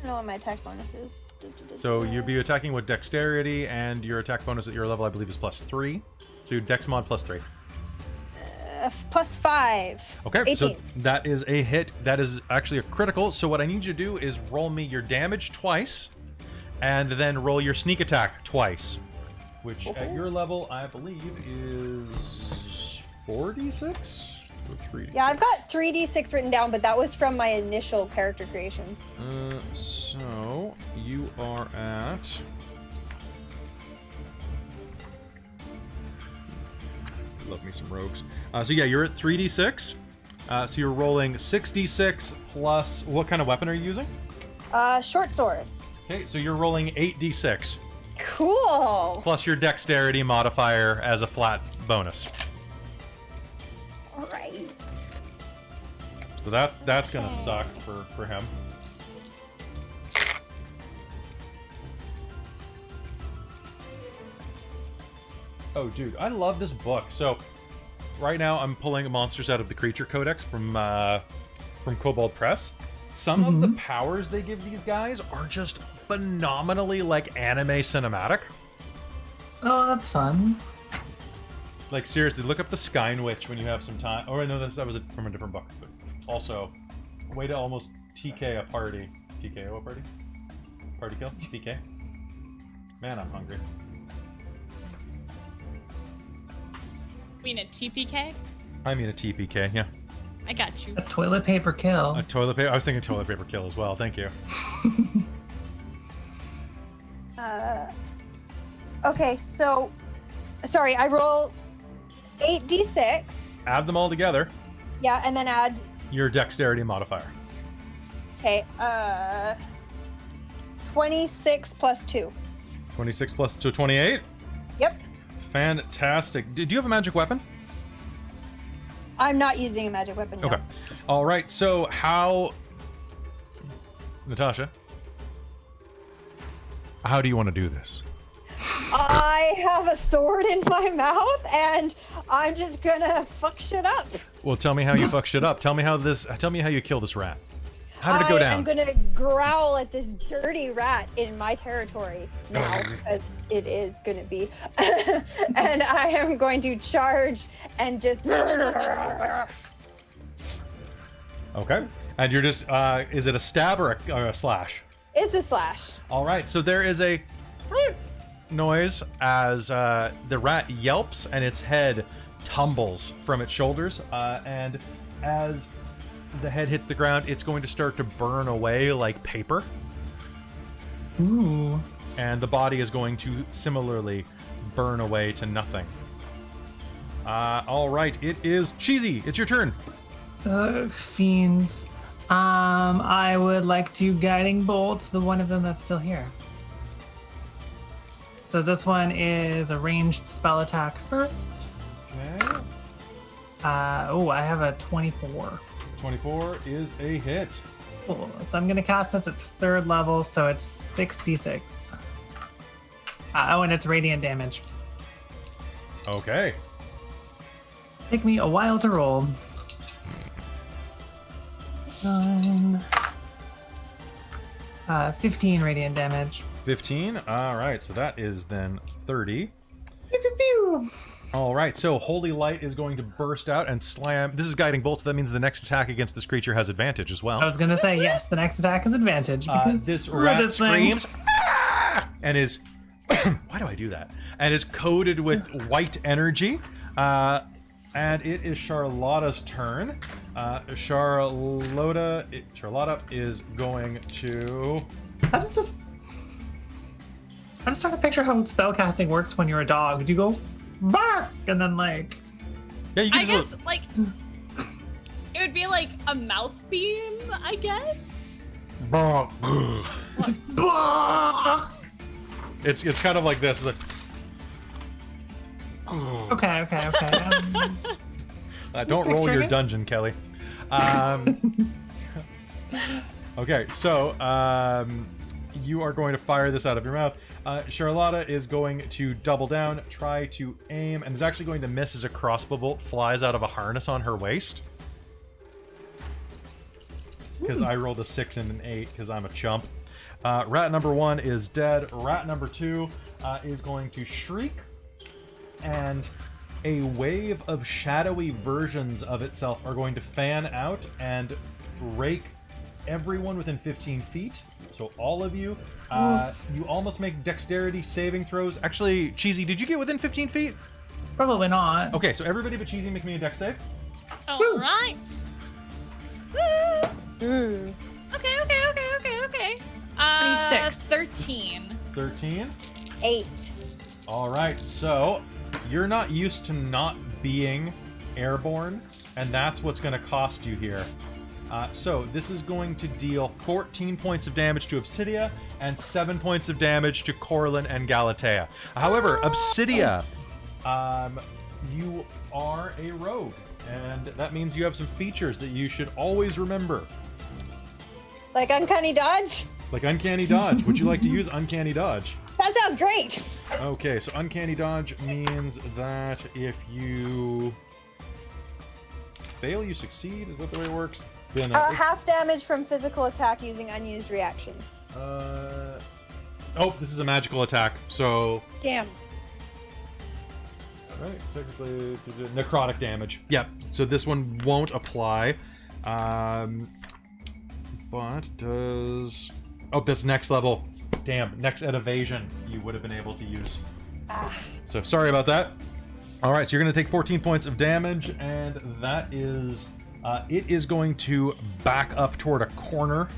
No, my attack bonuses. So you'd be attacking with dexterity, and your attack bonus at your level, I believe, is +3. So your dex mod +3. Plus 5. Okay, 18. so that is a hit. That is actually a critical. So what I need you to do is roll me your damage twice, and then roll your sneak attack twice, which at your level, I believe, is 4d6 or 3d6. Yeah, I've got 3d6 written down, but that was from my initial character creation. So you are at. Love me some rogues. So yeah, you're at 3d6. So you're rolling 6d6 plus. What kind of weapon are you using? Short sword. Okay, so you're rolling 8d6 Cool. plus your dexterity modifier as a flat bonus. All right. So that's gonna suck for him. Oh, dude, I love this book. So, right now I'm pulling monsters out of the Creature Codex from Kobold Press. Some of the powers they give these guys are just phenomenally like anime cinematic. Oh, that's fun. Like seriously, look up the Skyn Witch when you have some time. Oh, I know that was from a different book. But also, way to almost TK a party. TKO a party? Party kill? TK? Man, I'm hungry. You mean a TPK? I mean a TPK, yeah. I got you. A toilet paper kill. A toilet paper. I was thinking toilet paper kill as well. Thank you. Okay, so sorry, I roll 8d6. Add them all together. Yeah, and then add Your dexterity modifier. okay, 26 plus 2. 26 plus so 28. Yep. Fantastic. Do you have a magic weapon? I'm not using a magic weapon. No. Okay. All right. So how, Natasha? How do you want to do this? I have a sword in my mouth, and I'm just gonna fuck shit up. Well, tell me how you fuck shit up. Tell me how you kill this rat. How did it go down? I'm gonna growl at this dirty rat in my territory now, as it is gonna be, and I am going to charge and just. Okay. And you're just is it a stab or a slash? It's a slash. All right. So there is a noise as the rat yelps and its head tumbles from its shoulders, and as the head hits the ground, it's going to start to burn away like paper. Ooh. And the body is going to similarly burn away to nothing. All right, it is Cheesy. It's your turn. Fiends. I would like to guiding bolt the one of them that's still here. So this one is a ranged spell attack first. Okay. I have a 24. 24 is a hit. Cool. So I'm gonna cast this at 3rd level, so it's 66. And it's radiant damage. Okay. Take me a while to roll. 15 radiant damage. 15. All right, so that is then 30. Pew, pew, pew. All right, so Holy Light is going to burst out and slam. This is guiding bolt, so that means the next attack against this creature has advantage as well. I was gonna say yes. The next attack is advantage. Because This screw rat this thing. screams and is why do I do that? And is coated with white energy. And it is Charlotta's turn. Charlotta is going to. How does this? I'm just trying to picture how spellcasting works when you're a dog. Do you go bark and then like? Yeah, you can I just guess like it would be like a mouth beam, I guess. Just bark. It's kind of like this. It's like, Okay. don't roll your picturing it? dungeon, Kelly. Okay, so you are going to fire this out of your mouth. Charlotta is going to double down, try to aim, and is actually going to miss as a crossbow bolt flies out of a harness on her waist. Because I rolled a 6 and an 8 because I'm a chump. Rat number 1 is dead. Rat number 2 is going to shriek, and a wave of shadowy versions of itself are going to fan out and rake everyone within 15 feet. So all of you, you almost make dexterity saving throws. Actually, Cheesy, did you get within 15 feet? Probably not. Okay, so everybody but Cheesy make me a dex save. All right. Okay. 26. 13. 13. 8. All right, so you're not used to not being airborne, and that's what's going to cost you here. So this is going to deal 14 points of damage to Obsidia and 7 points of damage to Corlin and Galatea. However, Obsidia, you are a rogue, and that means you have some features that you should always remember. Like Uncanny Dodge? Like Uncanny Dodge. Would you like to use Uncanny Dodge? That sounds great. Okay, so Uncanny Dodge means that if you fail, you succeed. Is that the way it works? Then, Half damage from physical attack using unused reaction. oh, this is a magical attack, so... Damn. Right, technically, necrotic damage. Yep, so this one won't apply. But does... Oh, that's next level. Damn, next at evasion you would have been able to use. So sorry about that. All right, so you're going to take 14 points of damage, and that is... it is going to back up toward a corner.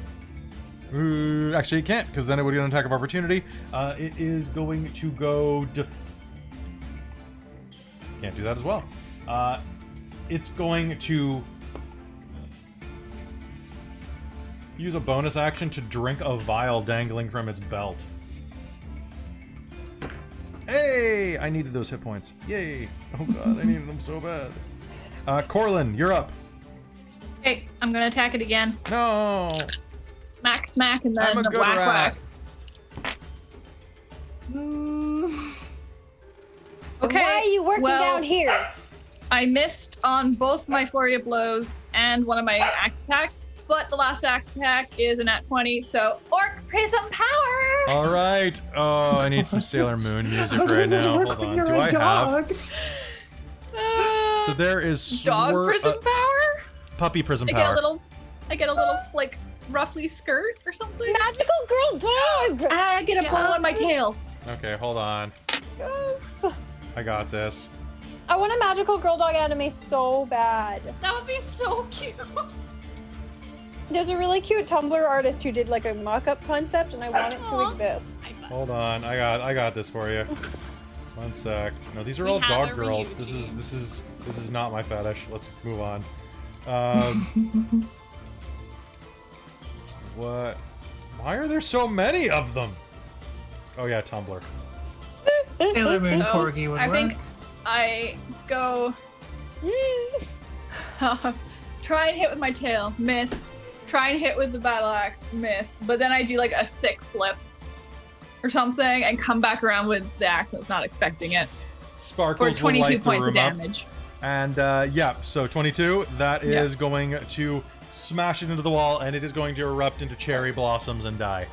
Actually, it can't, because then it would get an attack of opportunity. It is going to go... Can't do that as well. It's going to use a bonus action to drink a vial dangling from its belt. Hey! I needed those hit points. Yay! Oh god, I needed them so bad. Corlin, you're up. Okay, I'm gonna attack it again. No! Smack, and then I'm a the good whack rat. Okay. Why are you working down here? I missed on both my flurry of blows and one of my axe attacks, but the last axe attack is an at 20, so Orc Prism Power! All right. Oh, I need some Sailor Moon music How right does this now. work Hold when on. you're Do a I have? dog? So there is Dog Prism Power? puppy prism I power. get a little like ruffly skirt or something. Magical girl dog! I get a bow on my tail. Okay, hold on. Yes. I got this. I want a magical girl dog anime so bad. That would be so cute. There's a really cute Tumblr artist who did like a mock-up concept, and I want it to Aw. exist. Hold on, I got this for you. One sec. No, these are We all have dog a girls. reunion. This is not my fetish. Let's move on. What? Why are there so many of them? Oh yeah, Tumblr. Sailor Moon So, Corgi would I work. think I go try and hit with my tail, miss. Try and hit with the battle axe, miss. But then I do like a sick flip or something and come back around with the axe. I was not expecting it. Sparkles For 22 will light the points of room up. damage. And yeah, so 22, that is going to smash it into the wall, and it is going to erupt into cherry blossoms and die.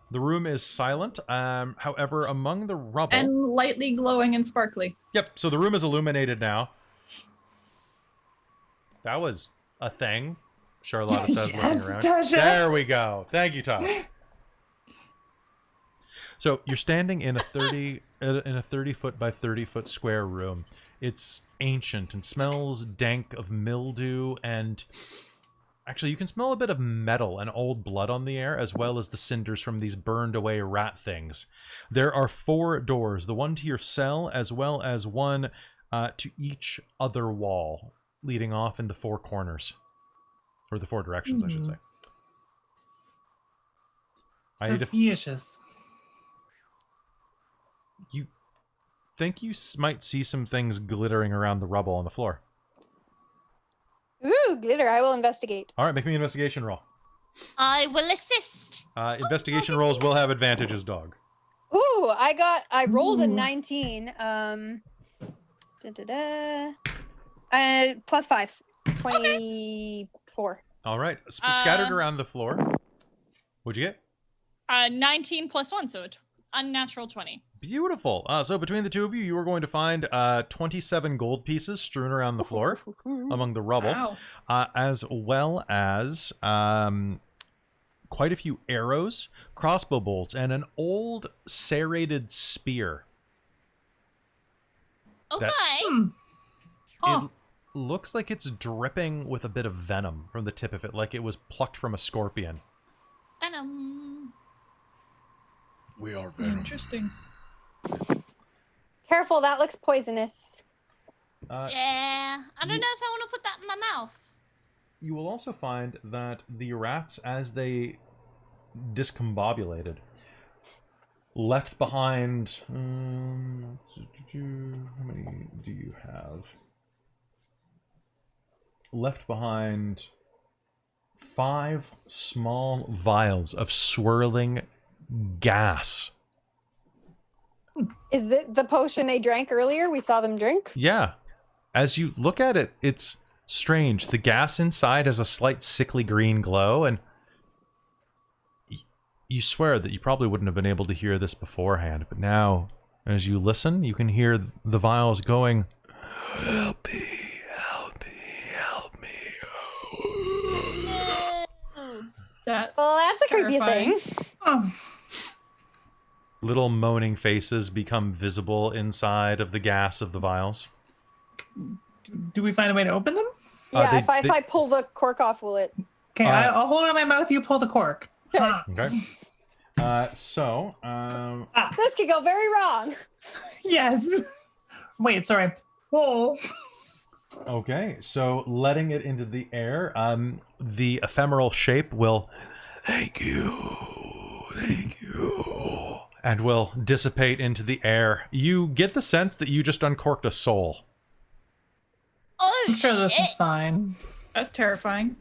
The room is silent. However, among the rubble... And lightly glowing and sparkly. Yep, so the room is illuminated now. That was a thing, Charlotta says, Yes, looking around. Tasha. There we go. Thank you, Tasha. So you're standing in a 30-foot by 30-foot square room. It's ancient and smells dank of mildew, and actually you can smell a bit of metal and old blood on the air, as well as the cinders from these burned away rat things. There are 4 doors, the one to your cell, as well as one to each other wall, leading off in the 4 corners. Or the 4 directions, I should say. I need to... Suspicious. You think you might see some things glittering around the rubble on the floor. Ooh, glitter. I will investigate. All right, make me an investigation roll. I will assist. Investigation rolls will have advantages, dog. Ooh, I rolled a 19. Plus 5. 24. All right, scattered around the floor. What'd you get? 19 plus 1, so unnatural 20. Beautiful. So between the two of you, you are going to find 27 gold pieces strewn around the floor among the rubble, Wow. as well as quite a few arrows, crossbow bolts, and an old serrated spear. Okay. It looks like it's dripping with a bit of venom from the tip of it, like it was plucked from a scorpion. Venom. We are venom. Interesting. Careful, that looks poisonous. Yeah. I don't know if I want to put that in my mouth. You will also find that the rats, as they discombobulated, left behind... how many do you have? Left behind 5 small vials of swirling gas. Is it the potion they drank earlier? We saw them drink? Yeah. As you look at it, it's strange. The gas inside has a slight sickly green glow, and you swear that you probably wouldn't have been able to hear this beforehand, but now, as you listen, you can hear the vials going, "Help me, help me, help me." That's Well, that's a creepy terrifying. thing. Oh, Little moaning faces become visible inside of the gas of the vials. do we find a way to open them? Yeah, they- if I pull the cork off, will it? Okay, I'll hold it in my mouth. You pull the cork. Ah, Okay. So, This could go very wrong. yes. Wait, sorry. Pull. okay, so letting it into the air, the ephemeral shape will, thank you, and will dissipate into the air. You get the sense that you just uncorked a soul. Oh, I'm sure this shit. is fine. That's terrifying.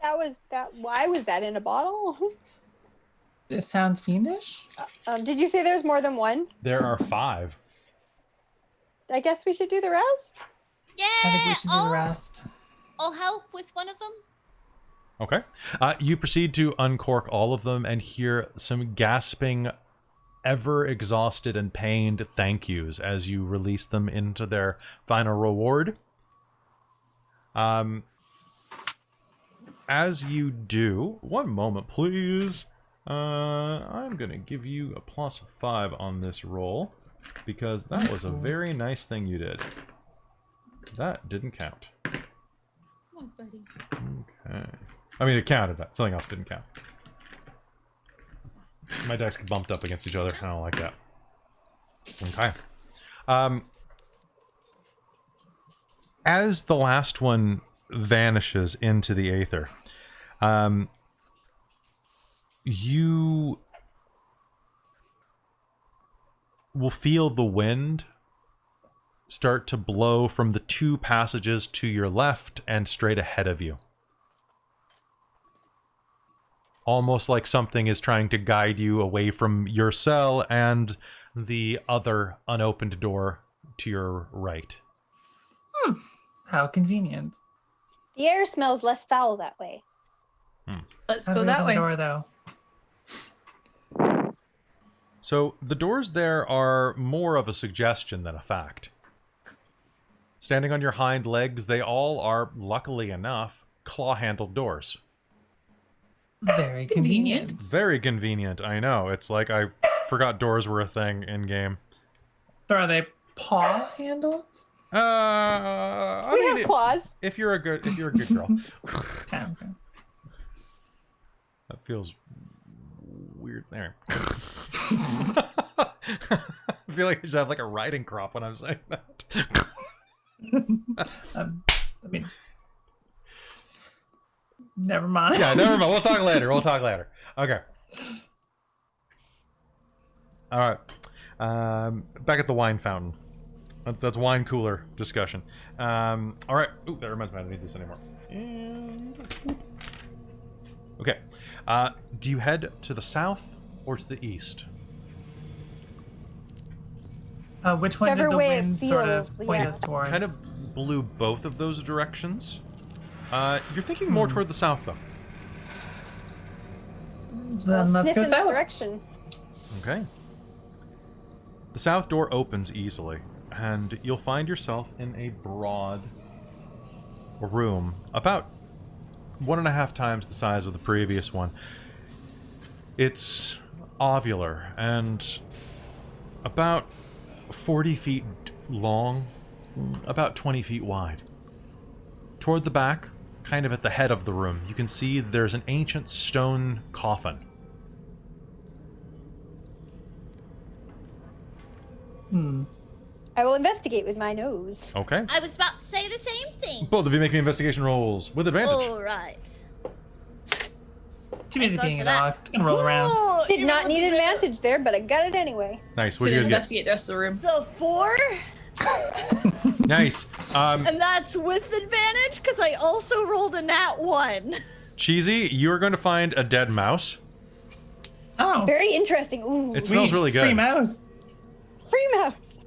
Why was that in a bottle? This sounds fiendish. Did you say there's more than one? There are 5. I guess we should do the rest. Yeah. I think we should do the rest. I'll help with one of them. Okay. You proceed to uncork all of them and hear some gasping, ever exhausted and pained thank yous as you release them into their final reward. As you do, one moment, please. I'm gonna give you a +5 on this roll. because that was a very nice thing you did. That didn't count. Come on, buddy. Okay. I mean, it counted. Something else didn't count. My dice get bumped up against each other. I don't like that. Okay. As the last one vanishes into the aether, you will feel the wind start to blow from the two passages to your left and straight ahead of you. Almost like something is trying to guide you away from your cell and the other unopened door to your right. How convenient. The air smells less foul that way. Let's How go do we that open way. the door, though? So the doors there are more of a suggestion than a fact. Standing on your hind legs, they all are, luckily enough, claw-handled doors. Very convenient. Very convenient, I know. It's like I forgot doors were a thing in-game. So are they paw handles? I We mean, have claws. if you're a good girl. Okay, okay. That feels weird there. I feel like I should have like a riding crop when I'm saying that. I mean, never mind. Yeah, never mind. We'll talk later. Okay. All right. Back at the wine fountain. That's wine cooler discussion. All right. Ooh, that reminds me, I don't need this anymore. And... okay. Do you head to the south or to the east? Which one Whichever did the way it wind sort of feels, point yeah. us towards? Kind of blew both of those directions. You're thinking more toward the south, though. Then let's Sniff go in that south. direction. Okay. The south door opens easily, and you'll find yourself in a broad room, about 1.5 times the size of the previous one. It's ovular and about 40 feet long, about 20 feet wide. Toward the back, kind of at the head of the room, you can see there's an ancient stone coffin. I will investigate with my nose. Okay. I was about to say the same thing. Both of you make me investigation rolls with advantage. All right. Too busy Thank God being for a that. dog. Just gonna roll around. Oh, Did you not rolled need good. advantage there, but I got it anyway. Nice. What We do you can guys investigate the rest of the room. So 4, get? Nice. and that's with advantage because I also rolled a nat 1. Cheesy, you're going to find a dead mouse. Oh, Very interesting. Ooh, It smells really good. Free mouse. free mouse.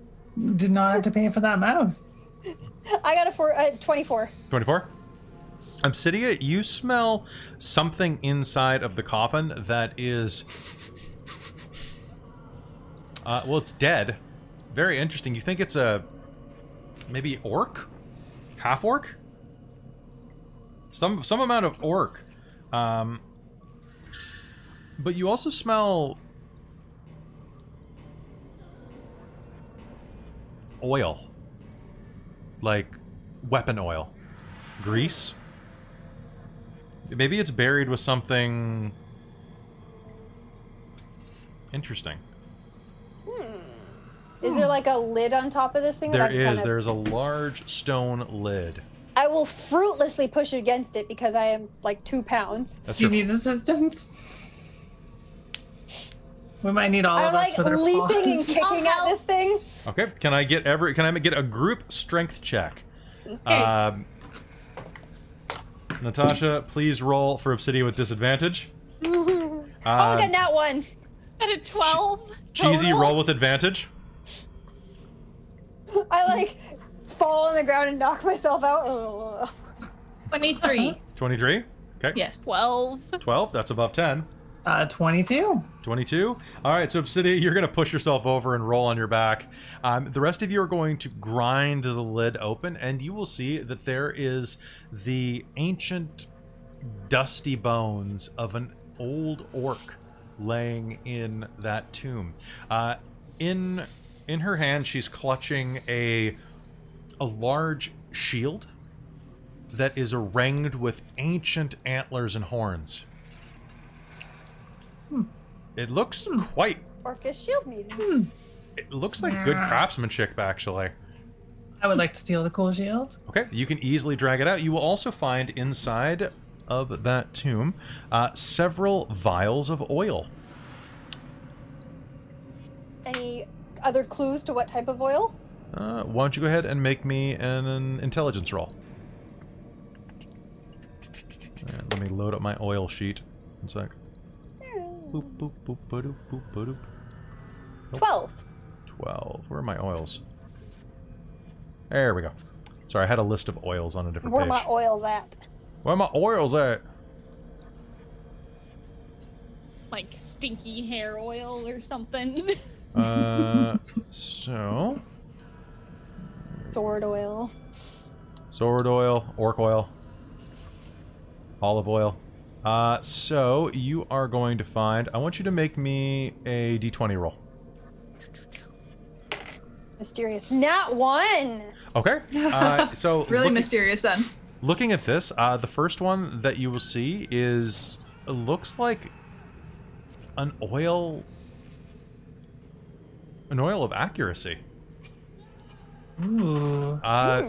Did not have to pay for that mouse. I got a 24. 24? Obsidia, you smell something inside of the coffin that is... well, it's dead. Very interesting. You think it's a... maybe orc? Half-orc? Some amount of orc. But you also smell... oil. Like weapon oil. Grease? Maybe it's buried with something interesting. Is there like a lid on top of this thing? that There I can is. kinda- There's a large stone lid. I will fruitlessly push against it because I am like 2 pounds. That's Do you true. need assistance? We might need all I'm of us like for their leaping and paws. kicking at help. this thing. Okay. Can I get a group strength check? Natasha, please roll for Obsidian with disadvantage. Oh, I got nat 1. At a 12. Cheesy, total. roll with advantage. I like fall on the ground and knock myself out. Ugh. 23. 23. Okay. Yes. 12. 12. That's above 10. 22. 22. All right, so Obsidian, you're going to push yourself over and roll on your back. The rest of you are going to grind the lid open, and you will see that there is the ancient, dusty bones of an old orc laying in that tomb. In In her hand, she's clutching a large shield that is ringed with ancient antlers and horns. It looks quite... Orcish shield maiden. It looks like good craftsmanship, actually. I would like to steal the cool shield. Okay, you can easily drag it out. You will also find inside of that tomb several vials of oil. Any other clues to what type of oil? Why don't you go ahead and make me an intelligence roll. And let me load up my oil sheet. One sec. Boop, boop, boop, ba-doop, boop, ba-doop. Nope. 12. 12. Where are my oils? There we go. Sorry, I had a list of oils on a different Where page. my oils at? Where my oils at? Like stinky hair oil or something. So... Sword oil. Sword oil, orc oil, olive oil. So you are going to find... I want you to make me a d20 roll. Mysterious. Nat 1! Okay. So Really mysterious then. looking at this, the first one that you will see is... looks like an oil... an oil of accuracy. Ooh.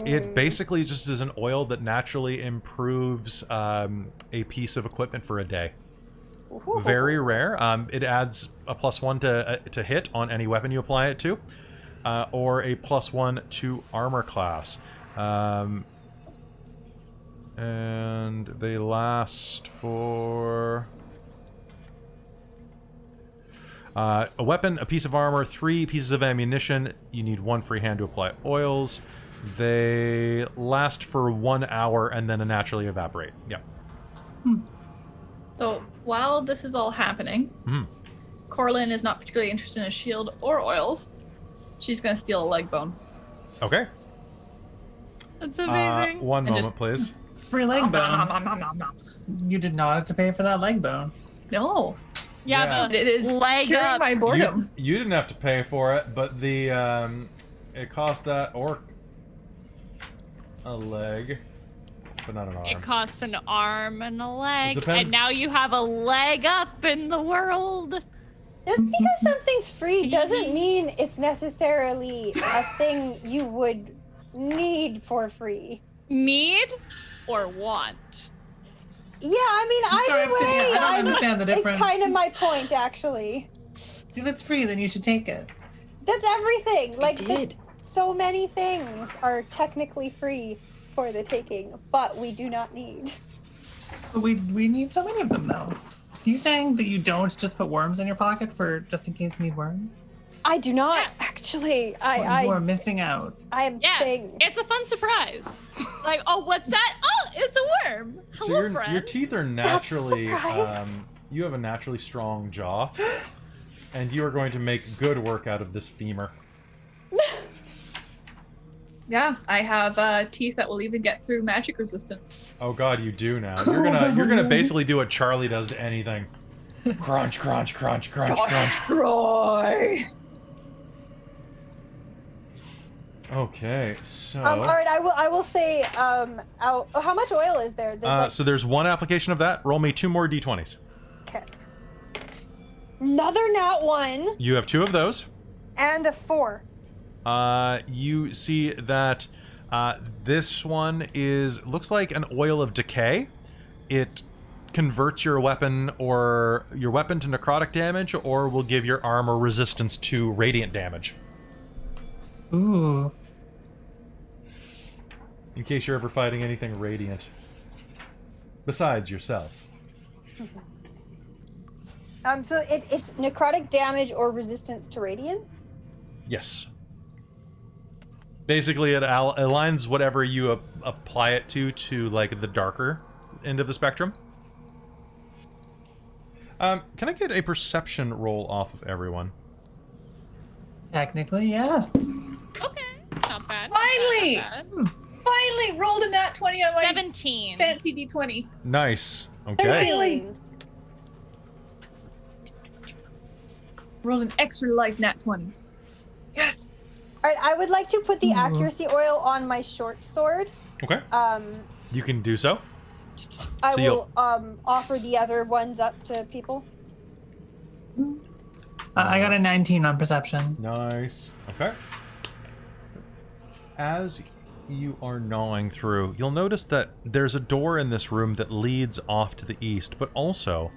It basically just is an oil that naturally improves a piece of equipment for a day. Ooh. Very rare. It adds a +1 to hit on any weapon you apply it to, or a +1 to armor class. And they last for... a weapon, a piece of armor, 3 pieces of ammunition. You need 1 free hand to apply oils. They last for 1 hour and then naturally evaporate. Yeah. So while this is all happening, Corlin is not particularly interested in a shield or oils. She's going to steal a leg bone. Okay. That's amazing. One And moment, just- please. Free leg bone. Nom, nom, nom, nom. You did not have to pay for that leg bone. No, Yeah, Yeah. but it is leg curing up. my boredom. You didn't have to pay for it, but the it cost that orc a leg, but not an arm. It costs an arm and a leg, depends- and now you have a leg up in the world. Just because something's free doesn't mean it's necessarily a thing you would need for free. Need or want? Yeah, I mean, sorry, either way, I don't understand the difference. It's kind of my point, actually. If it's free, then you should take it. That's everything. Like, did. so many things are technically free for the taking, but we do not need. But we need so many of them, though. Are you saying that you don't just put worms in your pocket for just in case you need worms? I do not, Yeah. actually. Well, you are missing out. I am Yeah, saying. it's a fun surprise. It's like, oh, what's that? Oh, it's a worm. So Hello, friend. your teeth are naturally surprise. you have a naturally strong jaw, and you are going to make good work out of this femur. Yeah, I have teeth that will even get through magic resistance. Oh god, you do now. You're gonna basically do what Charlie does to anything. Crunch, crunch, crunch, crunch, crunch. Troy. Okay, so All right, I will say, how much oil is there? There's so there's 1 application of that. Roll me 2 more d20s. okay. Another nat 1 You have 2 of those. and a 4. You see that this one looks like an oil of decay. It converts your weapon to necrotic damage, or will give your armor resistance to radiant damage. Ooh. In case you're ever fighting anything radiant. Besides yourself. So it's necrotic damage or resistance to radiance? Yes. Basically, it aligns whatever you apply it to like the darker end of the spectrum. Can I get a perception roll off of everyone? Technically, yes. Okay, not bad. Finally! Not bad. Finally rolled a nat 20 on my 17. fancy d20. Nice. Okay. Really? Rolled an extra life nat 20. Yes. I would like to put the accuracy oil on my short sword. Okay. You can do so. I So will offer the other ones up to people. I got a 19 on perception. Nice. Okay. As you are gnawing through, you'll notice that there's a door in this room that leads off to the east, but also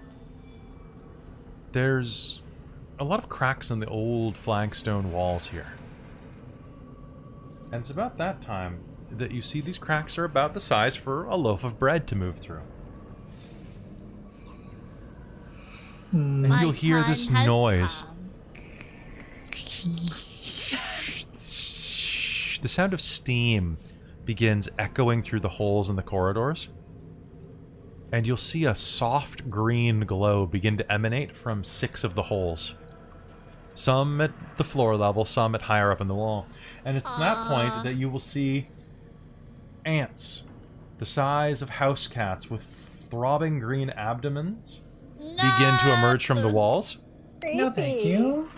there's a lot of cracks in the old flagstone walls here. And it's about that time that you see these cracks are about the size for a loaf of bread to move through. And My you'll hear this time has noise. come. The sound of steam begins echoing through the holes in the corridors. And you'll see a soft green glow begin to emanate from 6 of the holes. Some at the floor level, some at higher up in the wall. And it's at that point that you will see ants, the size of house cats with throbbing green abdomens, begin to emerge from the walls. No, thank you.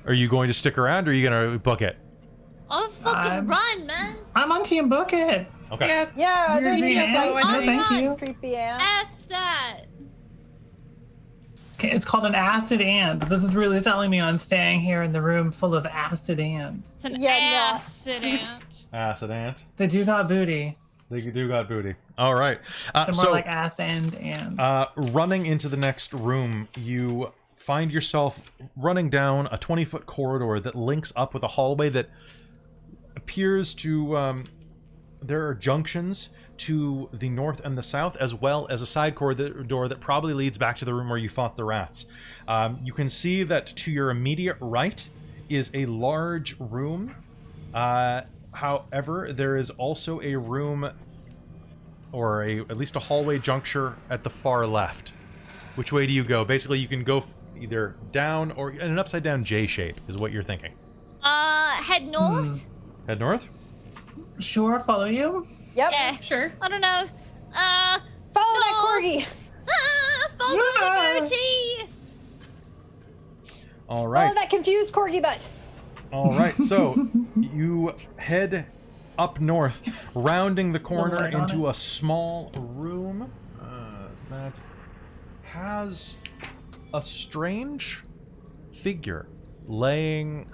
Are you going to stick around, or are you going to book it? Oh, fucking run, man. I'm on Team Book It. Okay. Yeah. Yeah, I You're don't need being to ants? fight No, any thank you. creepy ants. F that. Okay, it's called an acid ant. This is really selling me on staying here in the room full of acid ants. It's an Yeah, no. acid ant. Acid ant. They do got booty. They do got booty. All right. They're more So, like ass and ants. running into the next room, you find yourself running down a 20-foot corridor that links up with a hallway that appears to... there are junctions to the north and the south, as well as a side corridor that probably leads back to the room where you fought the rats. You can see that to your immediate right is a large room. However, there is also a room, or at least a hallway juncture at the far left. Which way do you go? Basically, you can go either down or in an upside-down J shape, is what you're thinking. Head north? Head north? Sure, follow you. Yep. Yeah. Sure. I don't know. Follow that corgi. Follow the booty. All right. Follow that confused corgi butt. All right, so you head up north, rounding the corner light on into it. a small room that has a strange figure laying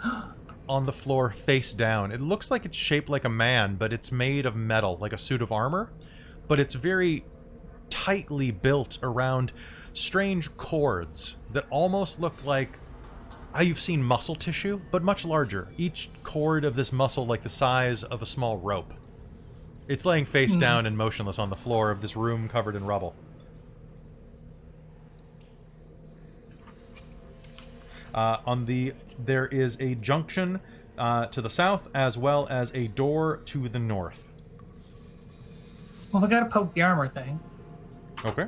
on the floor face down. It looks like it's shaped like a man, but it's made of metal, like a suit of armor, but it's very tightly built around strange cords that almost look like how you've seen muscle tissue, but much larger. Each cord of this muscle like the size of a small rope. It's laying face down and motionless on the floor of this room covered in rubble. There is a junction to the south, as well as a door to the north. Well, we gotta poke the armor thing. Okay.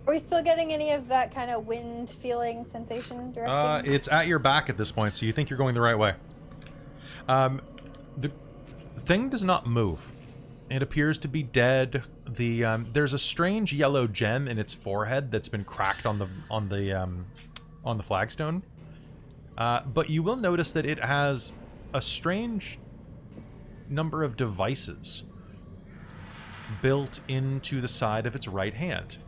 Are we still getting any of that kind of wind feeling sensation direction? It's at your back at this point, so you think you're going the right way. The thing does not move. It appears to be dead. There's a strange yellow gem in its forehead that's been cracked on the flagstone. But you will notice that it has a strange number of devices built into the side of its right hand.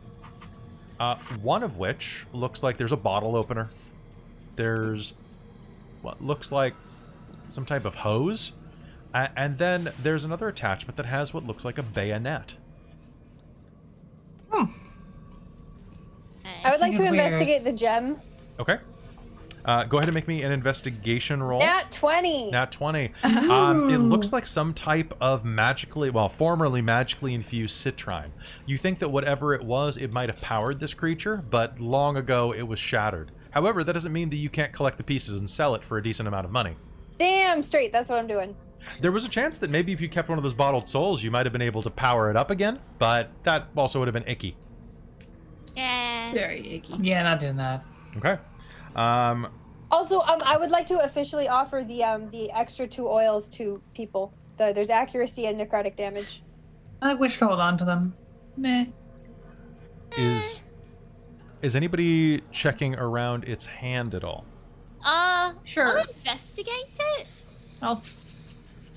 One of which looks like there's a bottle opener. There's what looks like some type of hose. And then there's another attachment that has what looks like a bayonet. I would like to Seems weird. investigate the gem. Okay. Go ahead and make me an investigation roll. Nat 20. Nat 20. It looks like some type of formerly magically infused citrine. You think that whatever it was, it might have powered this creature, but long ago it was shattered. However, that doesn't mean that you can't collect the pieces and sell it for a decent amount of money. Damn straight. That's what I'm doing. There was a chance that maybe if you kept one of those bottled souls, you might have been able to power it up again, but that also would have been icky. Yeah. Very icky. Yeah, not doing that. Okay. Also, I would like to officially offer the extra 2 oils to people. There's accuracy and necrotic damage. I wish to hold on to them. Meh. Is anybody checking around its hand at all? Sure. I'll investigate it. I'll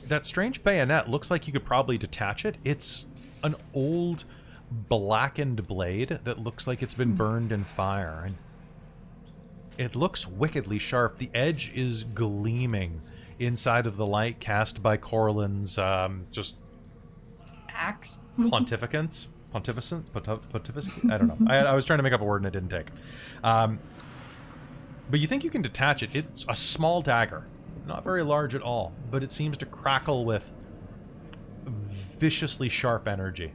That strange bayonet looks like you could probably detach it. It's an old blackened blade that looks like it's been burned in fire. And it looks wickedly sharp. The edge is gleaming inside of the light cast by Corlin's just axe. pontificence? Pontificence? I don't know. I was trying to make up a word and it didn't take. But you think you can detach it. It's a small dagger. Not very large at all, but it seems to crackle with viciously sharp energy.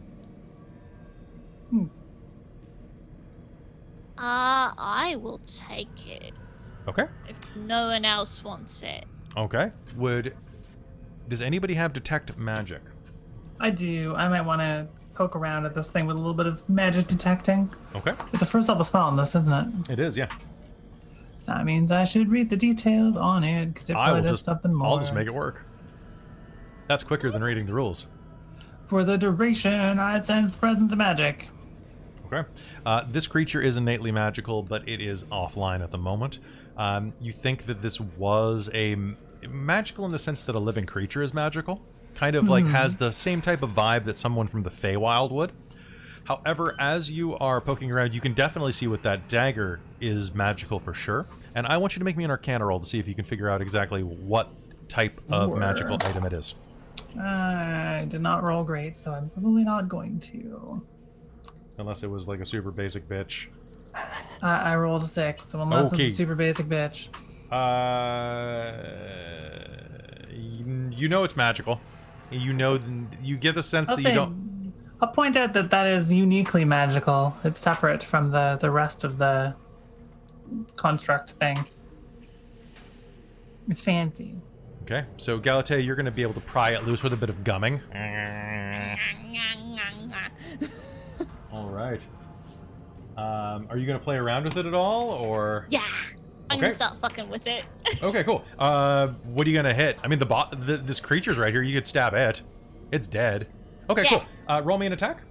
I will take it Okay. if no one else wants it. Okay. Does anybody have detect magic? I do. I might want to poke around at this thing with a little bit of magic detecting. Okay. It's a first level spell on this, isn't it? It is, yeah. That means I should read the details on it, because it probably does something more. I'll just make it work. That's quicker than reading the rules. For the duration, I sense presence of magic. Okay. This creature is innately magical, but it is offline at the moment. You think that this was magical in the sense that a living creature is magical? Kind of like has the same type of vibe that someone from the Feywild would. However, as you are poking around, you can definitely see what that dagger is magical for sure. And I want you to make me an Arcana roll to see if you can figure out exactly what type of magical item it is. I did not roll great, so I'm probably not going to. Unless it was like a super basic bitch. I rolled a 6, so unless Okay. it's a super basic bitch. You know it's magical. You get the sense that you don't... I'll point out that that is uniquely magical. It's separate from the rest of the construct thing. It's fancy. Okay, so Galatea, you're going to be able to pry it loose with a bit of gumming. All right. Are you going to play around with it at all, or? Yeah. I'm Okay. gonna start fucking with it. Okay, cool. What are you going to hit? I mean, this creature's right here. You could stab it. It's dead. Okay, Yeah. cool. Roll me an attack.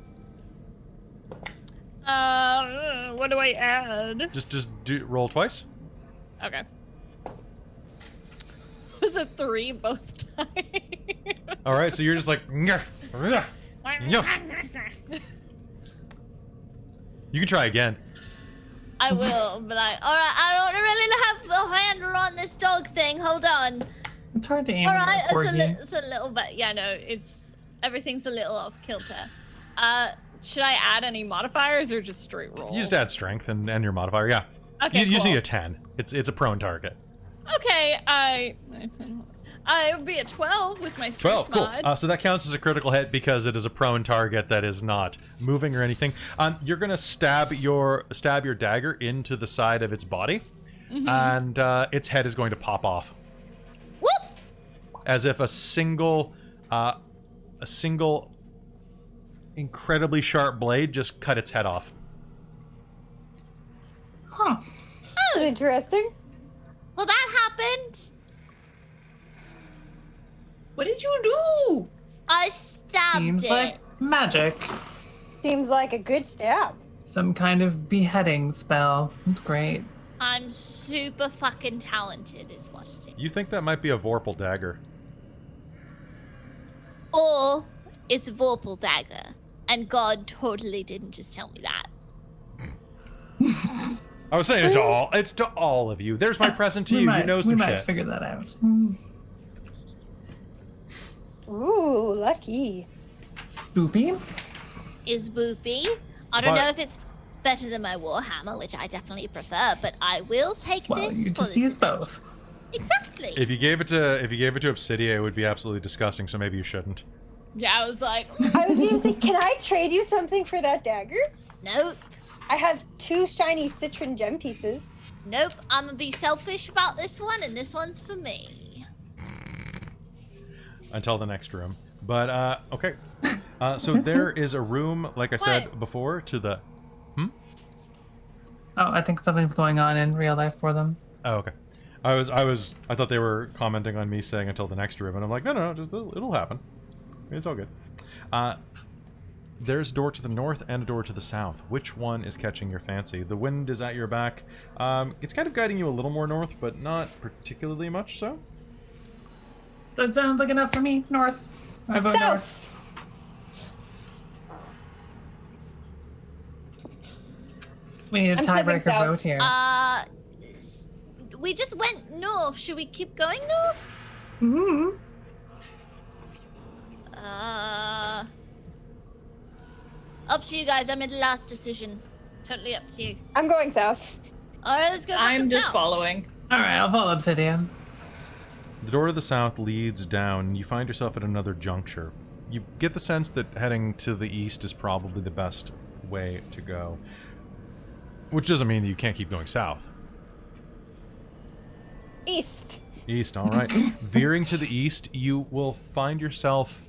What do I add? Just roll twice. Okay. Was it 3 both times? All right, so you're just like... You can try again. I will, but alright, I don't really have a handle on this dog thing. Hold on. It's hard to aim. Alright, for you. it's a little bit. Yeah, no, everything's a little off kilter. Should I add any modifiers or just straight roll? You just add strength and your modifier, yeah. Okay, You just cool. need a 10. It's a prone target. Okay, I would be at 12 with my strength 12, cool. mod. So that counts as a critical hit because it is a prone target that is not moving or anything. You're gonna stab your dagger into the side of its body, and its head is going to pop off, Whoop! as if a single incredibly sharp blade just cut its head off. Huh. That was interesting. Well, that happened. What did you do? I stabbed Seems it. like magic. Seems like a good stab. Some kind of beheading spell. It's great. I'm super fucking talented, is what it is. You think that might be a Vorpal dagger? Or it's a Vorpal dagger, and God totally didn't just tell me that. I was saying it's to all of you. There's my present to you. You know some we might shit. figure that out. Ooh, lucky. Spoopy. Is Boopy. I don't But- know if it's better than my Warhammer, which I definitely prefer, but I will take Well, this you for just this use adventure. both. Exactly. If you gave it to Obsidia, it would be absolutely disgusting. So maybe you shouldn't. Yeah, I was like, I was gonna say, can I trade you something for that dagger? Nope. I have 2 shiny citron gem pieces. Nope. I'm gonna be selfish about this one, and this one's for me. Until the next room. But okay. So there is a room, like I said What? before, to the. Oh, I think something's going on in real life for them. Oh, okay. I thought they were commenting on me saying until the next room, and I'm like, no, just it'll happen. It's all good. there's a door to the north and a door to the south. Which one is catching your fancy? The wind is at your back. It's kind of guiding you a little more north, but not particularly much so. That sounds like enough for me. North. I vote north. We need a tiebreaker vote here. We just went north. Should we keep going north? Mm-hmm. Up to you guys. I made the last decision. Totally up to you. I'm going south. All right, let's go. I'm just south. following. All right, I'll follow Obsidian. The door to the south leads down. You find yourself at another juncture. You get the sense that heading to the east is probably the best way to go. Which doesn't mean that you can't keep going south. East. East, all right. Veering to the east, you will find yourself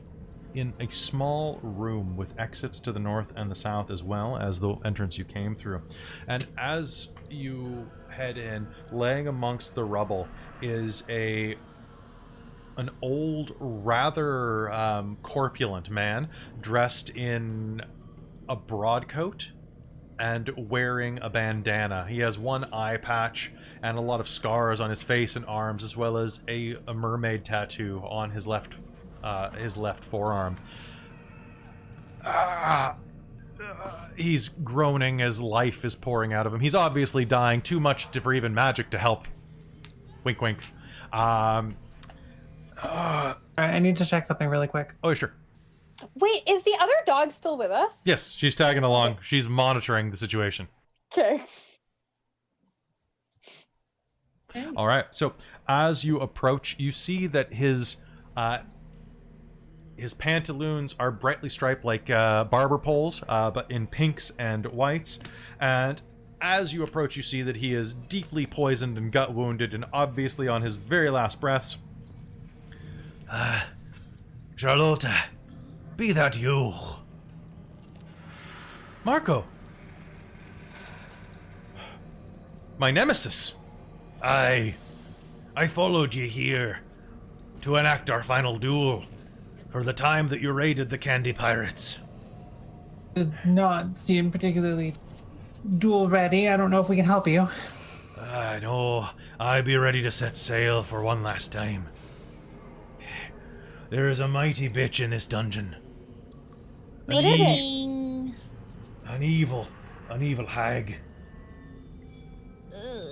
in a small room with exits to the north and the south as well as the entrance you came through. And as you head in, laying amongst the rubble is an old, rather corpulent man dressed in a broadcoat and wearing a bandana. He has one eye patch and a lot of scars on his face and arms, as well as a mermaid tattoo on his left forearm. He's groaning as life is pouring out of him. He's obviously dying, too much for even magic to help. Wink, wink. All right, I need to check something really quick. Oh, sure. Wait, is the other dog still with us? Yes, she's tagging along. She's monitoring the situation. Okay. All right. So as you approach, you see that his pantaloons are brightly striped like barber poles, but in pinks and whites. And as you approach, you see that he is deeply poisoned and gut wounded, and obviously on his very last breaths. Charlotte, be that you? Marco. My nemesis. I followed you here to enact our final duel for the time that you raided the Candy Pirates. Does not seem particularly duel ready. I don't know if we can help you. I know. I be ready to set sail for one last time. There is a mighty bitch in this dungeon. What is it? An evil hag.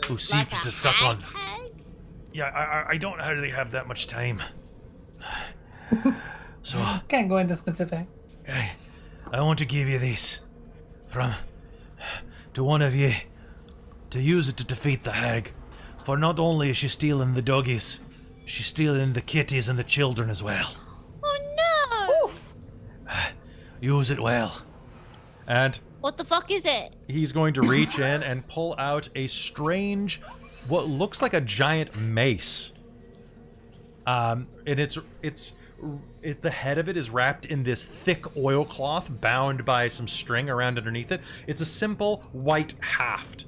Who seeks Like a to suck on... hag? Yeah, I don't really have that much time. So, Can't go into specifics. I want to give you this. To one of you. To use it to defeat the hag. For not only is she stealing the doggies, she's stealing the kitties and the children as well. Oh no! Oof. Use it well. And What the fuck is it? he's going to reach in and pull out a strange, what looks like a giant mace. And the head of it is wrapped in this thick oilcloth bound by some string around underneath it. It's a simple white haft.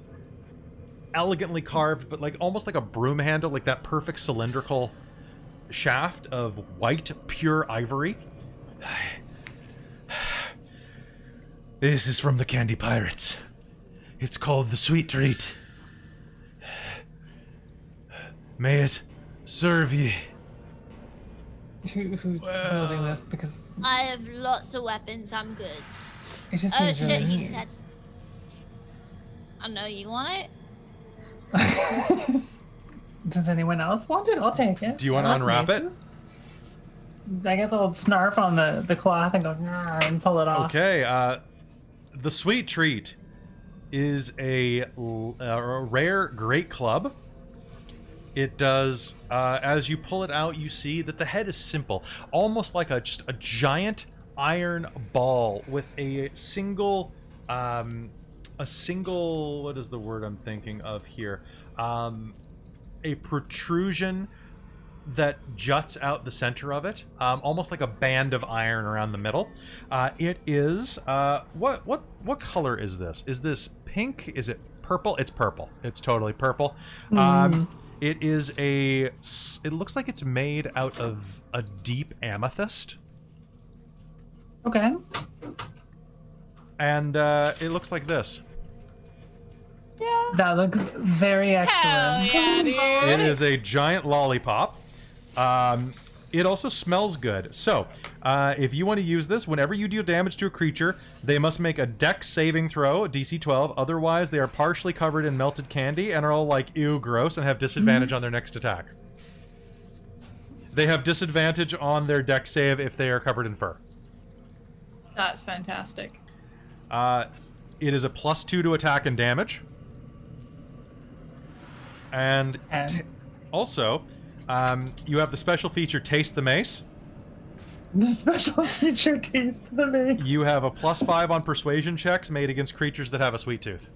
Elegantly carved, but like almost like a broom handle, like that perfect cylindrical shaft of white, pure ivory. This is from the Candy Pirates. It's called the Sweet Treat. May it serve ye. Who's building this? Because I have lots of weapons. I'm good. it just Oh seems shit, really you neat. dead. I know you want it. Does anyone else want it? I'll take it. Do you want to I like unwrap it? maces. I guess I'll snarf on the cloth and go "Nyah," and pull it off. Okay, the Sweet Treat is a rare great club. It does, as you pull it out, you see that the head is simple, almost like just a giant iron ball with a single, what is the word I'm thinking of here? A protrusion that juts out the center of it, almost like a band of iron around the middle. It is, what color is this? Is this pink? Is it purple? It's purple. It's totally purple. It is it looks like it's made out of a deep amethyst. Okay. And it looks like this. Yeah. That looks very Hell excellent. yeah, dude. It is a giant lollipop. It also smells good. So, if you want to use this, whenever you deal damage to a creature, they must make a dex saving throw, DC 12. Otherwise, they are partially covered in melted candy and are all like, ew, gross, and have disadvantage on their next attack. They have disadvantage on their dex save if they are covered in fur. That's fantastic. It is a +2 to attack and damage. And also, you have the special feature Taste the Mace. The special feature taste the mace. You have a +5 on persuasion checks made against creatures that have a sweet tooth.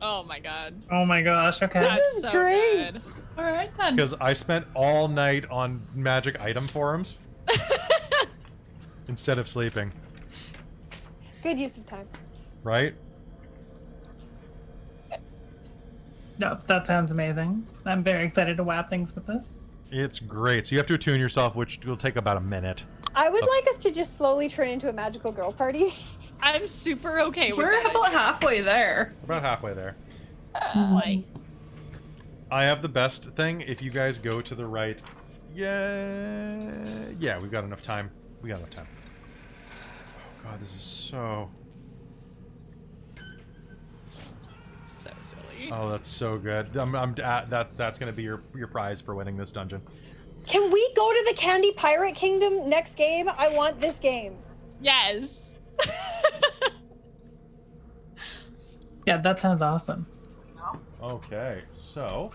Oh my god. Oh my gosh, okay. That's is so great. good. All right then. Because I spent all night on magic item forums instead of sleeping, Good use of time. right? No, that sounds amazing. I'm very excited to whap things with this. It's great. So you have to attune yourself, which will take about a minute. I would like us to just slowly turn into a magical girl party. I'm super okay with We're that. about halfway there. About halfway there. Like, I have the best thing. If you guys go to the right, yeah, we've got enough time. We got enough time. Oh god, this is so. so silly. Oh, that's so good. That's gonna be your prize for winning this dungeon. Can we go to the Candy Pirate Kingdom next game? I want this game. Yes. Yeah, that sounds awesome. Okay, so,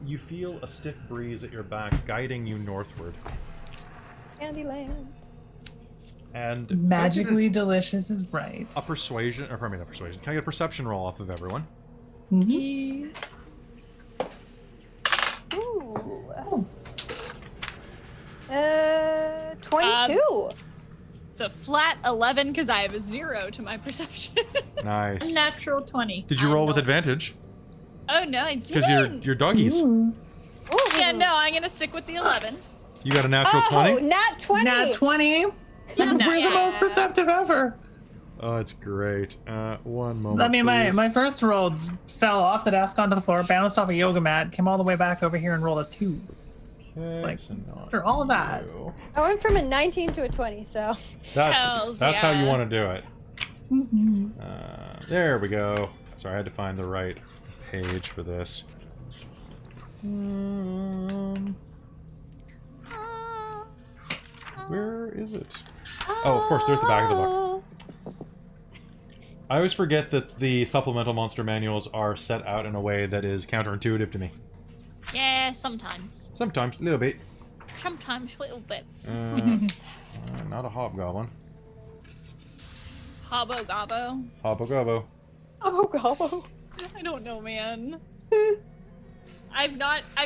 you feel a stiff breeze at your back guiding you northward, Candyland. and Magically delicious is right. a persuasion, or pardon me, not persuasion. Can I get a perception roll off of everyone? Mhm. Ooh. 22. It's a flat 11 because I have a 0 to my perception. Nice. Natural 20. Did you roll with not- advantage? Oh no, I Because didn't. you're doggies. Ooh. Ooh. Yeah, no, I'm gonna stick with the 11. You got a natural Oh, 20? nat 20. Nat 20. We're the most perceptive ever. Oh, it's great. One moment. I mean, please. my first roll fell off the desk onto the floor, bounced off a yoga mat, came all the way back over here and rolled a 2. Okay, like, so not after all of that. you. I went from a 19 to a 20, so. Hells That's how you yeah. want to do it. Mhm. There we go. Sorry, I had to find the right page for this. Where is it? Oh, of course, they're at the back of the book. I always forget that the supplemental monster manuals are set out in a way that is counterintuitive to me. Yeah, sometimes. Sometimes, a little bit. Sometimes a little bit. Not a hobgoblin. Hobbo gobbo. Hobogobbo. Oh, God. I don't know, man. I've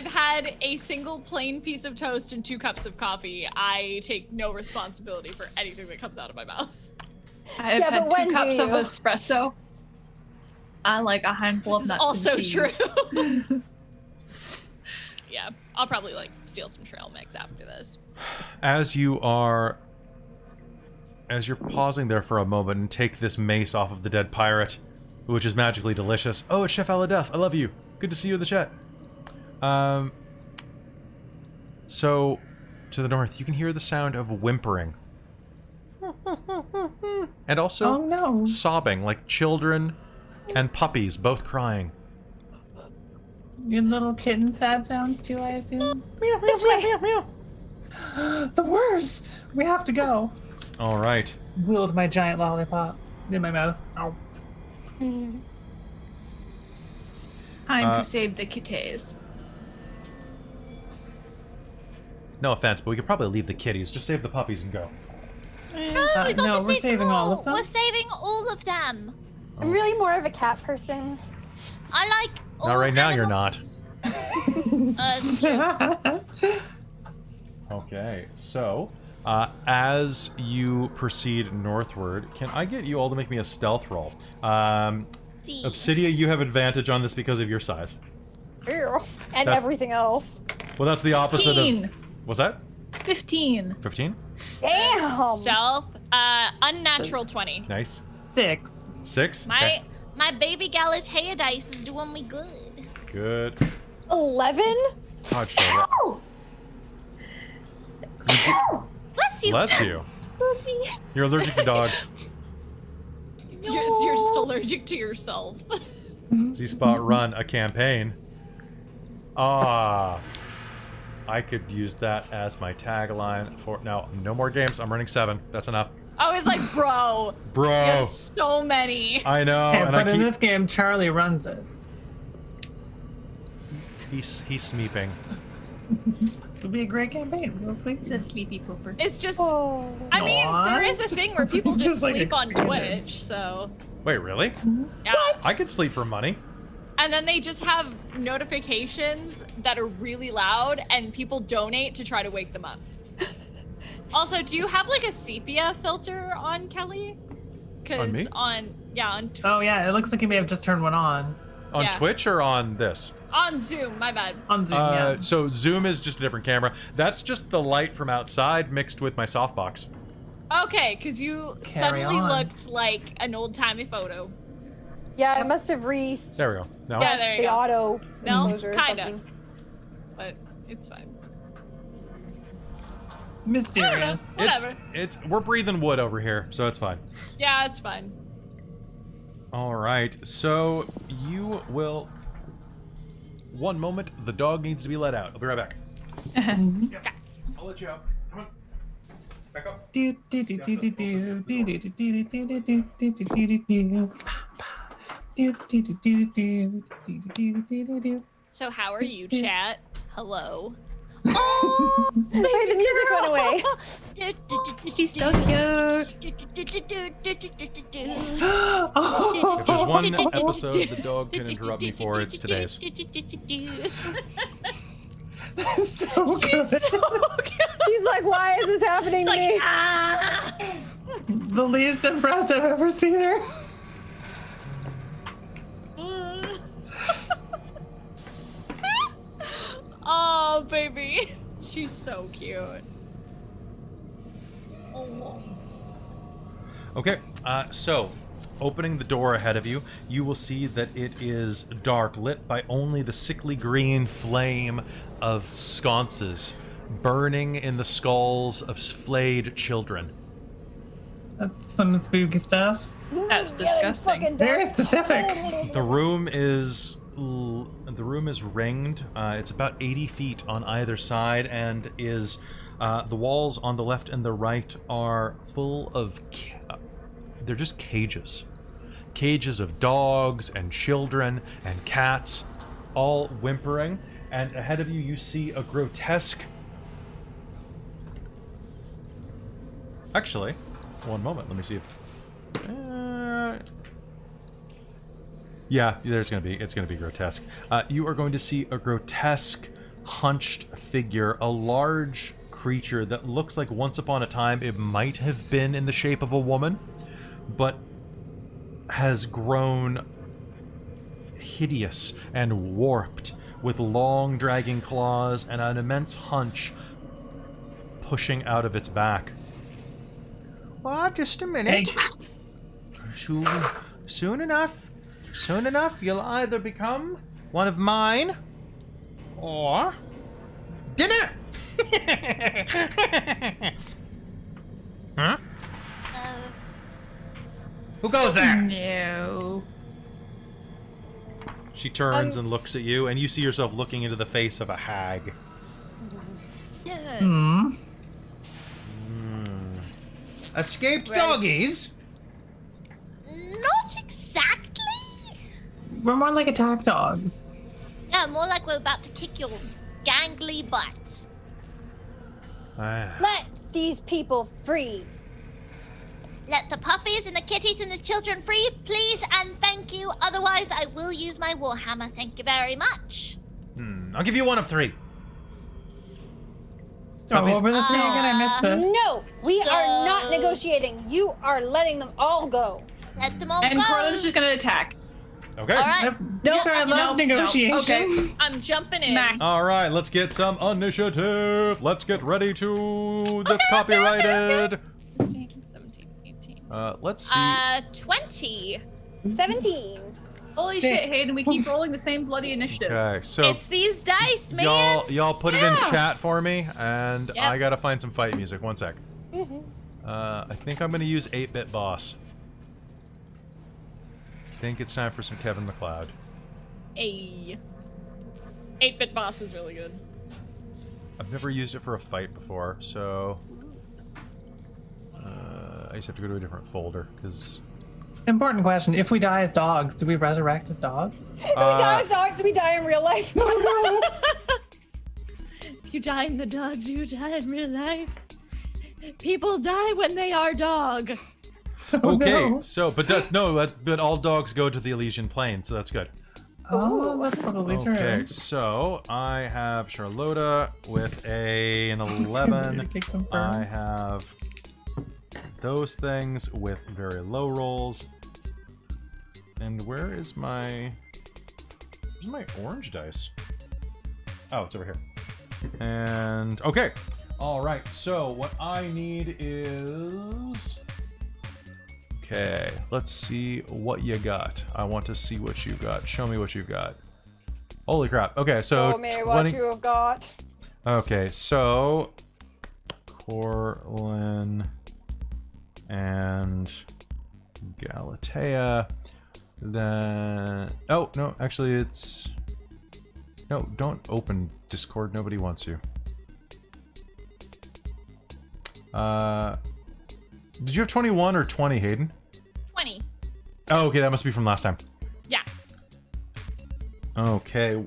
had a single plain piece of toast and 2 cups of coffee. I take no responsibility for anything that comes out of my mouth. I've Yeah, had but when 2 cups do of you? espresso. I like a handful This of is nuts also and cheese. true. Yeah, I'll probably like steal some trail mix after this. As you're pausing there for a moment and take this mace off of the dead pirate, which is magically delicious. Oh, it's Chef Aladeth. I love you. Good to see you in the chat. So, to the north, you can hear the sound of whimpering. And also Oh no. sobbing, like children and puppies both crying. Your little kitten sad sounds too, I assume? This way. The worst! We have to go. All right. Willed my giant lollipop in my mouth. Ow. Time to save the kitties. No offense, but we could probably leave the kitties. Just save the puppies and go. No, we got no, to we're save them saving all of them. We're saving all of them. I'm really more of a cat person. I like all Not right now, you're animals. not. It's true. Okay, so as you proceed northward, can I get you all to make me a stealth roll? See. Obsidia, you have advantage on this because of your size. And That's- everything else. Well, that's the opposite 15. of... What's that? 15. 15? Damn. Stealth Unnatural 20. Nice. 6. 6. My baby gal's hair dice is doing me good. Good. 11? Oh, show Bless you. Bless you. Bless me. You're allergic to dogs. You're still allergic to yourself. Z-Spot run a campaign. Ah. I could use that as my tagline for... No more games. I'm running 7. That's enough. I was like, bro. Bro. You have so many. I know. Hey, and but I in keep... this game, Charlie runs it. He's smeeping. It'll be a great campaign. We'll see. It's a sleepy pooper. It's just... Oh. I mean, Aw. there is a thing where people It's just just, like, sleep on expanded. Twitch, so... Wait, really? Yeah. I could sleep for money. And then they just have notifications that are really loud, and people donate to try to wake them up. Also, do you have like a sepia filter on, Kelly? On me? on Oh yeah, it looks like you may have just turned one on. On Yeah. Twitch or on this? on Zoom, my bad. On Zoom, yeah. So Zoom is just a different camera. That's just the light from outside mixed with my softbox. Okay, because you Carry suddenly on. looked like an old-timey photo. Yeah, I must have There we go. No? Yeah, there you the go. auto No, exposure or kinda. something. But it's fine. Mysterious. Whatever. We're breathing wood over here, so it's fine. Yeah, it's fine. All right, so you will... One moment, the dog needs to be let out. I'll be right back. I'll let you out. Come on. Back up. Do do do do do do do do do do do do do do do do do do. Do do do do do do do do do do. So how are you, chat? Hello. Oh, hey, the music went away. She's so cute. If there's one episode the dog can interrupt me for, it's today's. So good. She's like, why is this happening to me? The least impressed I've ever seen her. Oh, baby. She's so cute. Oh. Okay, so opening the door ahead of you, you will see that it is dark, lit by only the sickly green flame of sconces burning in the skulls of flayed children. That's some spooky stuff. That's Getting disgusting. fucking Very dark. specific. The room is ringed. It's about 80 feet on either side, and is the walls on the left and the right are full of they're just cages of dogs and children and cats, all whimpering. And ahead of you, you see a grotesque... Actually, one moment. Let me see if... Yeah, it's gonna be grotesque. You are going to see a grotesque, hunched figure, a large creature that looks like once upon a time it might have been in the shape of a woman, but has grown hideous and warped, with long dragging claws and an immense hunch pushing out of its back. Well, just a minute. Soon enough, you'll either become one of mine, or dinner! Huh? Who goes there? No. She turns and looks at you, and you see yourself looking into the face of a hag. Hmm. Escaped Gross. doggies? Not exactly. We're more like attack dogs. Yeah, more like we're about to kick your gangly butt. Ah. Let these people free. Let the puppies and the kitties and the children free, please and thank you. Otherwise, I will use my warhammer. Thank you very much. I'll give you one of 3. Oh, Puppies. what were the 3 again? I missed this. No, we are not So- negotiating. You are letting them all go. Let them all And go. Corlin's just gonna attack. Okay. All right. Don't I love no, negotiation. okay. I'm jumping in. Smack. All right, let's get some initiative. Let's get ready to... That's copyrighted. 16, 17, Let's see. 20. 17. Holy shit, Hayden, we keep rolling the same bloody initiative. Okay, so It's these dice, man. y'all put it in Yeah. chat for me, and Yep. I gotta find some fight music. One sec. I think I'm gonna use 8-bit boss. I think it's time for some Kevin McLeod. A 8-bit boss is really good. I've never used it for a fight before, so I just have to go to a different folder because. Important question. If we die as dogs, do we resurrect as dogs? Do we die as dogs? Do we die in real life? If you die in the dog, do you die in real life? People die when they are dog. Okay, no. so but all dogs go to the Elysian Plain, so that's good. Oh, that's probably Okay, true. so I have Charlotta with an 11. Kick some fur. I have those things with very low rolls. And where's my orange dice? Oh, it's over here. And okay. All right. So what I need is okay. Let's see what you got. I want to see what you got. Show me what you've got. Holy crap. Okay, so Show me what you have got. Okay, so Corlin and Galatea. Then oh no, actually it's no. Don't open Discord. Nobody wants you. Did you have 21 or 20, Hayden? 20. Oh, okay, that must be from last time. Yeah. Okay,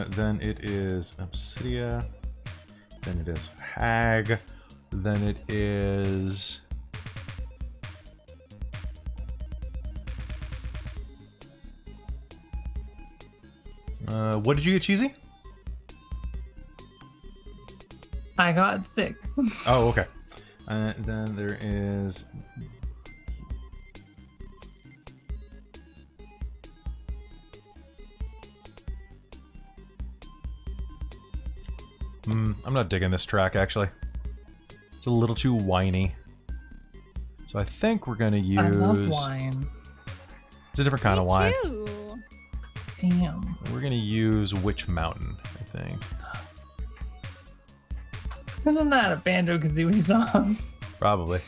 then it is Obsidia. Then it is Hag. Then it is. What did you get, Cheesy? I got 6. Oh, okay. Then there is. I'm not digging this track, actually. It's a little too whiny. So I think we're gonna use. I love wine. It's a different kind of wine. Too. Damn. We're gonna use Witch Mountain, I think. Isn't that a Banjo-Kazooie song? Probably.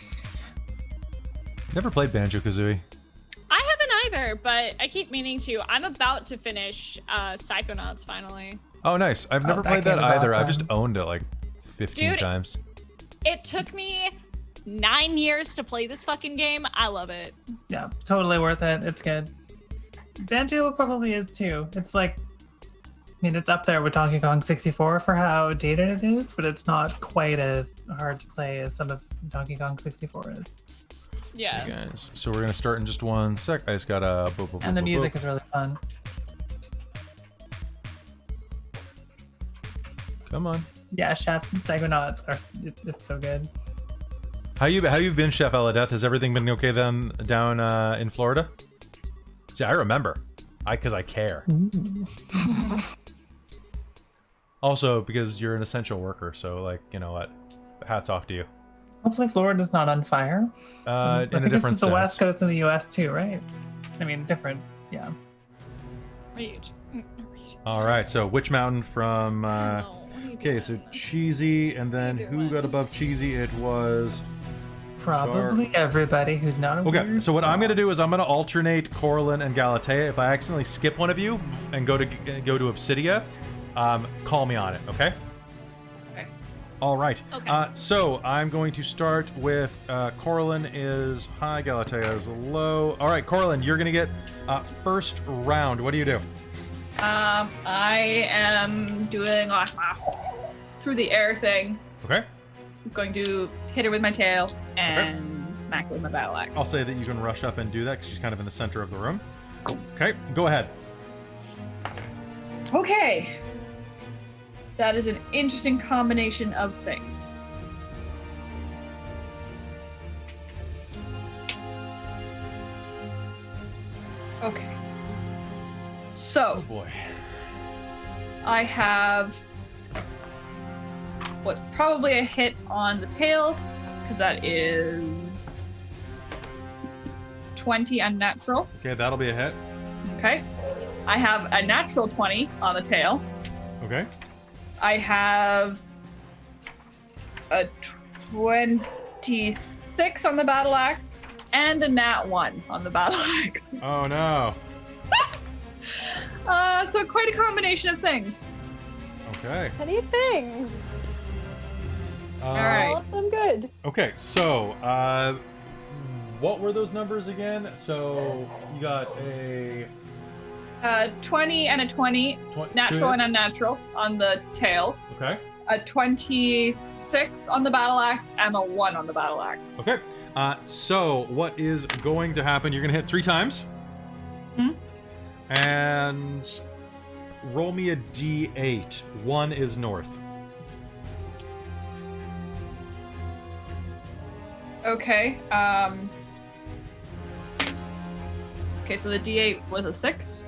Never played Banjo-Kazooie. I haven't either, but I keep meaning to. I'm about to finish Psychonauts finally. Oh, nice. I've never that played that game is either. I've awesome. just owned it like 15 Dude, times. It took me 9 years to play this fucking game. I love it. Yeah, totally worth it. It's good. Banjo probably is too. It's like, I mean, it's up there with Donkey Kong 64 for how dated it is, but it's not quite as hard to play as some of Donkey Kong 64 is. Yeah. Okay, guys, so we're gonna start in just one sec. I just gotta. And the music is really fun. Come on. Yeah, Chef and Psychonauts are it's so good. How you been, Chef Eladeth? Has everything been okay then down in Florida? See, I remember, because I care. Also, because you're an essential worker, so like, you know what? Hats off to you. Hopefully Florida's not on fire. In I a think different this is the sense. west coast of the U.S. too, right? I mean, different, yeah. Rage. All right, so Witch Mountain from. Okay, so Cheesy, and then who got above Cheesy? It was. Probably everybody who's not a Okay, weird so what I'm dog. gonna do is I'm gonna alternate Corlin and Galatea. If I accidentally skip one of you and go to Obsidia, call me on it. Okay. Okay. All right. Okay. So I'm going to start with Corlin is high, Galatea is low. All right, Corlin, you're gonna get first round. What do you do? I am doing through the air thing. Okay. I'm going to hit her with my tail and smack her with my battle axe. I'll say that you can rush up and do that because she's kind of in the center of the room. Okay, go ahead. Okay. That is an interesting combination of things. Okay. Oh So, boy. I have what's probably a hit on the tail, because that is 20 unnatural. Okay, that'll be a hit. Okay. I have a natural 20 on the tail. Okay. I have a 26 on the battle axe and a nat 1 on the battle axe. Oh no. So quite a combination of things. Okay. Many things. All right. All of them good. Okay, so what were those numbers again? So you got a 20 and a 20, natural and unnatural on the tail. Okay. A 26 on the battle axe and a 1 on the battle axe. Okay. So what is going to happen? You're gonna hit 3 times. And roll me a d8. 1 is north. Okay. Okay, so the D8 was a 6.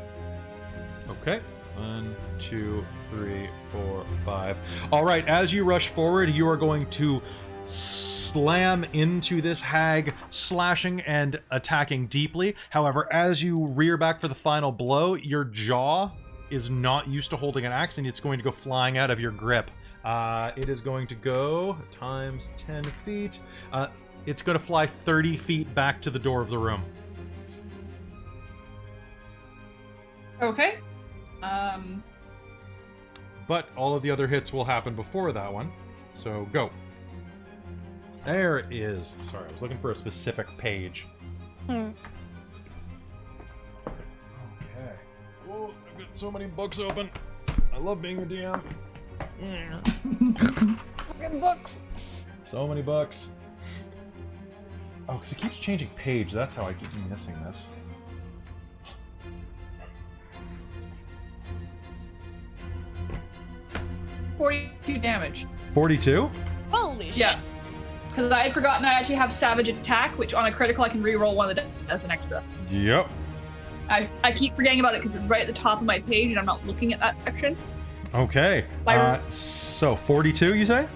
Okay. 1, 2, 3, 4, 5. All right. As you rush forward, you are going to slam into this hag, slashing and attacking deeply. However, as you rear back for the final blow, your jaw is not used to holding an axe, and it's going to go flying out of your grip. It is going to go times 10 feet. It's going to fly 30 feet back to the door of the room. Okay. But all of the other hits will happen before that one. So go. There it is. Sorry, I was looking for a specific page. Okay. Oh, I've got so many books open. I love being a DM. Fucking books. So many books. Oh, because it keeps changing page. That's how I keep missing this. $42 damage. 42? Holy shit. Yeah. Because I had forgotten I actually have Savage Attack, which on a critical I can reroll one of the dice as an extra. Yep. I keep forgetting about it because it's right at the top of my page and I'm not looking at that section. Okay. So 42, you say?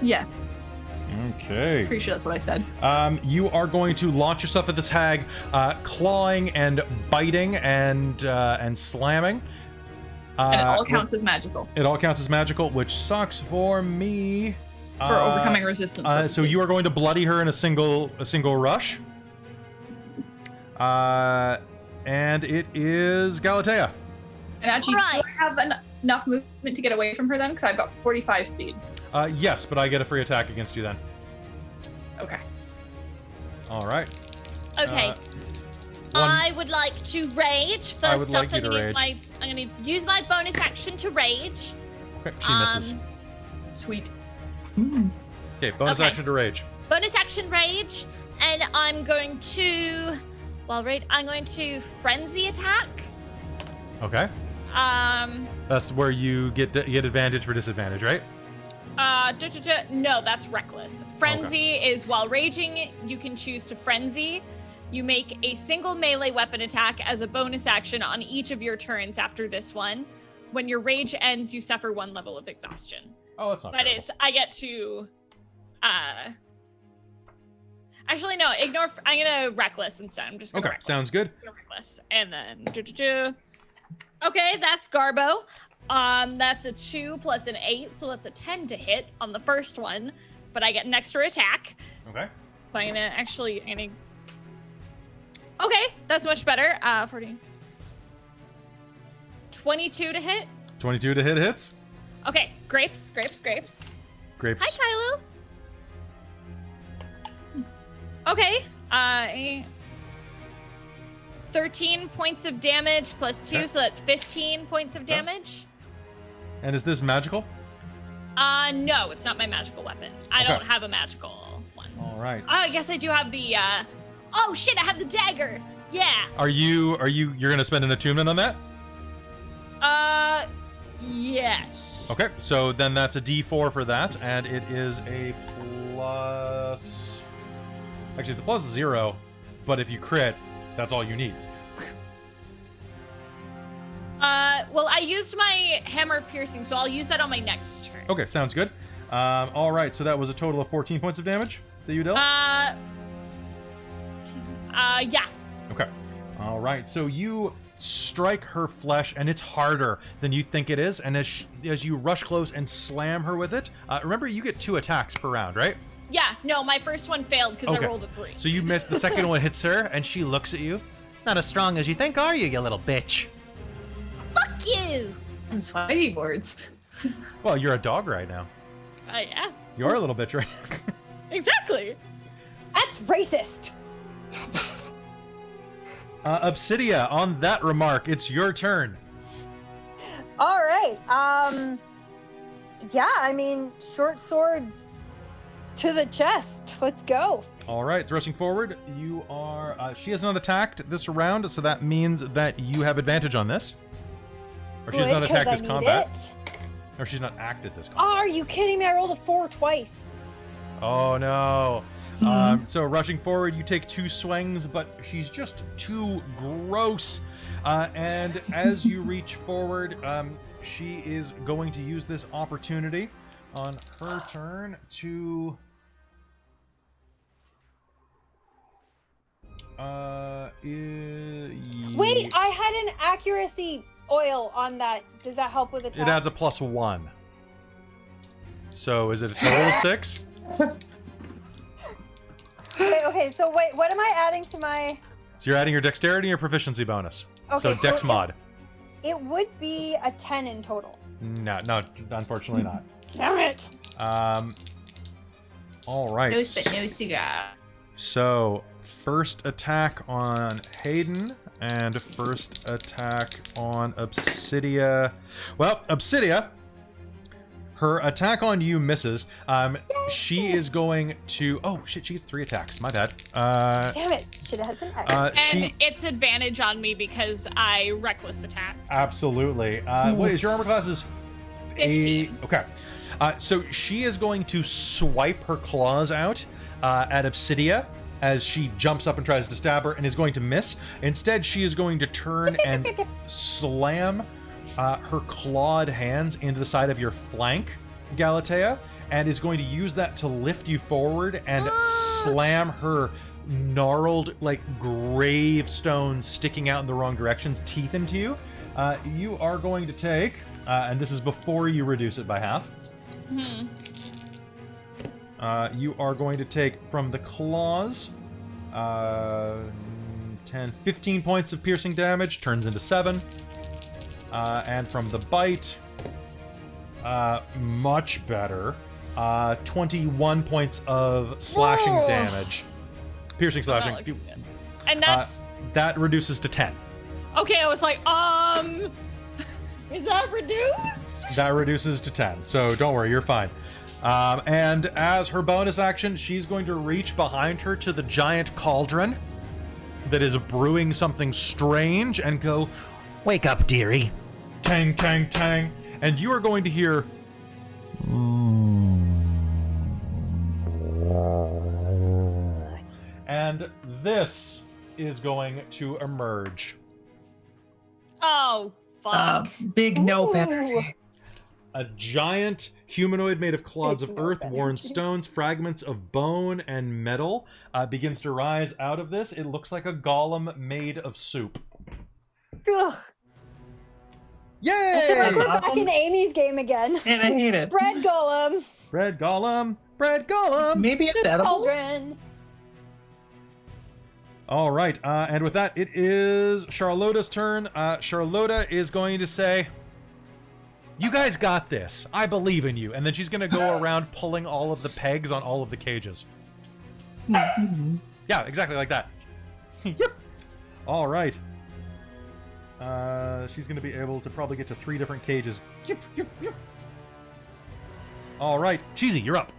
Yes. Okay. Pretty sure that's what I said. You are going to launch yourself at this hag, clawing and biting and slamming. And it all counts as magical. It all counts as magical, which sucks for me. For overcoming resistance. So you are going to bloody her in a single rush. And it is Galatea. And actually, Right. do I have enough movement to get away from her then? Because I've got 45 speed. Yes, but I get a free attack against you then. Okay. All right. Okay. I would like to rage. I would First like off, you to rage. I'm gonna use my bonus action to rage. Okay, she misses. Sweet. Okay, bonus okay. action to rage. Bonus action rage, and I'm going to I'm going to frenzy attack. Okay. That's where you get advantage for disadvantage, right? No, that's reckless. Frenzy is while raging, you can choose to frenzy. You make a single melee weapon attack as a bonus action on each of your turns after this one. When your rage ends, you suffer 1 level of exhaustion. Oh, that's not But terrible. I get to actually no, ignore I'm gonna reckless instead. I'm just gonna Okay, reckless. sounds good. I'm gonna reckless. And then okay, that's Garbo. That's a 2 plus an 8, so that's a 10 to hit on the first one, but I get an extra attack. Okay. So I'm gonna okay, that's much better. 40. 22 to hit. 22 to hit hits. Okay, grapes. Grapes. Hi, Kylo. Okay, 13 points of damage plus 2, Okay. so that's 15 points of damage. And is this magical? No, it's not my magical weapon. I Okay. don't have a magical one. All right. I guess I do have the, oh shit, I have the dagger. Yeah. You're gonna spend an attunement on that? Yes. Okay, so then that's a D4 for that, and it is a plus. Actually, the plus is 0, but if you crit, that's all you need. Well, I used my hammer piercing, so I'll use that on my next turn. Okay, sounds good. All right, so that was a total of 14 points of damage that you dealt. Yeah. Okay. All right. So you strike her flesh, and it's harder than you think it is. And as you rush close and slam her with it, remember you get 2 attacks per round, right? Yeah. No, my first one failed because Okay. I rolled a 3. So you miss. The second one hits her, and she looks at you. Not as strong as you think, are you, you little bitch? Fuck you! Fighting words. Well, you're a dog right now. Yeah. You're a little bitch, right? Exactly. That's racist. Obsidia, on that remark, it's your turn. All right. Yeah, I mean, short sword to the chest. Let's go. All right, thrusting forward. You are. She has not attacked this round, so that means that you have advantage on this. Or she has not Good, 'cause attacked I this need combat. it. Or she's not acted this Oh, combat. are you kidding me? I rolled a 4 twice. Oh no. So rushing forward, you take 2 swings, but she's just too gross. And as you reach forward, she is going to use this opportunity on her turn to. Wait, I had an accuracy oil on that. Does that help with attack? It adds a +1. So is it a total of 6? Okay, so wait, what am I adding to my... So you're adding your dexterity and your proficiency bonus. Okay, so dex so mod. It would be a 10 in total. No, unfortunately not. Damn it. All right. No spit, no cigar. So first attack on Hayden and first attack on Obsidia. Well, Obsidia, her attack on you misses. She is going to. Oh shit! She gets 3 attacks. My bad. Damn it. Should have had some X. And it's advantage on me because I reckless attack. Absolutely. What is your armor class? Is 15. Okay. So she is going to swipe her claws out at Obsidia as she jumps up and tries to stab her and is going to miss. Instead, she is going to turn and slam her clawed hands into the side of your flank, Galatea, and is going to use that to lift you forward and slam her gnarled, like, gravestone sticking out in the wrong directions teeth into you. You are going to take, and this is before you reduce it by half. You are going to take from the claws 15 points of piercing damage, turns into 7. And from the bite, much better, 21 points of slashing Whoa. damage. Piercing slashing. And that's That reduces to 10. okay. I was like, is that reduced? That reduces to 10, so don't worry, you're fine. And as her bonus action, she's going to reach behind her to the giant cauldron that is brewing something strange and go, "Wake up, dearie." Tang, tang, tang. And you are going to hear... And this is going to emerge. Oh fuck! Big nope Ooh. energy. A giant humanoid made of clods of Big earth, nope worn energy. stones, fragments of bone, and metal begins to rise out of this. It looks like a golem made of soup. Ugh. Yay! I feel like we're That's back awesome. in Amy's game again. And I hate it. Bread golem. Bread golem! Bread golem! Maybe it's edible. Cauldron. All right, and with that, it is Charlotta's turn. Charlotta is going to say, "You guys got this. I believe in you." And then she's going to go around pulling all of the pegs on all of the cages. Yeah, exactly like that. Yep. All right. She's going to be able to probably get to 3 different cages. Yep, yep, yep. All right, Cheesy, you're up.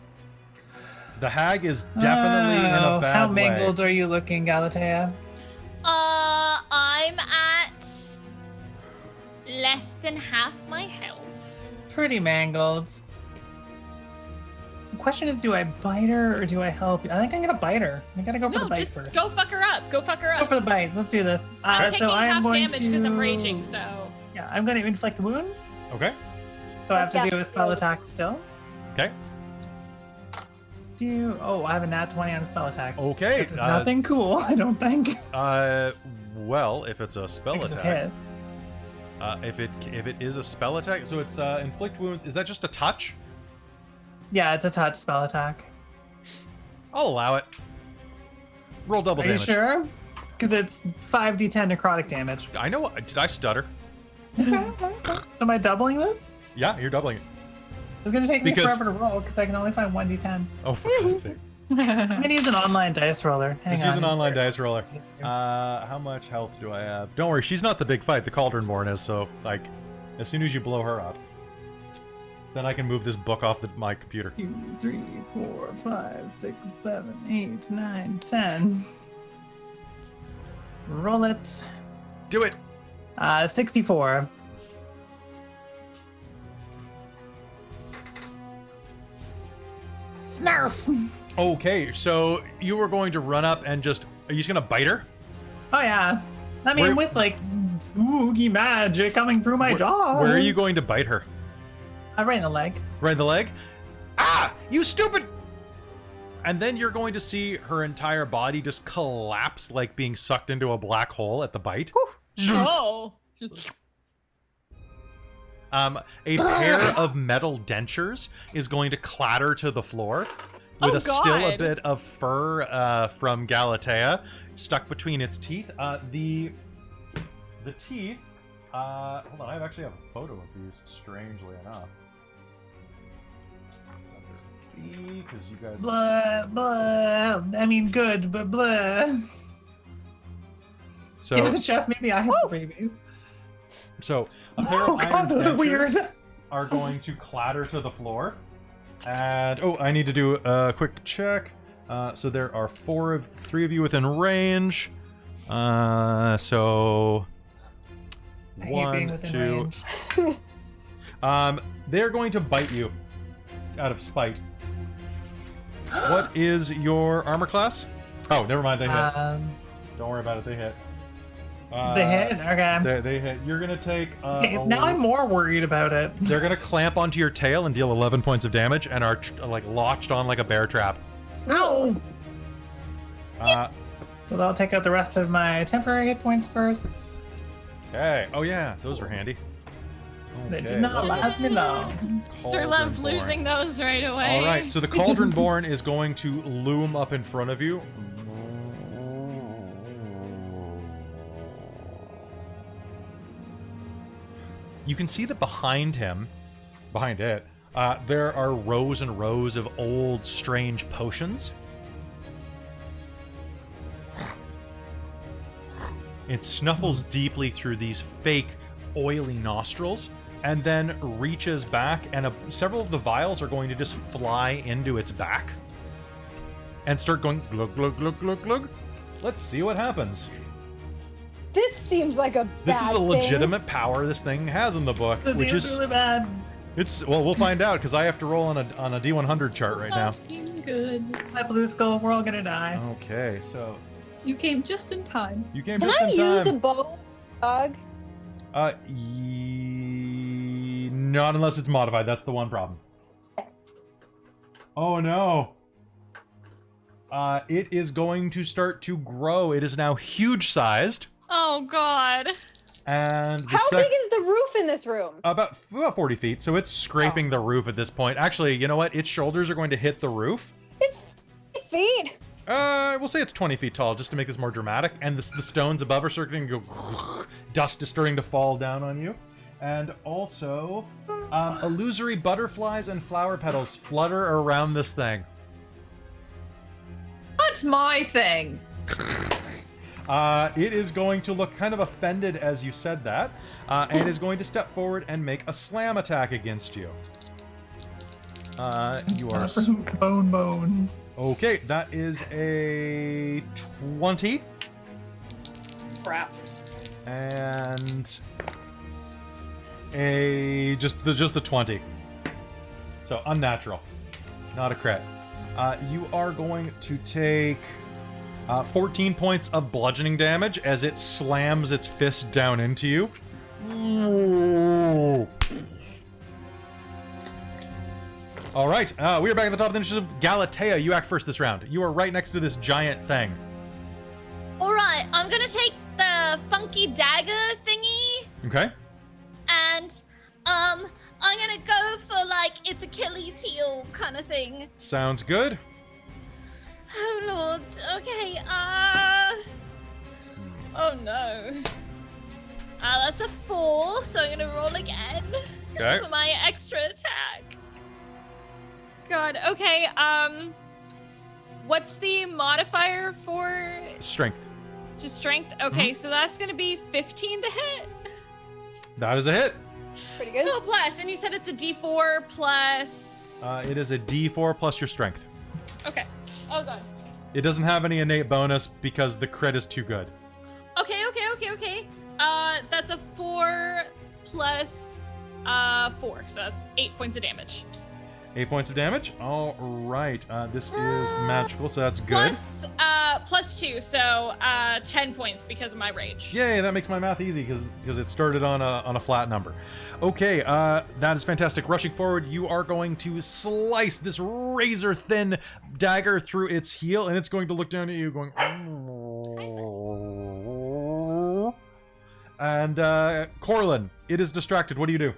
The hag is definitely in a bad How way. mangled are you looking, Galatea? I'm at less than half my health. Pretty mangled. The question is, do I bite her or do I help you? I think I'm gonna bite her. I gotta go for the No, bite just first. go fuck her up. Go fuck her Go up. for the bite. Let's do this. I'm taking so I'm half going damage because I'm to- raging. So Yeah, I'm going to inflict wounds. Okay, So I have to Yeah. do a spell attack still. okay. Oh, I have a nat 20 on a spell attack. Okay. It's nothing cool, I don't think. Well, if it's a spell Because it attack, hits. if it is a spell attack, so it's inflict wounds. Is that just a touch? Yeah, it's a touch spell attack. I'll allow it. Roll double Are damage. you sure? Because it's 5d10 necrotic damage. I know. Did I stutter? So am I doubling this? Yeah, you're doubling it. It's going to take me Because- forever to roll because I can only find 1d10. Oh, for God's sake. I'm going to use an online dice roller. Just use an online dice roller. How much health do I have? Don't worry, she's not the big fight. The Cauldronborn is, so, like, as soon as you blow her up, then I can move this book off my computer. 2, 3, 4, 5, 6, 7, 8, 9, 10. Roll it. Do it! 64. Snarf! Okay, so you were going to run up and just... Are you just going to bite her? Oh yeah. I mean, Where- with like spooky magic coming through my jaws. Where are you going to bite her? Right in the leg. Right in the leg? Ah! You stupid! And then you're going to see her entire body just collapse like being sucked into a black hole at the bite. Oh. A pair of metal dentures is going to clatter to the floor with still a God. bit of fur from Galatea stuck between its teeth. The teeth. Hold on, I actually have a photo of these. Strangely enough, it's under B because you guys. Blah, blah. I mean, good, but blah. So Yeah, chef, maybe I have the babies. so a pair of Oh iron god, those are dentures weird. are going to clatter to the floor. And I need to do a quick check. So there are three of you within range. So I hate being one, within two. range. They're going to bite you out of spite. What is your armor class? Oh, never mind. They hit. Don't worry about it. They hit. They hit? Okay. They hit. You're gonna take. Okay, now I'm more worried about it. They're gonna clamp onto your tail and deal 11 points of damage, and are like lodged on like a bear trap. No! Uh, So I'll take out the rest of my temporary hit points first. okay. Oh yeah, those were handy. They Okay, did not what's last me long. They're left Cauldronborn? losing those right away. All right, so the Cauldronborn is going to loom up in front of you. You can see that behind it, there are rows and rows of old, strange potions. It snuffles deeply through these fake, oily nostrils, and then reaches back, and several of the vials are going to just fly into its back and start going glug, glug, glug, glug, glug. Let's see what happens. This seems like a bad This is a thing. legitimate power this thing has in the book, This which seems is really bad. well, we'll find out because I have to roll on a D100 chart right now. Fucking good. Hi, Blue Skull, we're all gonna die. Okay, so You came just in time. you came Can just I in use a time. bow, dog? Not unless it's modified. That's the one problem. Oh no. It is going to start to grow. It is now huge sized. Oh God. And the How big is the roof in this room? about 40 feet, so it's scraping the roof at this point. Actually, you know what? Its shoulders are going to hit the roof. It's 50 feet. We'll say it's 20 feet tall, just to make this more dramatic. And the stones above are starting to go... Dust is starting to fall down on you. And also, illusory butterflies and flower petals flutter around this thing. That's my thing. It is going to look kind of offended as you said that, and is going to step forward and make a slam attack against you. You are... Bones. Okay, that is a 20. Crap. And a just the 20. So unnatural, not a crit. You are going to take 14 points of bludgeoning damage as it slams its fist down into you. Ooh. All right, we are back at the top of the initiative. Galatea, you act first this round. You are right next to this giant thing. All right, I'm gonna take the funky dagger thingy, Okay. and I'm gonna go for like it's Achilles' heel kind of thing. Sounds good. Oh lord. Okay. Oh no. That's a 4, so I'm gonna roll again Okay. for my extra attack. God. Okay. What's the modifier for Strength. to strength? Okay, so that's gonna be 15 to hit. That is a hit. Pretty good. Oh, plus, and you said it's a D4 plus. It is a D4 plus your strength. Okay. Oh god. It doesn't have any innate bonus because the crit is too good. Okay. That's a 4 plus 4, so that's 8 points of damage. 8 points of damage. All right. This is magical, so that's good. Plus 2, so 10 points because of my rage. Yay, that makes my math easy because it started on a flat number. Okay, that is fantastic. Rushing forward, you are going to slice this razor-thin dagger through its heel, and it's going to look down at you going... And, Corlin, it is distracted. What do you do?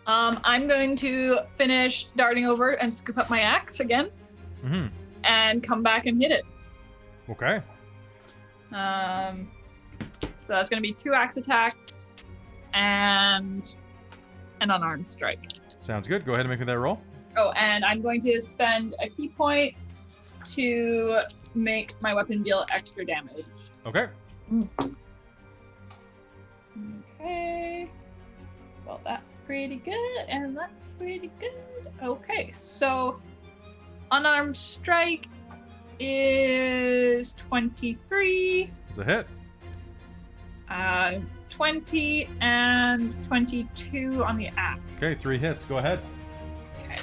I'm going to finish darting over and scoop up my axe again, and come back and hit it. Okay. So that's going to be 2 axe attacks and an unarmed strike. Sounds good. Go ahead and make me that roll. Oh, and I'm going to spend a key point to make my weapon deal extra damage. Okay. Okay. Well, that's pretty good, and that's pretty good. Okay, so unarmed strike is 23. It's a hit. 20 and 22 on the axe. Okay, 3 hits. Go ahead. Okay.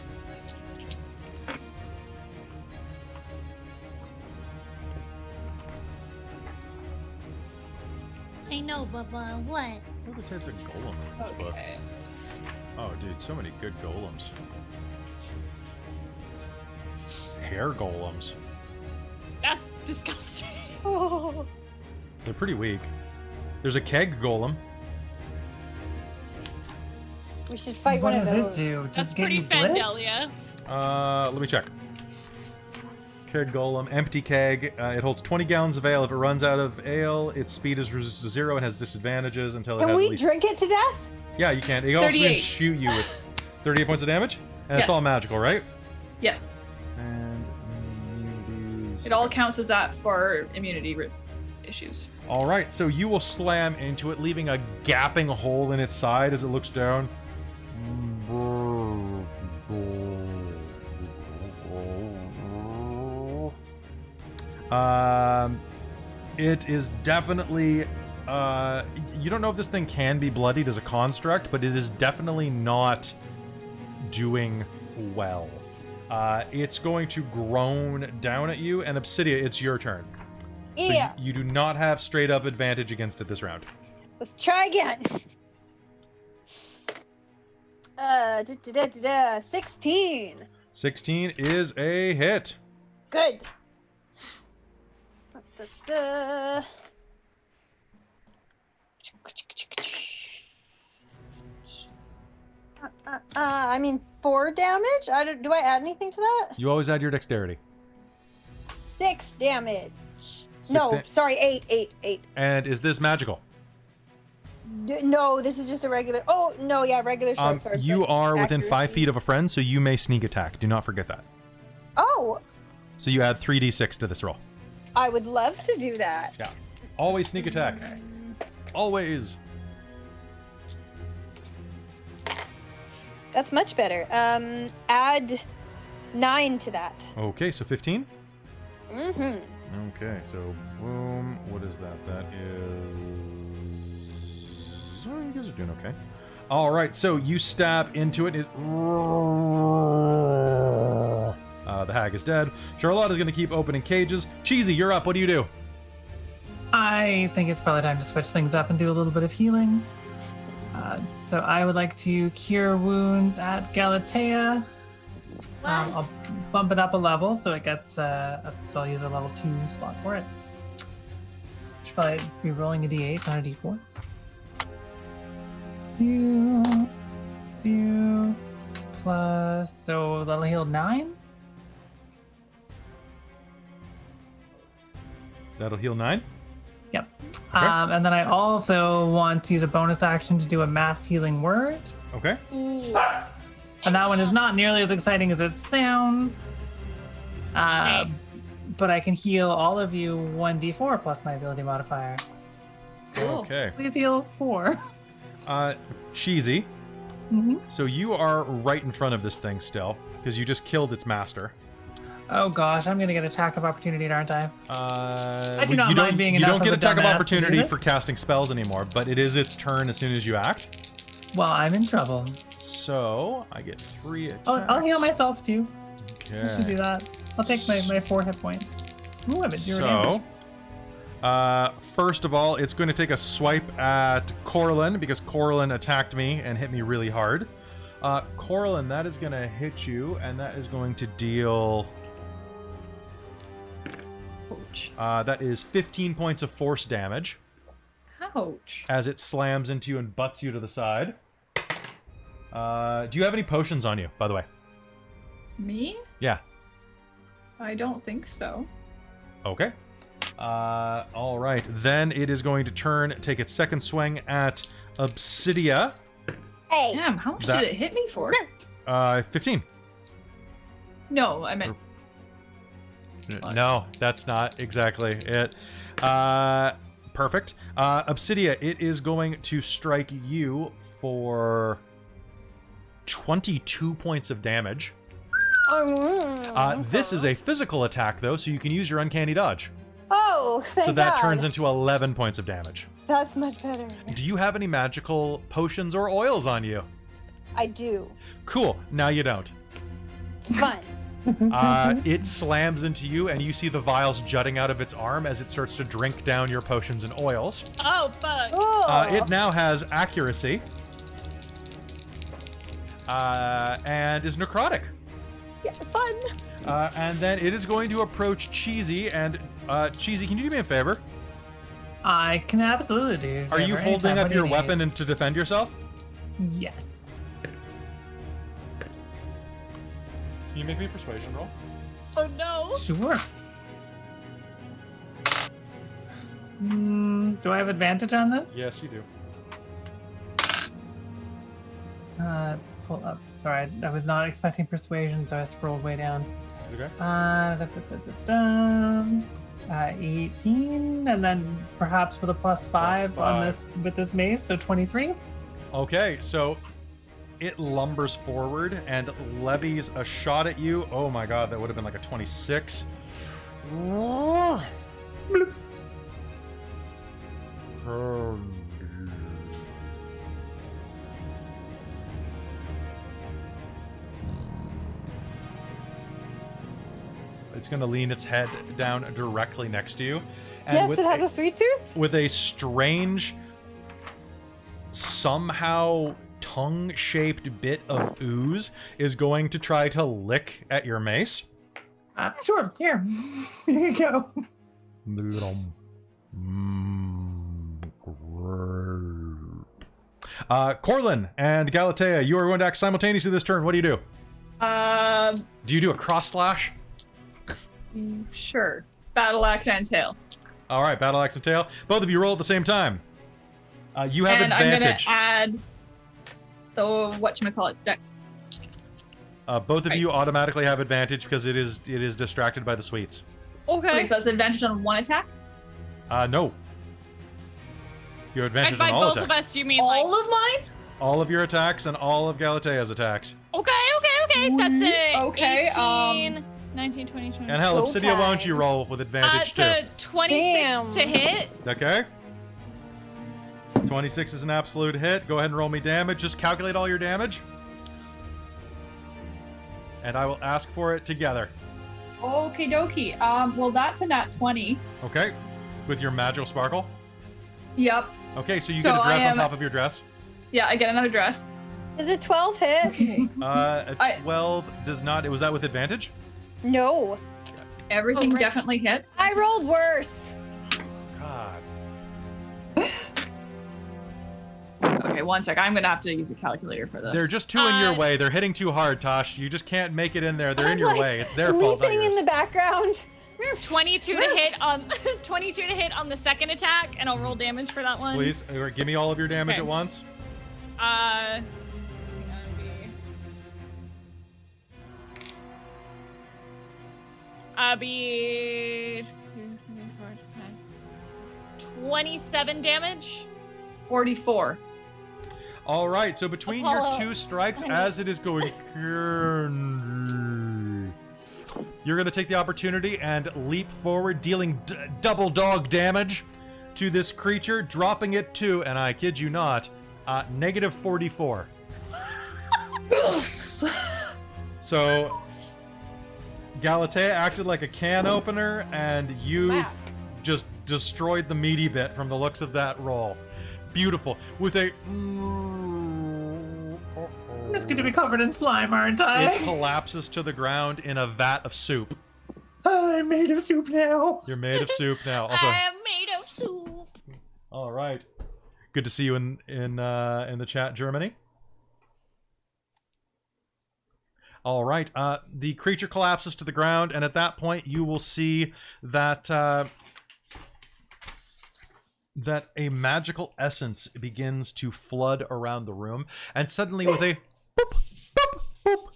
I know, but what? What are the types of golem in this book? Okay. Oh, dude, so many good golems. Hair golems. That's disgusting. They're pretty weak. There's a keg golem. We should fight What one of does those. it do? That's Just get pretty you blitzed? Fandelia. Let me check. Keg golem, empty keg. It holds 20 gallons of ale. If it runs out of ale, its speed is reduced to 0 and has disadvantages until it Can has we at least... drink it to death? Yeah, you can. It also can 38. shoot you with 38 points of damage, and it's Yes. all magical, right? Yes. And immunities. It all counts as that for immunity issues. All right, so you will slam into it, leaving a gaping hole in its side as it looks down. It is definitely. You don't know if this thing can be bloodied as a construct, but it is definitely not doing well. It's going to groan down at you, and Obsidia, it's your turn. So Yeah. you do not have straight up advantage against it this round. Let's try again. 16. 16 is a hit. Good. I mean, 4 damage? Do I add anything to that? You always add your dexterity. 6 damage. Six Sorry, 8. And is this magical? No, this is just a regular. Oh, no, yeah, regular short sword. You but are within 5 accuracy. feet of a friend, so you may sneak attack. Do not forget that. Oh, So you add 3d6 to this roll. I would love to do that. Yeah. Always sneak attack. Always. That's much better. Add 9 to that. Okay, so 15? Mm-hmm. Okay, so boom. What is that? That is... Oh, you guys are doing okay. All right, so you stab into it. The hag is dead. Charlotta's going to keep opening cages. Cheesy, you're up. What do you do? I think it's probably time to switch things up and do a little bit of healing. So I would like to cure wounds at Galatea. I'll Wes. bump it up a level so it gets. So I'll use a level 2 slot for it. Should probably be rolling a d8, not a d4. Two plus. So that'll heal 9. That'll heal 9. Yep. And then I also want to use a bonus action to do a mass healing word. Okay. And that one is not nearly as exciting as it sounds. But I can heal all of you 1d4 plus my ability modifier. Okay. Please heal 4. Cheesy. Mm-hmm. So you are right in front of this thing still, because you just killed its master. Oh gosh, I'm gonna get attack of opportunity, aren't I? You not mind being you enough don't of get a attack of dumbass to do opportunity this? for casting spells anymore, but it is its turn as soon as you act. Well, I'm in trouble. So I get 3 attacks. I'll heal myself too. Okay. I should do that. I'll take my 4 hit points. Ooh, I'm at 0 damage. So, first of all, it's going to take a swipe at Corlin because Corlin attacked me and hit me really hard. Corlin, that is going to hit you, and that is going to deal. Ouch. That is 15 points of force damage Ouch. as it slams into you and butts you to the side. Do you have any potions on you, by the way? Me? Yeah. I don't think so. Okay. All right. Then it is going to take its second swing at Obsidia. Hey. Damn, how much That- did it hit me for? 15. No, I meant No, that's not exactly it. Perfect. Obsidia, it is going to strike you for 22 points of damage. This is a physical attack, though, so you can use your uncanny dodge. Oh, thank So that God. turns into 11 points of damage. That's much better. Do you have any magical potions or oils on you? I do. Cool. Now you don't. Fun. It slams into you, and you see the vials jutting out of its arm as it starts to drink down your potions and oils. Oh, fuck. Oh. It now has accuracy. And is necrotic. Yeah, fun. And then it is going to approach Cheesy, and Cheesy, can you do me a favor? I can absolutely do. Are you favor holding anytime. up What do your you weapon need? and to defend yourself? Yes. Can you make me a persuasion roll? Oh, no. Sure. Do I have advantage on this? Yes, you do. Let's pull up. Sorry, I was not expecting persuasion, so I scrolled way down. Okay. 18, and then perhaps with a plus 5 on this with this mace, so 23. Okay, so it lumbers forward and levies a shot at you. Oh my god, that would have been like a 26. It's going to lean its head down directly next to you. And Yes, with it has a sweet tooth. with a strange, somehow tongue-shaped bit of ooze, is going to try to lick at your mace. Sure, here. Here you go. Corlin and Galatea, you are going to act simultaneously this turn. What do you do? Do you do a cross slash? Sure. Battle axe and tail. All right, battle axe and tail. Both of you roll at the same time. You have And advantage. I'm gonna add the whatchamacallit deck. Both of Right. you automatically have advantage because it is distracted by the sweets. Okay. Wait, so that's advantage on one attack? No. You have advantage And by on all both attacks. of us, you mean like... All of mine? All of your attacks and all of Galatea's attacks. Okay. That's it. Okay, 18, 19, 20, 21. And hell, Go Obsidia, why don't you time. roll with advantage It's a 26 to Damn. hit. too? Okay. 26 is an absolute hit. Go ahead and roll me damage. Just calculate all your damage. And I will ask for it together. Okie dokie. Well, that's a nat 20. Okay? With your magical sparkle. Yep. Okay, so you So get a dress I on am- top of your dress. Yeah, I get another dress. Is it 12 hit? Okay. A 12 does not. Was that with advantage? No. Everything right. definitely hits. I rolled worse. God. Okay, one sec. I'm gonna have to use a calculator for this. They're just too in your way. They're hitting too hard, Tosh. You just can't make it in there. They're in your I'm, like, way. It's their fault, not leaping in yours. the background. It's 22 to hit on 22 to hit on the second attack, and I'll roll damage for that one. Please, give me all of your damage Okay. at once. Be 27 damage. 44. All right, so between Apollo. your 2 strikes, as it is going, you're going to take the opportunity and leap forward, dealing double dog damage to this creature, dropping it to, and I kid you not, negative 44. So, Galatea acted like a can opener, and you Wow. just destroyed the meaty bit from the looks of that roll. Beautiful. With a... I'm just going to be covered in slime, aren't It I? collapses to the ground in a vat of soup. I'm made of soup now. You're made of soup now. Also, I am made of soup. all right. Good to see you in the chat, Germany. All right. The creature collapses to the ground, and at that point, you will see that that a magical essence begins to flood around the room, and suddenly, with a boop, boop,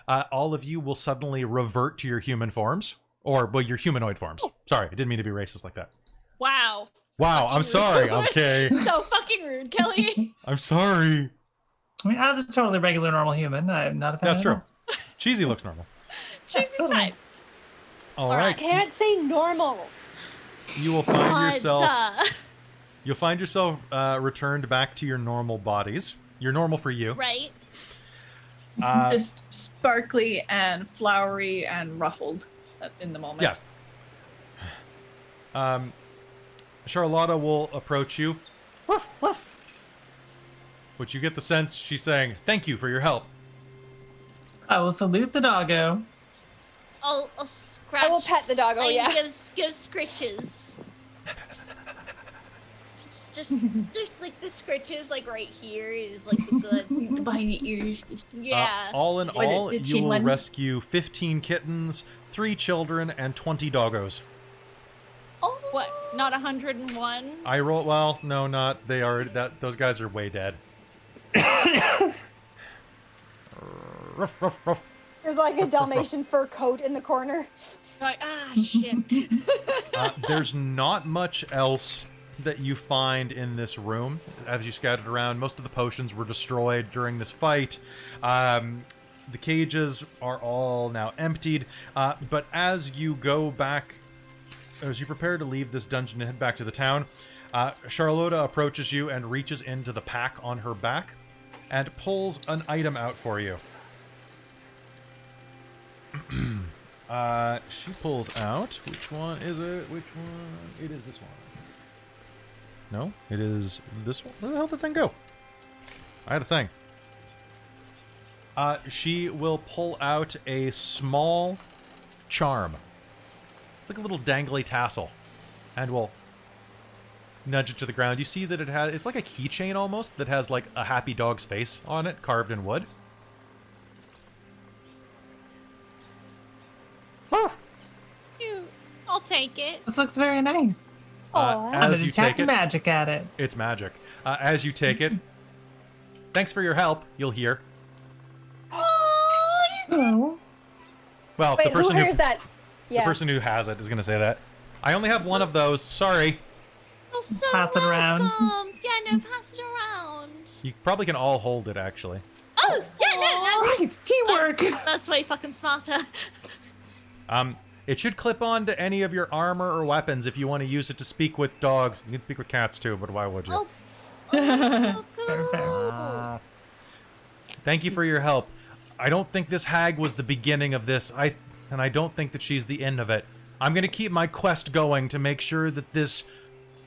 boop, all of you will suddenly revert to your human forms, or well, your humanoid forms. Sorry, I didn't mean to be racist like that. Wow. Wow, I'm sorry. rude. Okay, So fucking rude, Kelly. I'm sorry. I mean, as a totally regular, normal human, I'm not a fan That's of true. that. Cheesy looks normal. Jesus, totally. fine. All right. Can't say normal. You will find yourself. But, You'll find yourself returned back to your normal bodies. You're normal for you. right? Just sparkly and flowery and ruffled in the moment. Yeah. Charlotta will approach you. Woof, woof. But you get the sense she's saying, "Thank you for your help." I will salute the doggo. I'll scratch. I will pet the doggo, and yeah. Give scritches. just like the scritches, like right here is like the good. Behind the ears. Yeah. All in Or the- all, the you chin will ones. rescue 15 kittens, 3 children, and 20 doggos. Oh, What? Not 101? I roll. Well, no, not. They are. Those guys are way dead. Ruff, ruff, ruff. There's like a Dalmatian fur coat in the corner. Like, shit. There's not much else that you find in this room as you scattered around. Most of the potions were destroyed during this fight. The cages are all now emptied. But as you go back, as you prepare to leave this dungeon and head back to the town, Charlotta approaches you and reaches into the pack on her back and pulls an item out for you. She pulls out. Which one is it? Which one? It is this one. No, it is this one. Where the hell did the thing go? I had a thing. She will pull out a small charm. It's like a little dangly tassel, and will nudge it to the ground. You see that it has. It's like a keychain almost that has like a happy dog's face on it, carved in wood. Cute. I'll take it. This looks very nice. Aw. I'm gonna As you detect take it, magic at it. it's magic. As you take it, thanks for your help. You'll hear. Oh. Well, Wait, the person who who hears that? the Yeah. person who has it is going to say that. I only have one of those. Sorry. You're so Pass it around. welcome. Yeah, no, pass it around. You probably can all hold it, actually. Oh, yeah, no, It's teamwork. that's way fucking smarter. It should clip on to any of your armor or weapons if you want to use it to speak with dogs. You can speak with cats too, but why would you? Oh, so Fair, fair. cool. Thank you for your help. I don't think this hag was the beginning of this. And I don't think that she's the end of it. I'm going to keep my quest going to make sure that this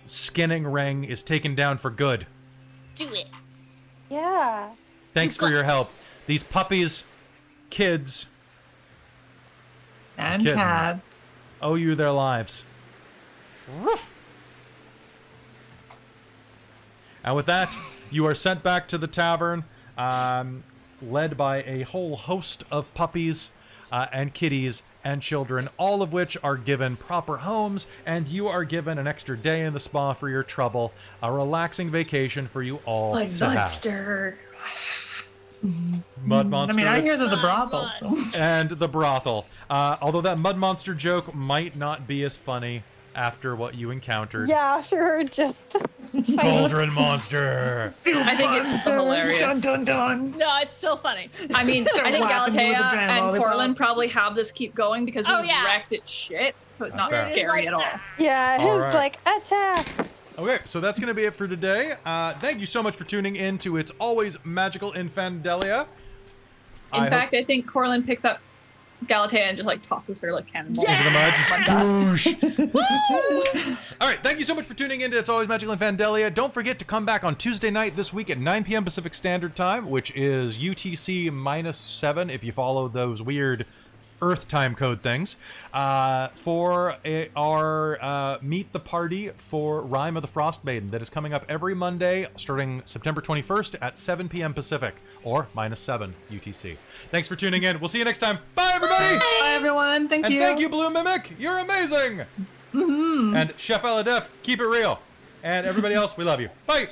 skinning ring is taken down for good. Do it. Yeah. Thanks for your help. These puppies, kids, And Kitten. cats. owe you their lives. Woof. And with that, you are sent back to the tavern, led by a whole host of puppies and kitties and children, all of which are given proper homes, and you are given an extra day in the spa for your trouble, a relaxing vacation for you all to have. Mud Monster. I mean, I hear there's a brothel. So. And the brothel. Although that mud monster joke might not be as funny after what you encountered. Yeah, after just Cauldron monster. I think it's hilarious. Dun dun dun. No, it's still funny. I mean, I think Whapping you with a Galatea giant and lollipop. Corlin probably have this keep going because Oh, we yeah. wrecked its shit, so it's not That's fair. scary at all. yeah, All it's right. like attack. Okay, so that's going to be it for today. Thank you so much for tuning in to It's Always Magical in Fandelia. In fact, I think Corlin picks up Galatea and just like tosses her like cannonball. Over the mud, just boosh. All right, thank you so much for tuning in to It's Always Magical in Fandelia. Don't forget to come back on Tuesday night this week at 9 p.m. Pacific Standard Time, which is UTC -7 if you follow those weird Earth time code things, for our Meet the Party for Rime of the Frost Maiden that is coming up every Monday starting September 21st at 7 p.m. Pacific or -7 UTC. Thanks for tuning in. We'll see you next time. Bye, everybody! Bye, everyone. Thank And you. thank you, Blue Mimic. You're amazing. And Chef Aladef, keep it real. And everybody else, we love you. Bye.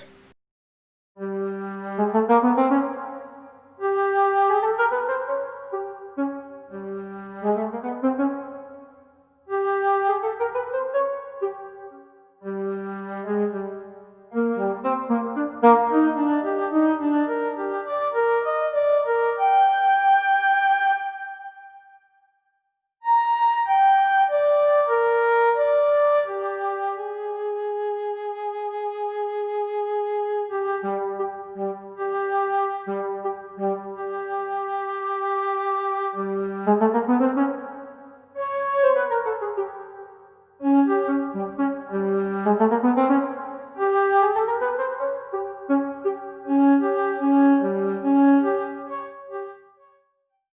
Thank you.